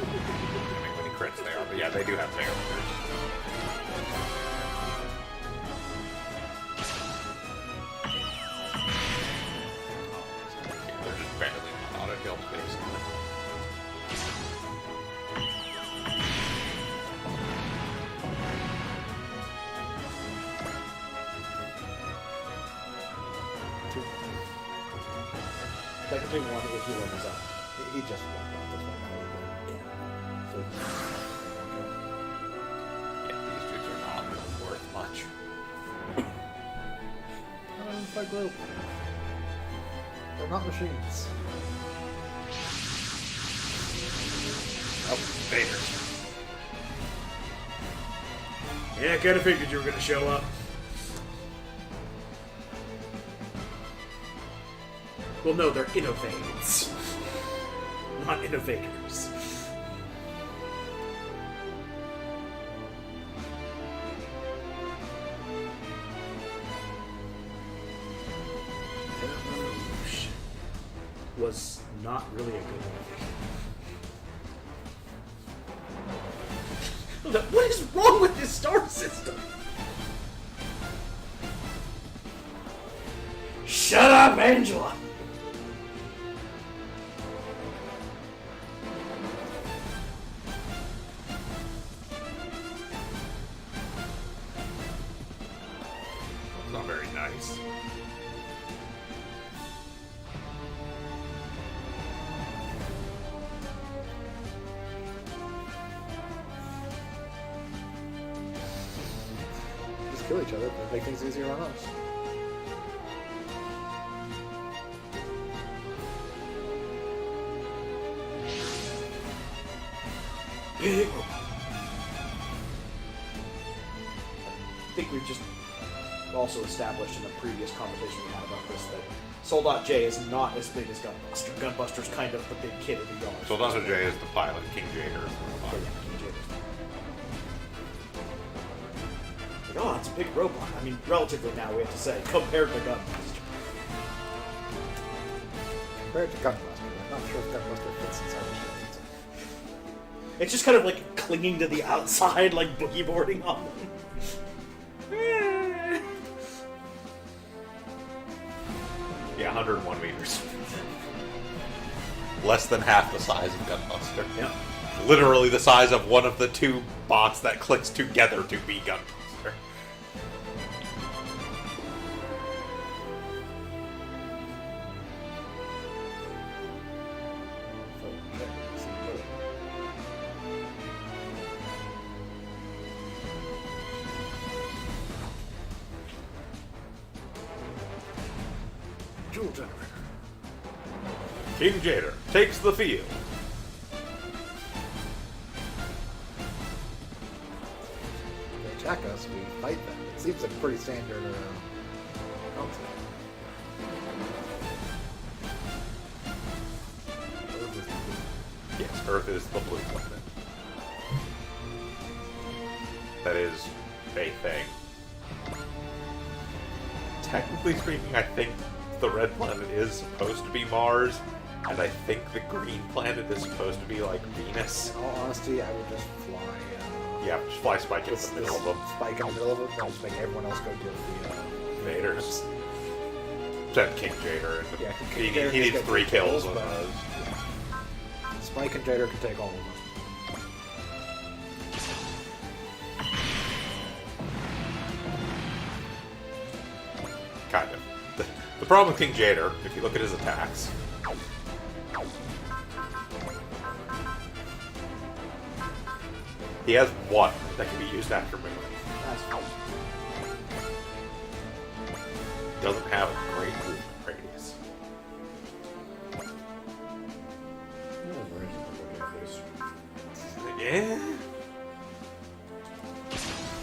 I mean, many crits they are, but yeah, they do have fair. They're just barely on auto kills, basically. Technically one if he levels up. He just walked off this one. So Yeah, these dudes are not worth much. fight group. They're not machines. Oh, Vader. Yeah, I kind of figured you were going to show up. Well, no, they're innovades. Not innovators. Deluge was not really a good movie. What is wrong with this star system? Shut up, Angela! Not very nice. Just kill each other, but make things easier on us. I think we've just also established in a previous conversation we had about this that Soldat J is not as big as Gunbuster. Gunbuster's kind of the big kid of the yard. Soldato J is the pilot. King Jader is the Oh, robot. yeah, King Jader's like, oh, it's a big robot. I mean, relatively now, we have to say, compared to Gunbuster. Compared to Gunbuster, I'm not sure if Gunbuster fits inside the shield. It's just kind of like clinging to the outside, like boogie boarding on them. Yeah, 101 meters. Less than half the size of Gunbuster. Yeah. Literally the size of one of the two bots that clicks together to be Gunbuster. Jewel generator. King Jader takes the field. They attack us, we fight them. It seems like a pretty standard concept. Yes, Earth is the blue planet. That is a thing. Technically speaking, I think the red planet is supposed to be Mars, and I think the green planet is supposed to be like Venus. In all honesty, I would just fly. Yeah, just fly Spike into the middle of them. Spike in the middle of them, and just make everyone else go deal with the Vaders. Send King Jader. And Yeah, he King Jader needs just gets 3 kills. kills, On but- those. Spike and Jader can take all of them. Kind of. The problem with King Jader, if you look at his attacks, he has one that can be used after moving. That's fine. Doesn't have a great movement radius. Yeah.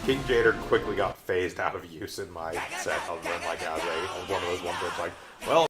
King Jader quickly got phased out of use in my set, other than like as one of those ones where it's like, well,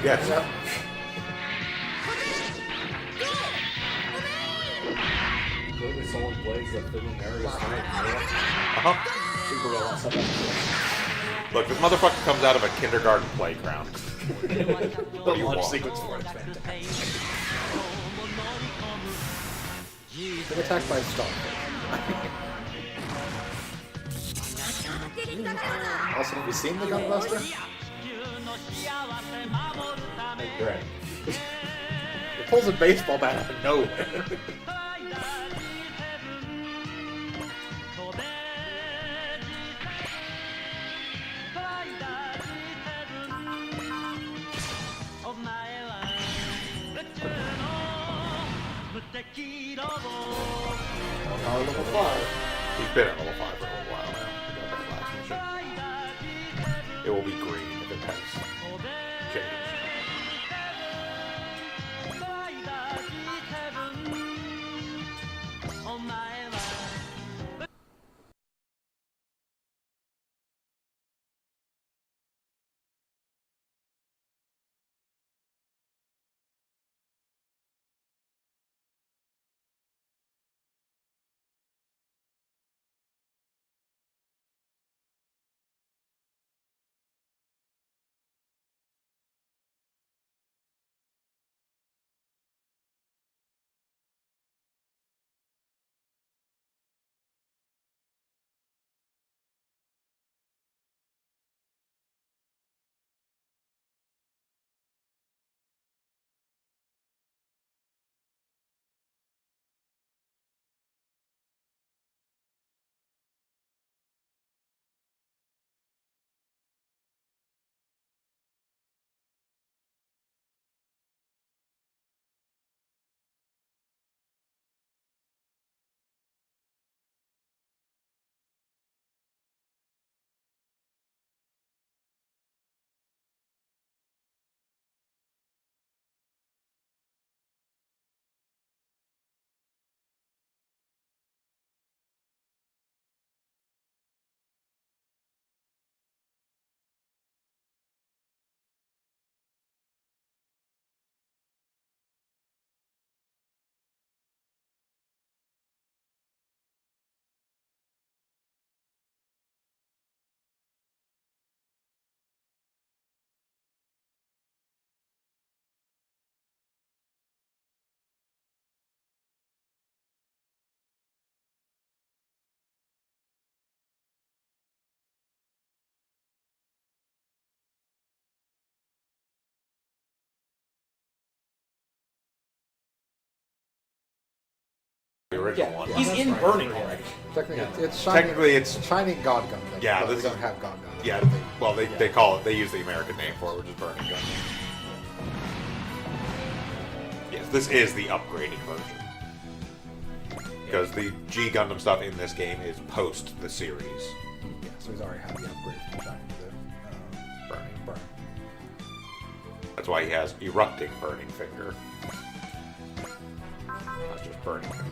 Yes. Yep. Clearly someone plays the Fiddle Marius Uh-huh. Super well on something. Look, this motherfucker comes out of a kindergarten playground. The do you launch want? sequence for it is fantastic. Been attacked by a star. Also, have you seen the Gunbuster? Right. It pulls a baseball bat out of nowhere. Power level 5. He's been at level 5 for a little while now. We got that last mission. It will be green if it has changed. The original one. He's in Burning already. Technically, it's shining. Technically, it's- shining God Gun. Yeah, but this we don't is- have God Gun. Yeah, well, they call it, they use the American name for it, which is Burning Gun. Yes, this is the upgraded version. Because the G Gundam stuff in this game is post the series. Yeah, so he's already had the upgrade from shining to burn. That's why he has erupting burning finger. Not just burning finger.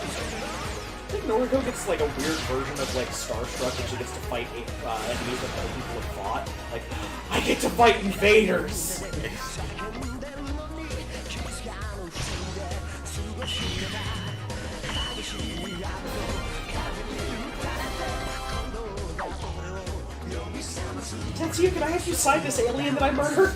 I think Noriko gets like a weird version of like Starstruck when she gets to fight enemies that other people have fought. Like, I get to fight invaders! Tetsuya, can I have you sign this alien that I murdered?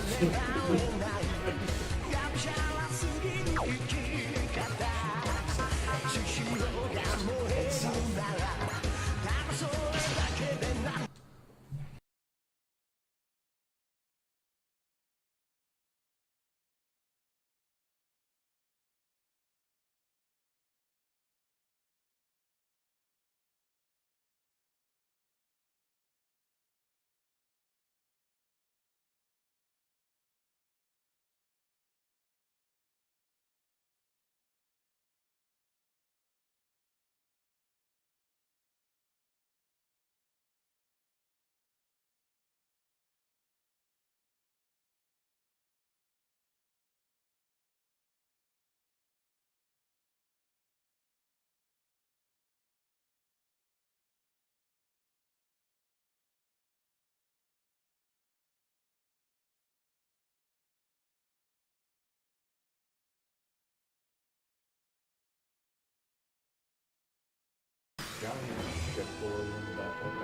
giant ship below you in the background?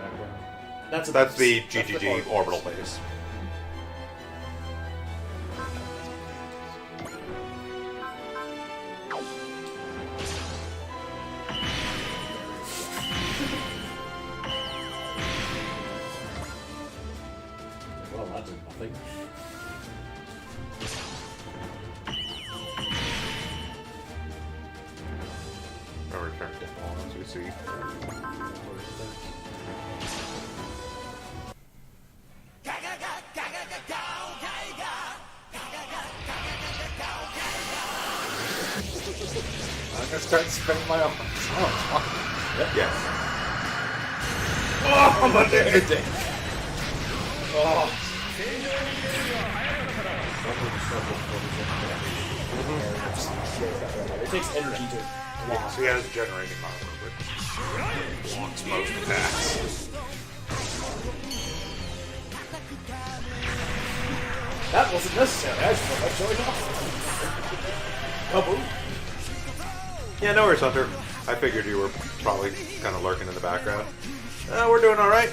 That's The That's the GGG orbital base. Well, that did nothing. Or return to as we see. I'm gonna start spinning my arms. Oh, Yes. oh my dick! Oh. It takes energy to Yes, he has generating armor, which blocks most attacks. That wasn't necessary. I just felt like showing off. Kaboom. Yeah, no worries, Hunter. I figured you were probably kind of lurking in the background. We're doing all right.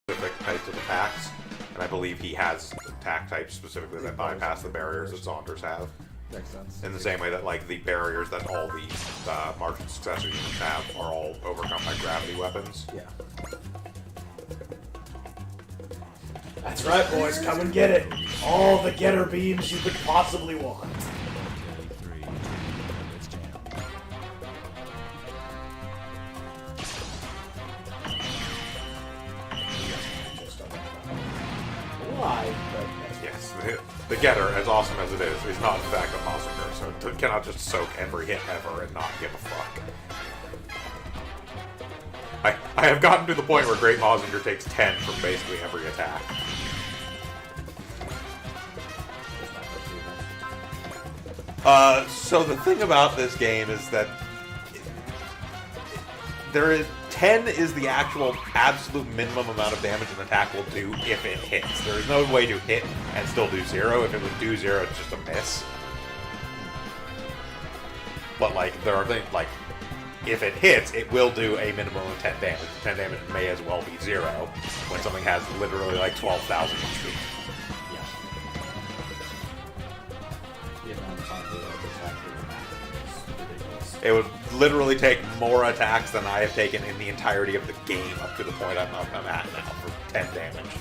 Specific types of attacks, and I believe he has attack types specifically that bypass the barriers that Saunders have. Makes sense. In the same way that, like, the barriers that all the Martian successor units have are all overcome by gravity weapons. Yeah. That's right, boys. Come and get it. All the getter beams you could possibly want. Why? Yes, the Getter, as awesome as it is not in fact a Mazinger, so it cannot just soak every hit ever and not give a fuck. I have gotten to the point where Great Mazinger takes 10 from basically every attack. So the thing about this game is that there is 10 is the actual absolute minimum amount of damage an attack will do if it hits. There is no way to hit and still do 0. If it would do 0, it's just a miss. But like there are things like if it hits, it will do a minimum of 10 damage. 10 damage may as well be 0 when something has literally like 12,000 HP. It would literally take more attacks than I have taken in the entirety of the game up to the point I'm at now for 10 damage.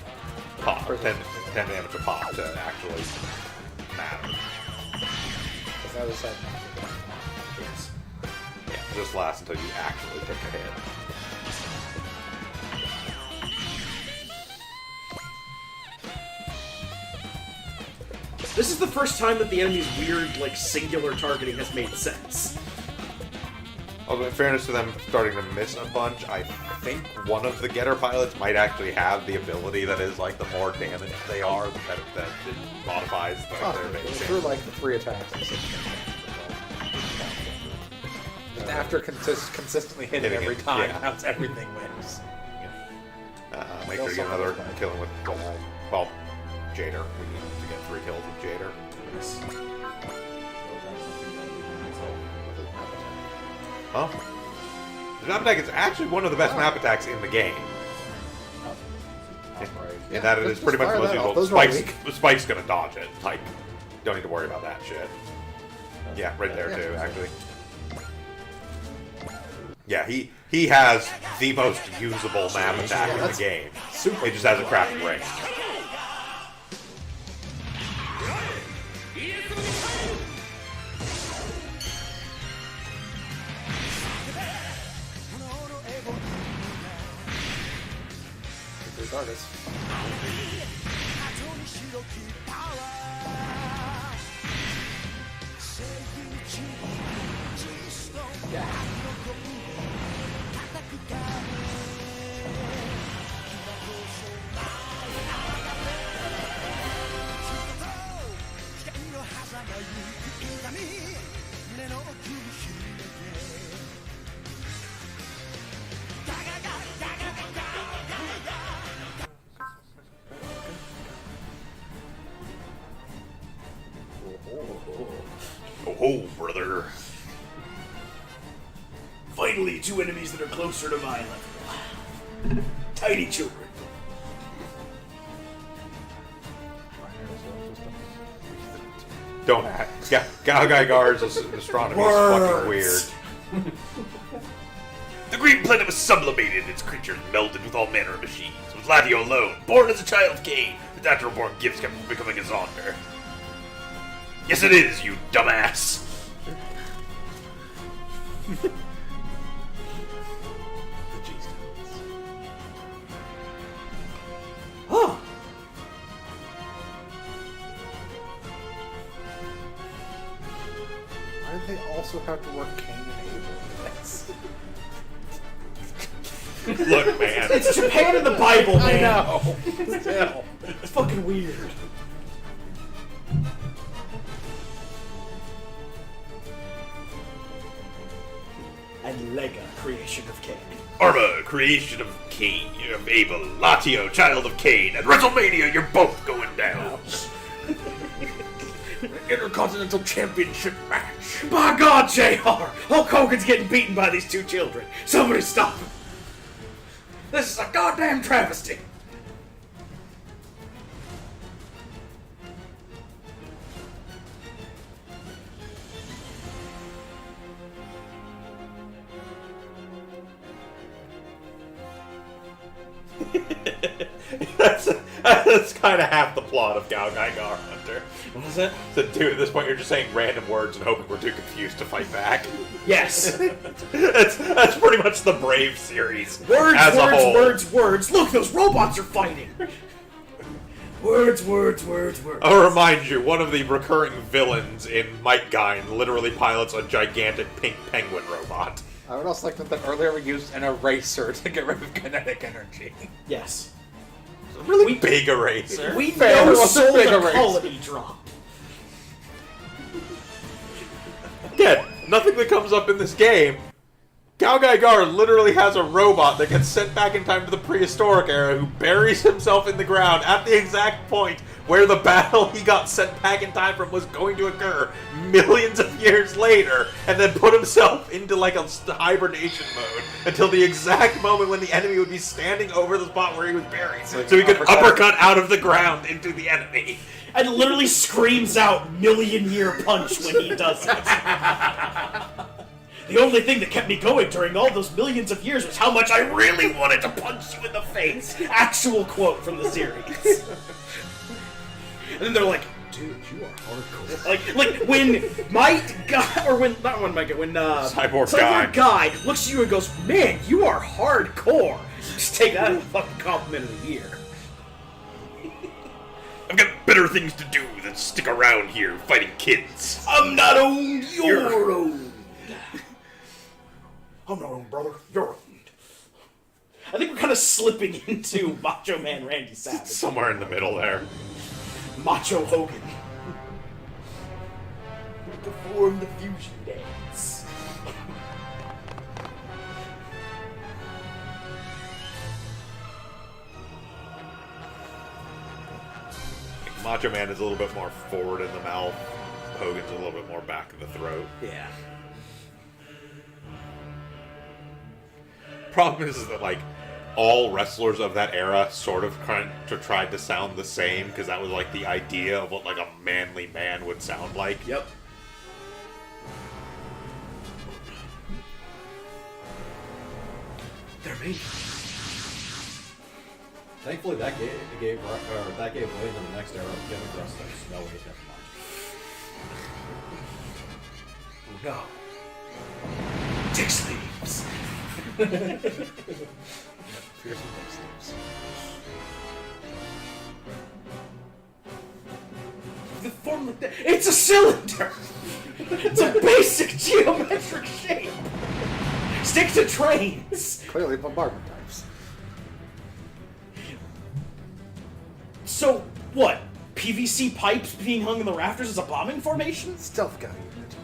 Pop. 10 damage a pop to actually matter. Yes. Yeah, just lasts until you actually take a hit. This is the first time that the enemy's weird, like, singular targeting has made sense. Although in fairness to them starting to miss a bunch, I think one of the Getter pilots might actually have the ability that is like the more damage they are, the better that it modifies their base. Through like the 3 attacks. And after consistently hitting Hitting every it, time, yeah. that's everything wins. Make sure to get another killing with, well, Jader. We need to get 3 kills with Jader. Huh? The map attack is actually one of the best map attacks in the game. In that it is pretty much the most useful. Spike's gonna dodge it. Like, don't need to worry about that shit. Yeah, right there too, actually. Yeah, he has the most usable map attack in the game. It just has a crappy range. Regardless. Oh, brother. Finally, 2 enemies that are closer to my level. Tiny children. Don't. Galgaigar's astronomy is fucking weird. The green planet was sublimated, its creatures melded with all manner of machines. With Latio alone, born as a child of Cain, the natural-born gifts kept becoming his honor. Yes, it is, you dumbass! The G-Stones. Huh. Why do they also have to work Cain and Abel in this? Look, man. It's Japan in the Bible, man. I know. Still. It's fucking weird. And Lega, creation of Cain. Arma, creation of Cain, of Abel, Latio, child of Cain. At WrestleMania, you're both going down. Intercontinental Championship match. By God, JR! Hulk Hogan's getting beaten by these 2 children. Somebody stop him. This is a goddamn travesty. That's kind of half the plot of Galgaigar Hunter. What is it? So, dude, at this point, you're just saying random words and hoping we're too confused to fight back. Yes. that's pretty much the Brave series. Words, as a words, whole. words, words. Look, those robots are fighting. Words, words, words, words. I'll remind you, one of the recurring villains in Might Gain literally pilots a gigantic pink penguin robot. I would also like that earlier we used an eraser to get rid of kinetic energy. Yes. It's a really big eraser. We Fair, know it was a sold big a eraser. quality drop. Again, nothing that comes up in this game. Galgaigar literally has a robot that gets sent back in time to the prehistoric era who buries himself in the ground at the exact point where the battle he got sent back in time from was going to occur millions of years later, and then put himself into like a hibernation mode until the exact moment when the enemy would be standing over the spot where he was buried, so he could uppercut out of the ground into the enemy. And literally screams out million-year punch when he does it. The only thing that kept me going during all those millions of years was how much I really wanted to punch you in the face. Actual quote from the series. And then they're like, dude, you are hardcore. Like when Might Guy, or when, not when Might, when Cyborg Guy looks at you and goes, man, you are hardcore. Just take that as a fucking compliment of the year. I've got better things to do than stick around here fighting kids. I'm not owned, you're owned. I'm not owned, brother. You're owned. I think we're kind of slipping into Macho Man Randy Savage. Somewhere in the middle there. Macho Hogan. Perform the fusion dance. Macho Man is a little bit more forward in the mouth. Hogan's a little bit more back of the throat. Yeah. Problem is that, like, all wrestlers of that era sort of tried to sound the same, because that was, like, the idea of what, like, a manly man would sound like. Yep. They're me. Thankfully, that gave way to the next era of gimmick wrestlers. No, wait, never mind. Oh no. Dick sleeves. Fearsome Dick Sleeves. The form of it's a cylinder. It's a basic geometric shape. Stick to trains. Clearly, bombardment types. So what? PVC pipes being hung in the rafters is a bombing formation? Stealth guy unit.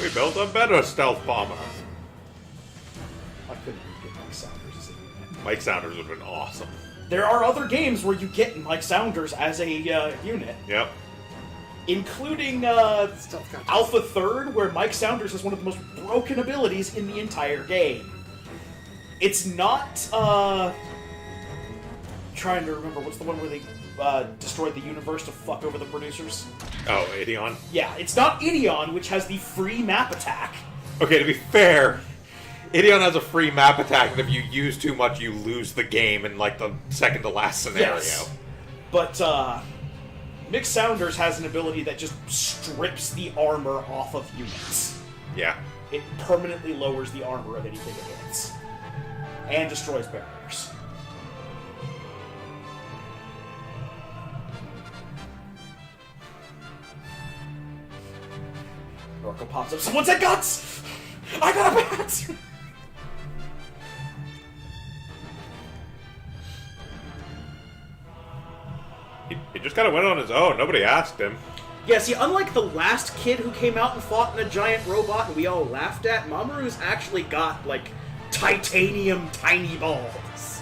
We built a better stealth bomber. I couldn't get Mike Saunders as a unit. Mike Saunders would have been awesome. There are other games where you get Mike Saunders as a unit, Yep. including Stealth guy. Alpha Third, where Mike Saunders has one of the most broken abilities in the entire game. It's not, trying to remember, what's the one where they destroyed the universe to fuck over the producers? Oh, Ideon. Yeah, it's not Ideon, which has the free map attack. Okay, to be fair, Ideon has a free map attack, and if you use too much, you lose the game in, like, the second to last scenario. Yes. But, Mick Saunders has an ability that just strips the armor off of units. Yeah. It permanently lowers the armor of anything it hits. And destroys barriers. Oracle pops up. Someone said guts! I got a bat! He just kind of went on his own. Nobody asked him. Yeah, see, unlike the last kid who came out and fought in a giant robot and we all laughed at, Mamoru's actually got, like, titanium tiny balls.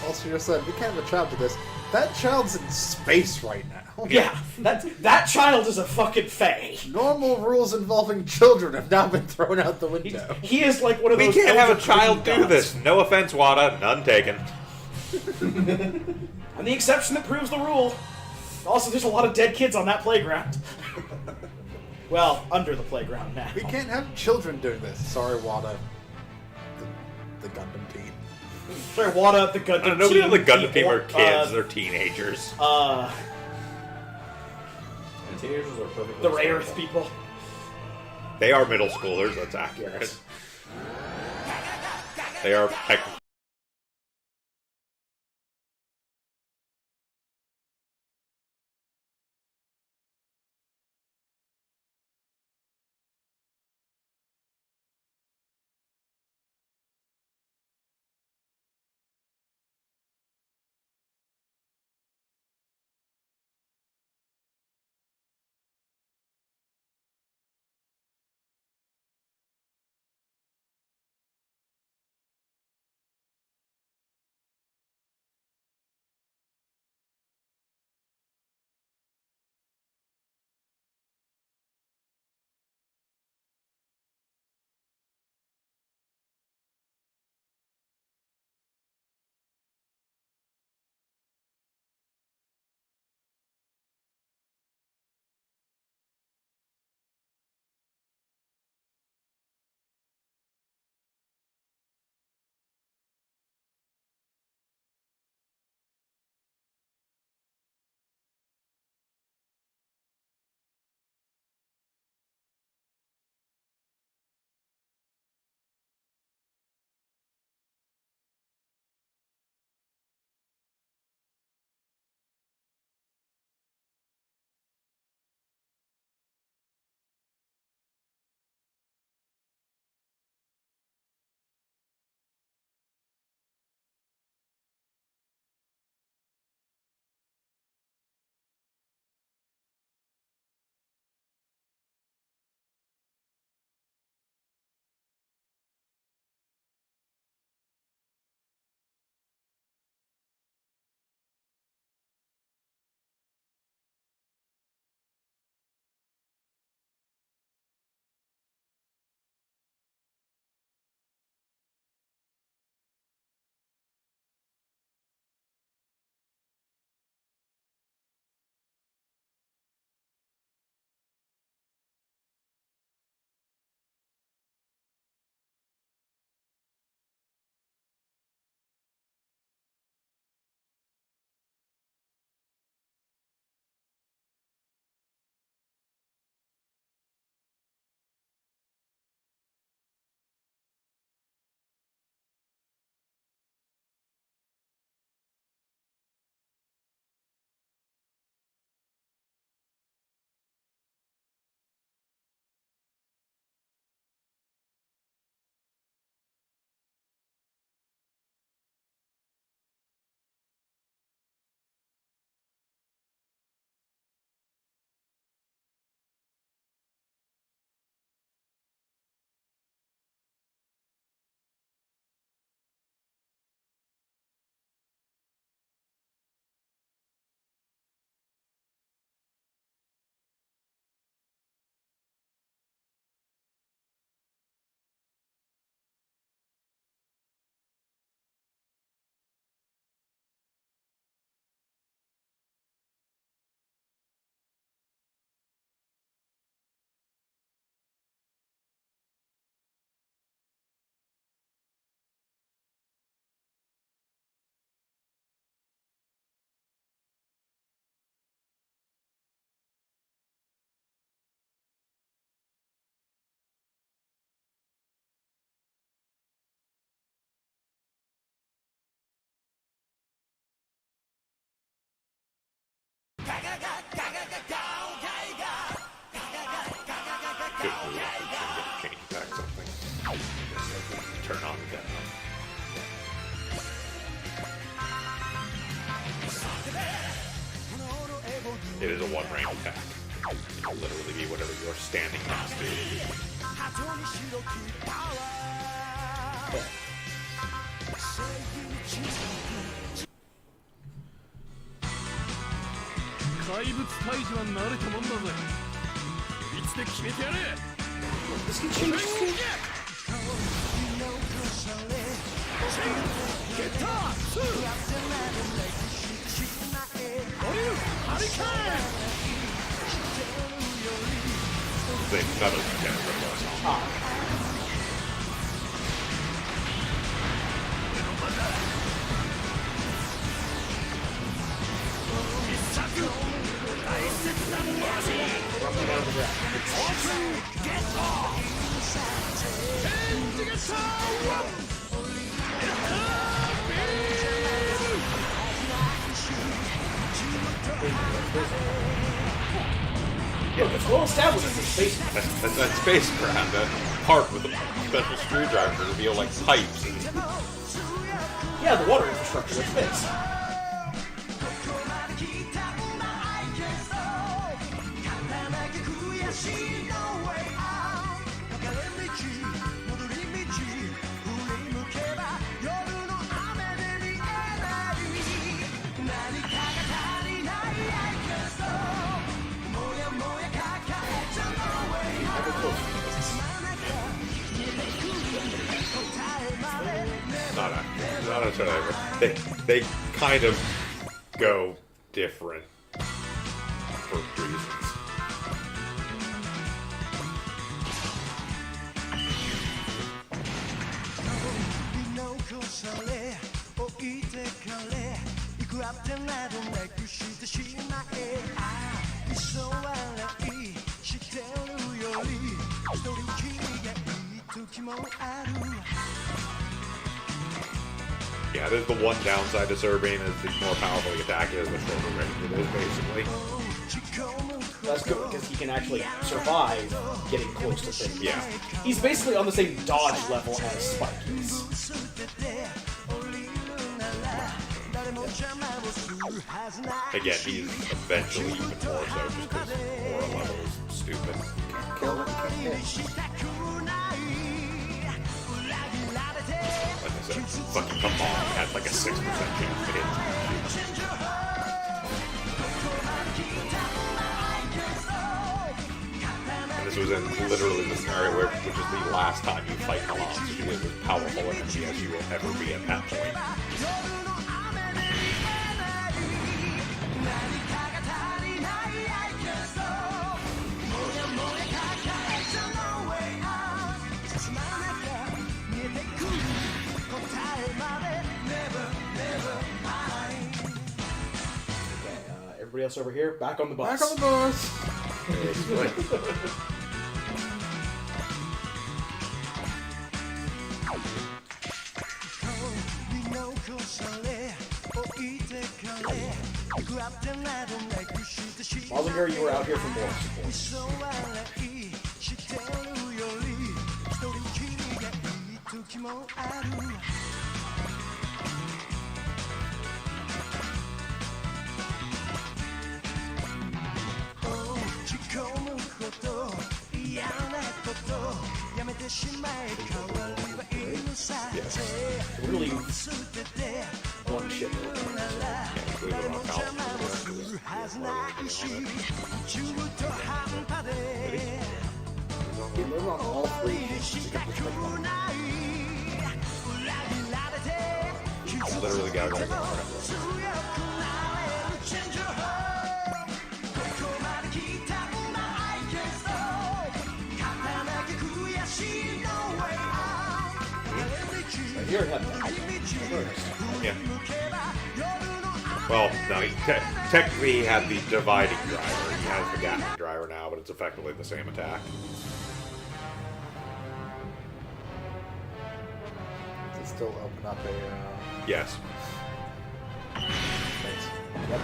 Also, you said we can't have a child to this. That child's in space right now. Yeah, that child is a fucking fae. Normal rules involving children have now been thrown out the window. He is like one of We those... can't have a Elder child Queen do gods. this. No offense, Wada. None taken. I'm the exception that proves the rule. Also, there's a lot of dead kids on that playground. Well, under the playground now. We can't have children doing this. Sorry, Wada. The Gundam team. Sorry, Wada, the Gundam team. Nobody on the Gundam team are or- kids. They're teenagers. Uh, And teenagers are perfectly the Ray Earth people. They are middle schoolers. That's accurate. Yes. They are technically It is a one-range attack. It can literally be whatever you're standing next to. This can change soon. None of them can rip us. Look, it's well established as a space. That spacecraft, that part with a special screwdriver to reveal like pipes and Yeah, the water infrastructure of space. not necessarily, but they kind of go different for reasons. Yeah, there's the one downside to Serbian is the more powerful the attack is, the shorter range it is, basically. That's good because he can actually survive getting close to things. Yeah. He's basically on the same dodge level as Spike is. Again, he's eventually even more so just because Aura level is stupid. Kill what you can't hit. Like I said, fucking come on, had like a 6% chance to hit. And this was in literally the scenario where, which is the last time you fight Milan, so she was as powerful an enemy as you will ever be at that point. Everybody else over here, back on the bus. Back on the bus. Mazinger, you were out here for more support. Yes. Really, one shit. Yeah, we were on Paladin. You live on all three to get the trick one. Literally got it. Here it happened. Yeah. Well, no, technically he had the dividing driver. He has the Gatling driver now, but it's effectively the same attack. Does it still open up a Yes. space? Yep.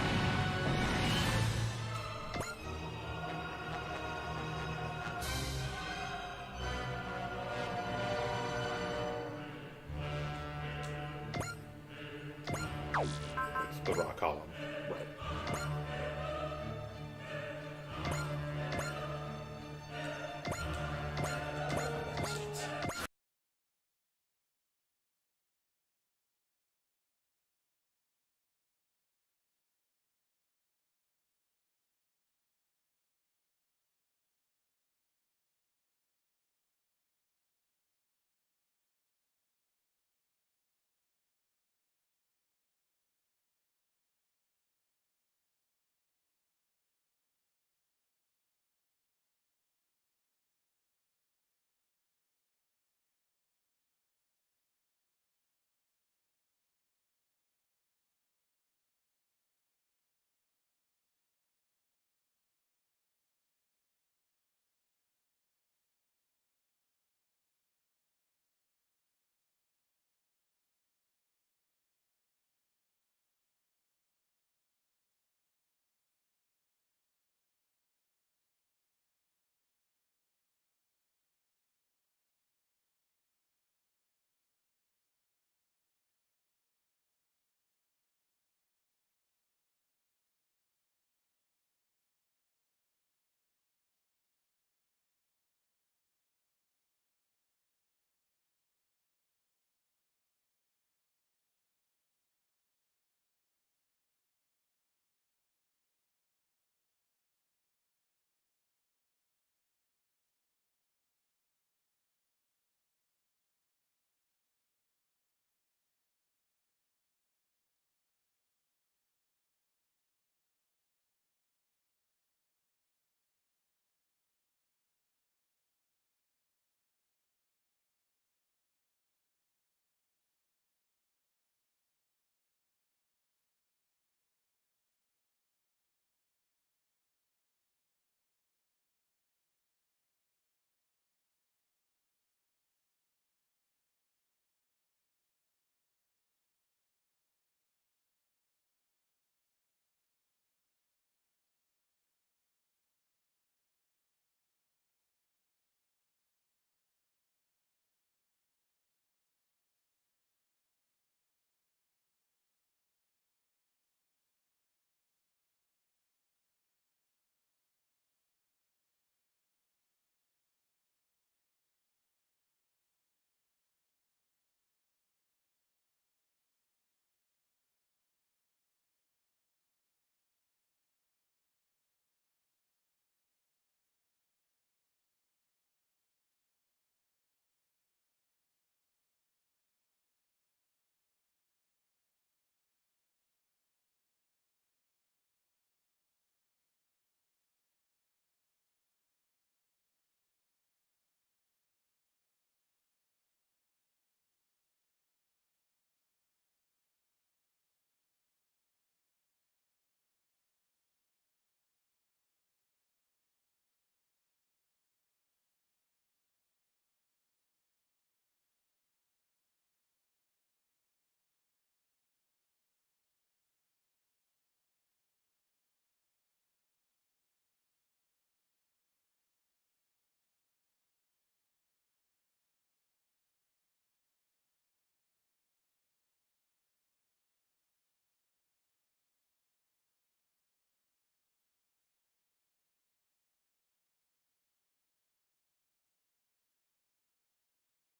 It's the rock column.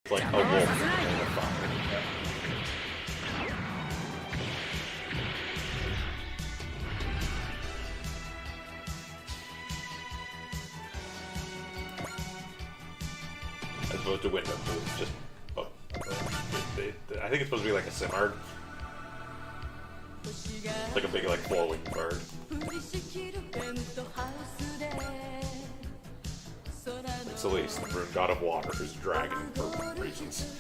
It's like a wolf in the fire. As opposed to window move, just I think it's supposed to be like a Simard. It's like a big, like, four-winged bird. It's Elise, the rune god of water, who's a dragon for reasons.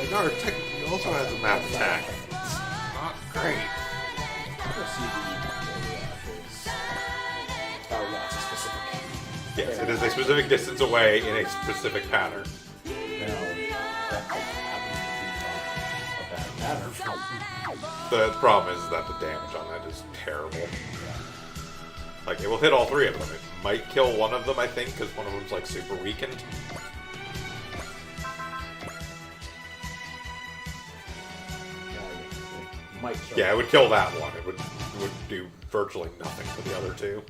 Gar technically also has a map attack. It's not great. Oh yeah, it's a specific. Yes, it is a specific distance away in a specific pattern. No, that happens to be a bad pattern. The problem is that the damage on that is terrible. Like, it will hit all three of them. It might kill one of them, I think, because one of them's, like, super weakened. Yeah, it would kill that one. It would do virtually nothing for the other two.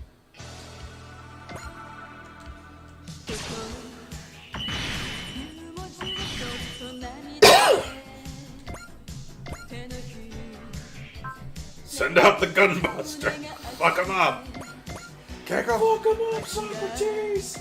Send out the gunbuster! Fuck him up! Can't go fuck him up, Socrates!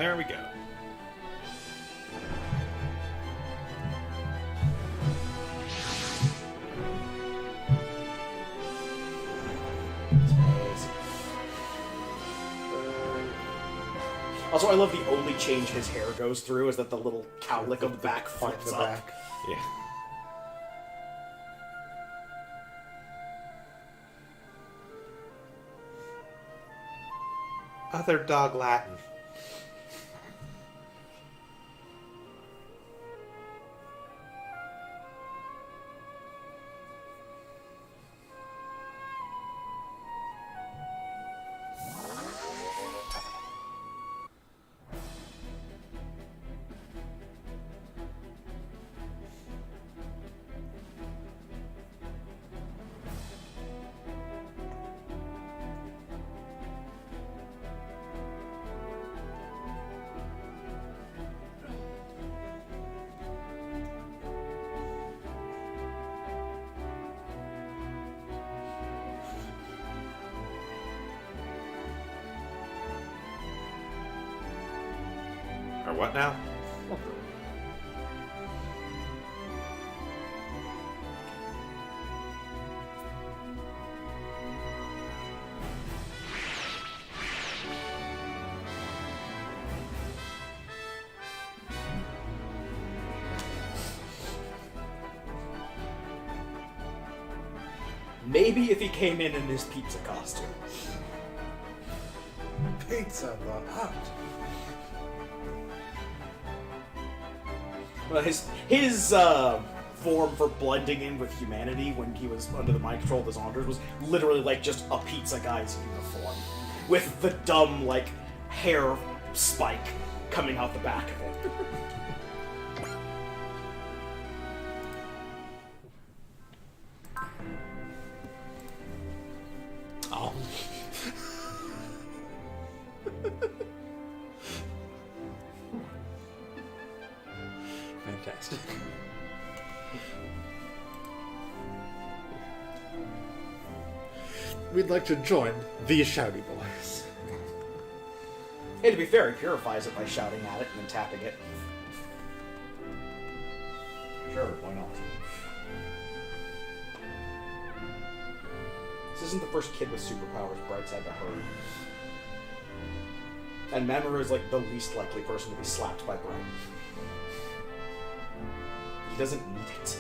there we go. Also, I love the only change his hair goes through is that the little cowlick of the back Flick flips the up. back. Yeah. Other dog Latin. Or what now? Maybe if he came in his pizza costume. Pizza the Hut. Well, his form for blending in with humanity when he was under the mind control of the Zonders was literally like just a pizza guy's uniform. With the dumb, like, hair spike coming out the back of it. Oh. Fantastic. We'd like to join the Shouty Boys. Hey, to be fair, he purifies it by shouting at it and then tapping it. Sure, why not? This isn't the first kid with superpowers Bright's had to hurt. And Mamoru is like the least likely person to be slapped by Bright. He doesn't need it.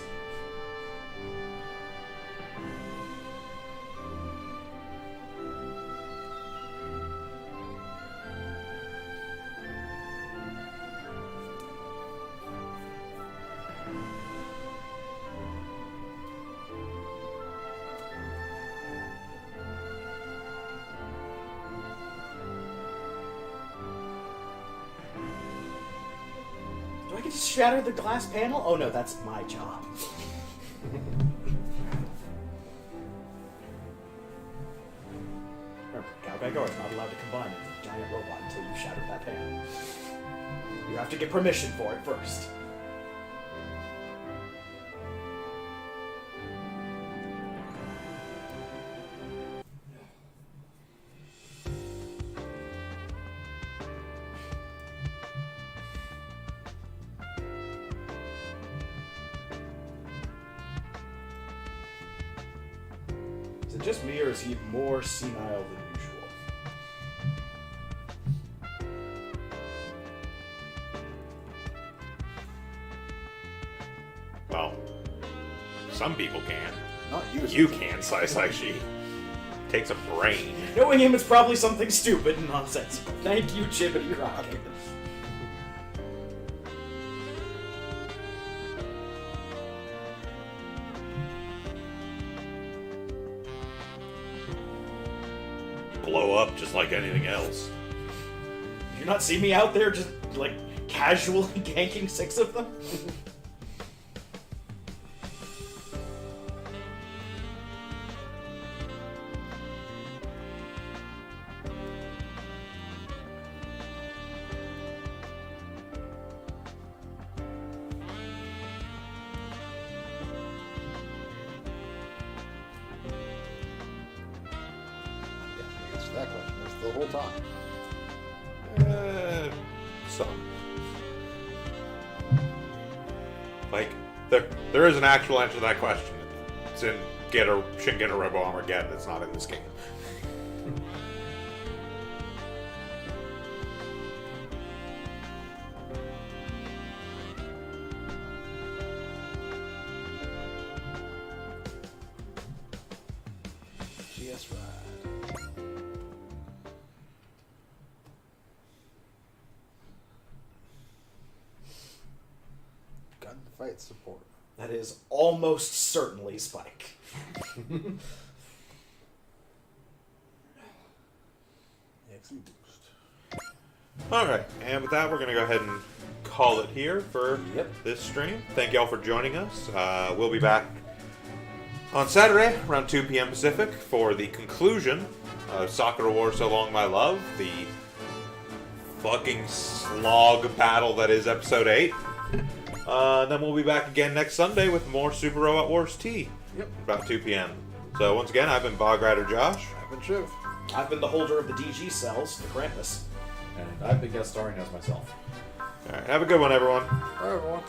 Do I get to shatter the glass panel? Oh no, that's my job. Remember, Galgaigar is not allowed to combine with a giant robot until you shatter that panel. You have to get permission for it first. Is it just me, or is he more senile than usual? Well, some people can. Not you. You can, Saishi. Takes a brain. Knowing him, it's probably something stupid and nonsensical. Thank you, Chibbity Rocket. Blow up just like anything else. Did you not see me out there just, like, casually ganking 6 of them? Answer that question. That's the whole time. some. Like, there is an actual answer to that question. It's in Shin Getter Robo Armageddon. It's not in this game. GS Ride. Gunfight support. That is almost certainly Spike. XE boost. Alright, and with that, we're going to go ahead and call it here for this stream. Thank y'all for joining us. We'll be back on Saturday around 2 p.m. Pacific for the conclusion of Sakura War So Long My Love, the fucking slog battle that is Episode 8. Then we'll be back again next Sunday with more Super Robot Wars T. Yep. About 2 p.m. So once again, I've been Bog Rider Josh. I've been Shiv. I've been the holder of the DG cells, the Krampus. And I've been guest starring as myself. Alright, have a good one, everyone. Bye, everyone.